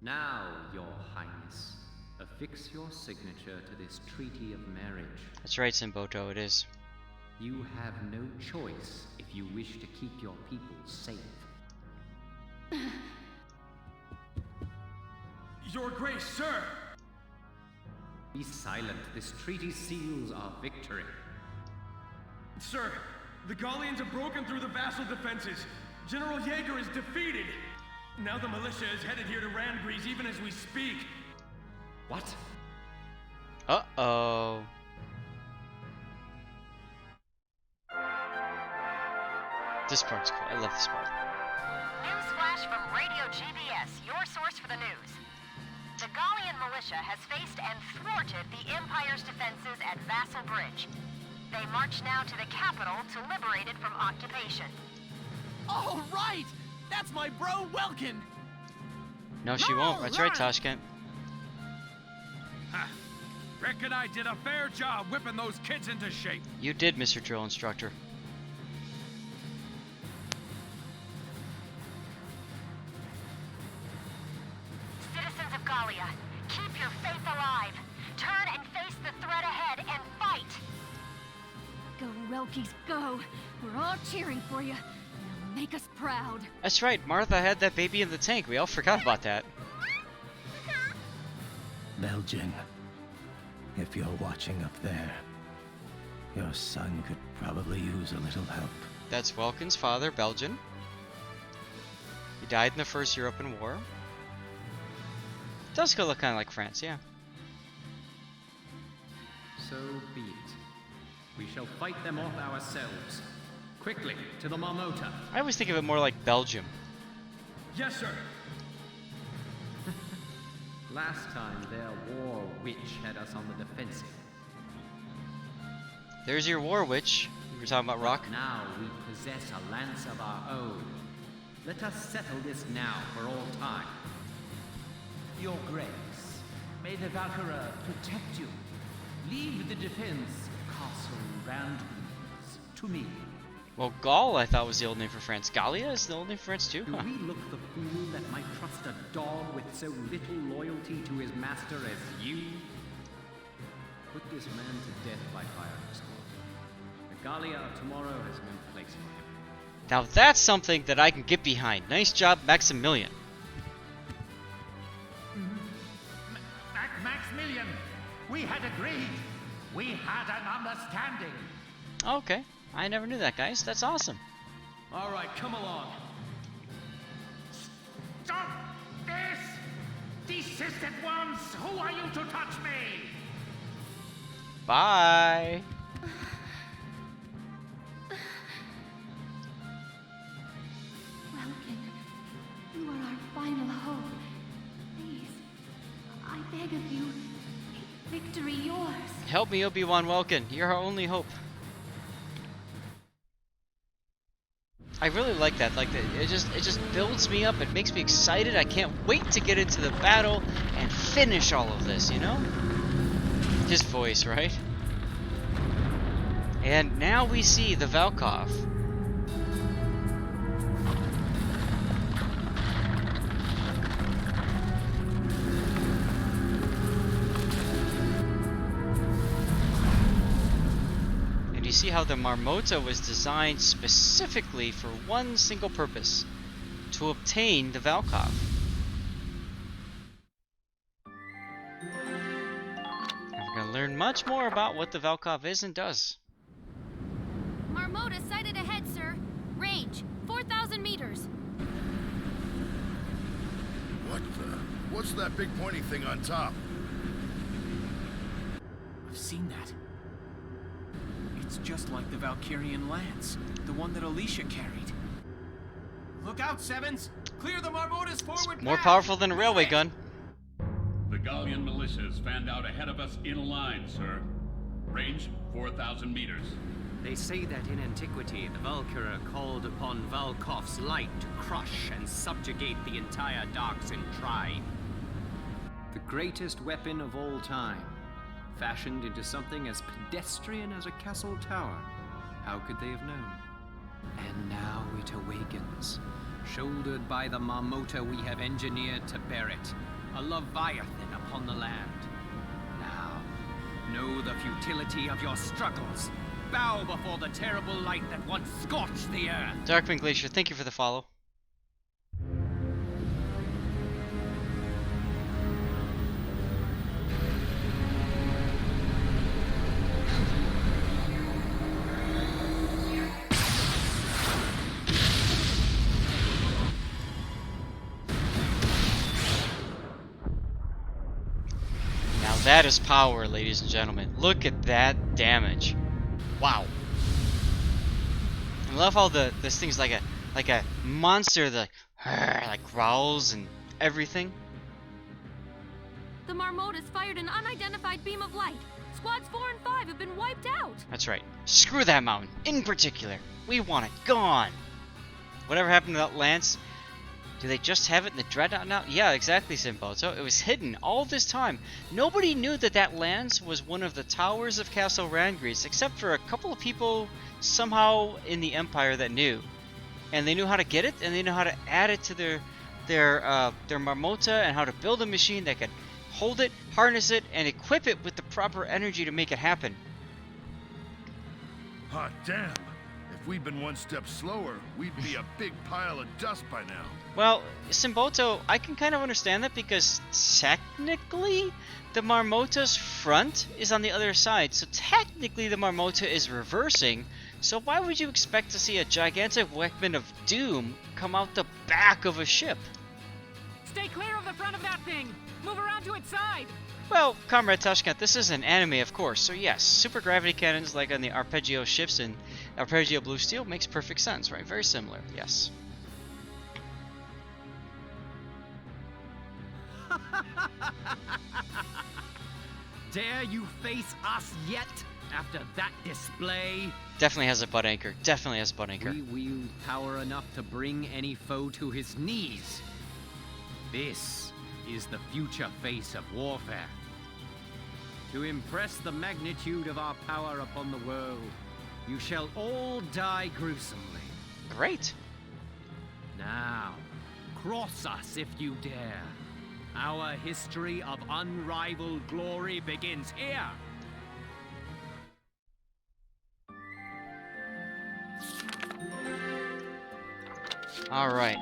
Now, Your Highness, affix your signature to this treaty of marriage. That's right, Simboto, it is. You have no choice if you wish to keep your people safe. Your Grace, sir! Be silent. This treaty seals our victory. Sir, the Gallians have broken through the vassal defenses. General Jaeger is defeated. Now the militia is headed here to Randgriz even as we speak. What? Uh-oh. This part's cool. I love this part. Newsflash from Radio GBS, your source for the news. The Gallian militia has faced and thwarted the Empire's defenses at Vassal Bridge. They march now to the capital to liberate it from occupation. Oh, right! That's my bro, Welkin! No, she won't. That's right, Tashkent. Ha! Reckon I did a fair job whipping those kids into shape. You did, Mr. Drill Instructor. Citizens of Gallia, keep your faith alive. Turn and face the threat ahead and fight! Go, Welkies, go! We're all cheering for you. Now make us proud. That's right, Martha had that baby in the tank. We all forgot about that. Belgian, if you're watching up there, your son could probably use a little help. That's Welkin's father, Belgian. He died in the First European War. Does look kind of like France, yeah. So be it. We shall fight them off ourselves. Quickly, to the Marmota. I always think of it more like Belgium. Yes, sir. Last time, their war witch had us on the defensive. There's your war witch. You were talking about rock. Now we possess a lance of our own. Let us settle this now for all time. Your Grace, may the Valkyria protect you. Leave the defense of Castle Randgriz to me. Well, Gaul, I thought was the old name for France. Gallia is the old name for France too? Do we look the fool that might trust a dog with so little loyalty to his master as you? Put this man to death by firing squad. The Gallia of tomorrow has no place for him. Now that's something that I can get behind. Nice job, Maximilian. Maximilian, we had agreed. We had an understanding. Okay. I never knew that, guys. That's awesome. All right, come along. Stop this! Desist at once! Who are you to touch me? Bye. Welkin, you are our final hope. Please, I beg of you, make victory yours. Help me, Obi-Wan Welkin. You're our only hope. I really like that. Like it just builds me up. It makes me excited. I can't wait to get into the battle and finish all of this, you know? His voice, right? And now we see the Valkof. You see how the Marmota was designed specifically for one single purpose, to obtain the Valkof. We're going to learn much more about what the Valkof is and does. Marmota sighted ahead, sir. Range, 4,000 meters. What the? What's that big pointy thing on top? I've seen that. It's just like the Valkyrian lance, the one that Alicia carried. Look out, Sevens! Clear the Marmota's forward More path. powerful than a railway gun. The Gallian militia is fanned out ahead of us in line, sir. Range 4,000 meters. They say that in antiquity, the Valkyria called upon Valkof's light to crush and subjugate the entire Darkson tribe. The greatest weapon of all time, fashioned into something as pedestrian as a castle tower. How could they have known? And now it awakens, shouldered by the Marmota we have engineered to bear it, a leviathan upon the land. Now, know the futility of your struggles. Bow before the terrible light that once scorched the earth. Darkwing Glacier, thank you for the follow. Now that is power, ladies and gentlemen. Look at that damage. Wow. I love how this thing's like a monster that like growls and everything. The Marmotas fired an unidentified beam of light. Squads 4 and 5 have been wiped out. That's right. Screw that mountain in particular. We want it gone. Whatever happened to that lance? Do they just have it in the Dreadnought now? Yeah, exactly, Simboto. It was hidden all this time. Nobody knew that that lance was one of the towers of Castle Randgriz, except for a couple of people somehow in the Empire that knew. And they knew how to get it, and they knew how to add it to their Marmota, and how to build a machine that could hold it, harness it, and equip it with the proper energy to make it happen. Hot damn. If we'd been one step slower, we'd be a big pile of dust by now. Well, Simboto, I can kind of understand that because technically the Marmota's front is on the other side, so technically the Marmota is reversing, so why would you expect to see a gigantic weapon of doom come out the back of a ship? Stay clear of the front of that thing! Move around to its side! Well, Comrade Tashkent, this is an anime, of course, so yes, super gravity cannons like on the Arpeggio ships and Arpeggio Blue Steel makes perfect sense, right? Very similar, yes. Dare you face us yet after that display? Definitely has a butt anchor. Definitely has a butt anchor. We wield power enough to bring any foe to his knees. This is the future face of warfare. To impress the magnitude of our power upon the world, you shall all die gruesomely. Great. Now, cross us if you dare. Our history of unrivaled glory begins here. Alright.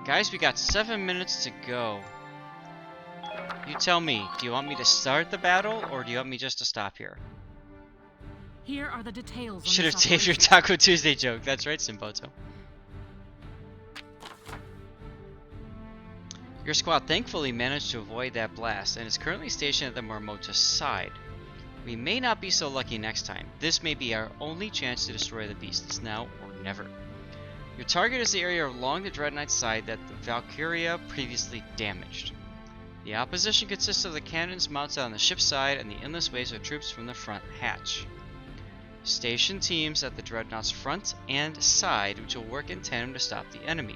Guys, we got 7 minutes to go. You tell me, do you want me to start the battle, or do you want me just to stop here? Here are the details. Should have saved your Taco Tuesday joke. That's right, Simboto. Your squad thankfully managed to avoid that blast and is currently stationed at the Marmota's side. We may not be so lucky next time. This may be our only chance to destroy the beasts, now or never. Your target is the area along the Dreadnought's side that the Valkyria previously damaged. The opposition consists of the cannons mounted on the ship's side and the endless waves of troops from the front hatch. Station teams at the Dreadnought's front and side, which will work in tandem to stop the enemy.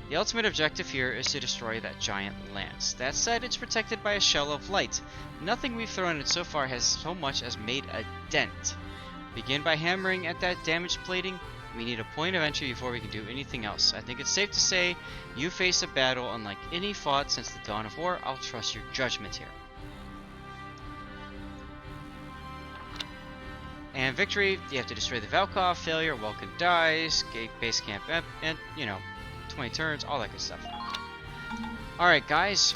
The ultimate objective here is to destroy that giant lance. That said, it's protected by a shell of light. Nothing we've thrown at it so far has so much as made a dent. Begin by hammering at that damaged plating. We need a point of entry before we can do anything else. I think it's safe to say you face a battle unlike any fought since the dawn of war. I'll trust your judgment here. And victory, you have to destroy the Valkof. Failure, Welkin dies. Base camp, and you know, 20 turns, all that good stuff. Alright guys,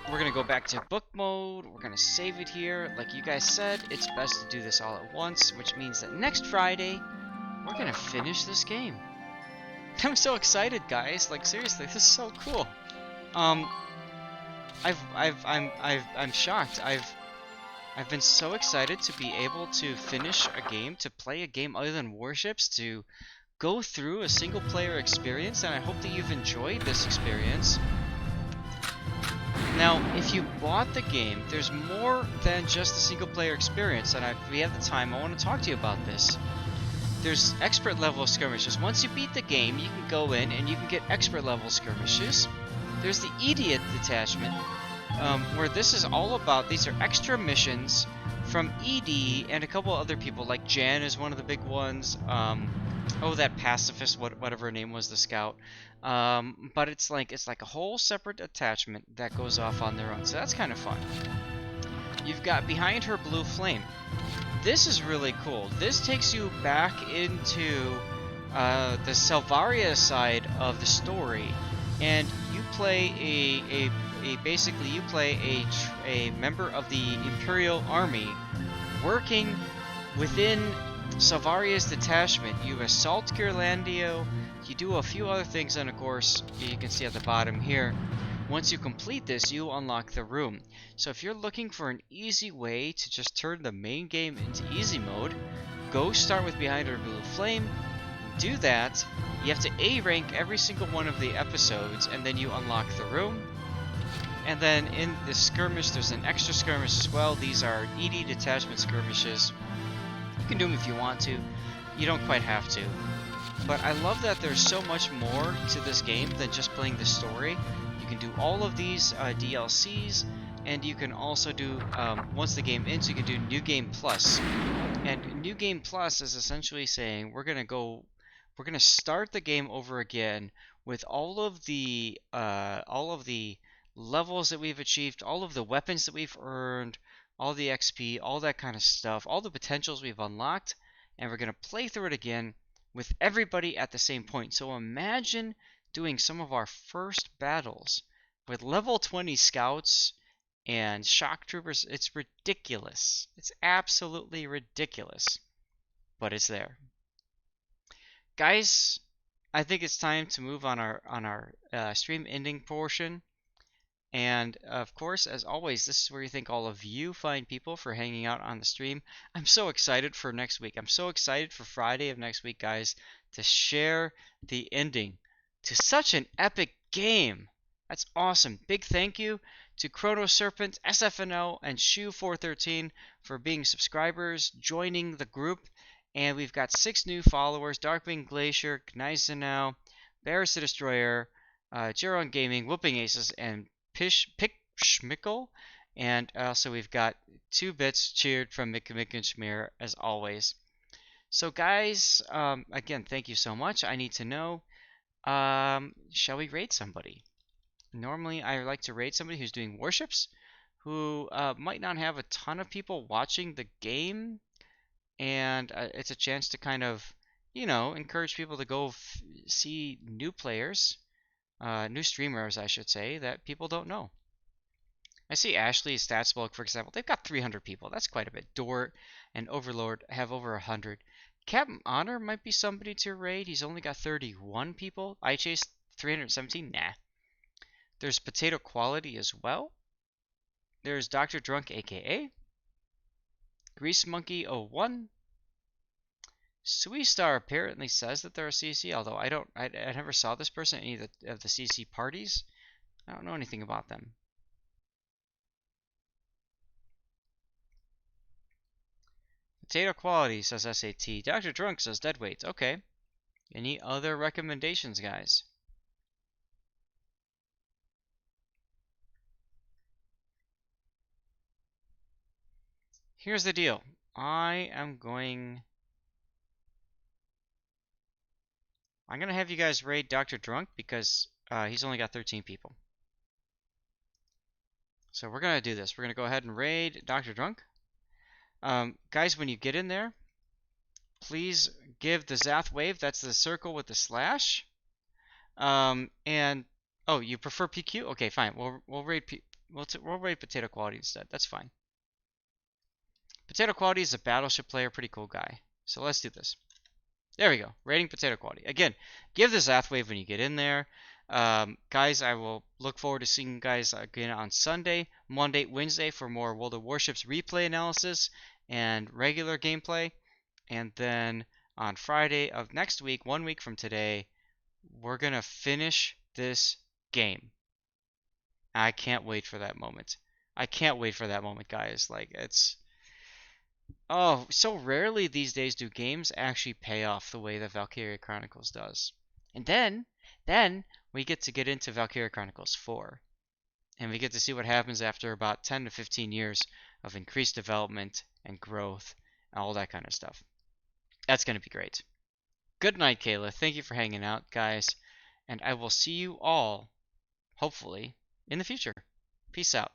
we're gonna go back to book mode. We're gonna save it here. Like you guys said, it's best to do this all at once, which means that next Friday we're gonna finish this game. I'm so excited, guys. Like seriously, this is so cool. I'm shocked. I've been so excited to be able to finish a game, to play a game other than Warships, to go through a single player experience, and I hope that you've enjoyed this experience. Now, if you bought the game, there's more than just the single-player experience, and if we have the time, I want to talk to you about this. There's expert level skirmishes. Once you beat the game, you can go in and you can get expert level skirmishes. There's the Idiot Detachment, where this is all about, these are extra missions from ED and a couple other people, like Jan is one of the big ones. Oh, that pacifist, whatever her name was, the scout. But it's like a whole separate attachment that goes off on their own, so that's kind of fun. You've got Behind Her Blue Flame. This is really cool. This takes you back into the Selvaria side of the story, and you play basically you play a member of the Imperial Army working within Salvaria's detachment. You assault Gearlandio, you do a few other things, and of course, you can see at the bottom here, once you complete this, you unlock the room. So if you're looking for an easy way to just turn the main game into easy mode, go start with Behind Her Blue Flame, do that, you have to A rank every single one of the episodes, and then you unlock the room. And then in the skirmish, there's an extra skirmish as well. These are ED detachment skirmishes. You can do them if you want to. You don't quite have to. But I love that there's so much more to this game than just playing the story. You can do all of these DLCs, and you can also do, once the game ends, you can do New Game Plus. And New Game Plus is essentially saying we're gonna start the game over again with all of the levels that we've achieved, all of the weapons that we've earned, all the XP, all that kind of stuff, all the potentials we've unlocked, and we're going to play through it again with everybody at the same point. So imagine doing some of our first battles with level 20 scouts and shock troopers. It's ridiculous. It's absolutely ridiculous. But it's there. Guys, I think it's time to move on our stream ending portion. And of course, as always, this is where you thank all of you fine people for hanging out on the stream. I'm so excited for next week. I'm so excited for Friday of next week, guys, to share the ending to such an epic game. That's awesome. Big thank you to Chrono Serpent, SFNO, and Shu413 for being subscribers, joining the group. And we've got 6 new followers: Darkwing Glacier, Gneisenau, Barris the Destroyer, Jeron Gaming, Whooping Aces, and Pick Schmickle. And also we've got 2 bits cheered from Mick and Schmear, as always. So guys, again, thank you so much. I need to know, shall we raid somebody? Normally I like to raid somebody who's doing warships, who might not have a ton of people watching the game, and it's a chance to kind of, you know, encourage people to go see new players, new streamers, I should say, that people don't know. I see Ashley's stats bulk, for example. They've got 300 people. That's quite a bit. Dort and Overlord have over 100. Captain Honor might be somebody to raid. He's only got 31 people. I Chase 317. Nah. There's Potato Quality as well. There's Dr. Drunk, aka Grease Monkey 01. Suistar apparently says that they're a CC, although I never saw this person at any of the CC parties. I don't know anything about them. Potato Quality says SAT. Dr. Drunk says Deadweight. Okay. Any other recommendations, guys? Here's the deal. I'm gonna have you guys raid Dr. Drunk because he's only got 13 people. So we're gonna do this. We're gonna go ahead and raid Dr. Drunk. Guys, when you get in there, please give the Zath wave. That's the circle with the slash. And oh, you prefer PQ? Okay, fine. We'll raid we'll raid Potato Quality instead. That's fine. Potato Quality is a battleship player, pretty cool guy. So let's do this. There we go. Rating Potato Quality. Again, give the Zath wave when you get in there. Guys, I will look forward to seeing you guys again on Sunday, Monday, Wednesday for more World of Warships replay analysis and regular gameplay. And then on Friday of next week, 1 week from today, we're going to finish this game. I can't wait for that moment. I can't wait for that moment, guys. Like, it's... Oh, so rarely these days do games actually pay off the way that Valkyria Chronicles does. And then we get into Valkyria Chronicles 4. And we get to see what happens after about 10 to 15 years of increased development and growth and all that kind of stuff. That's going to be great. Good night, Kayla. Thank you for hanging out, guys. And I will see you all, hopefully, in the future. Peace out.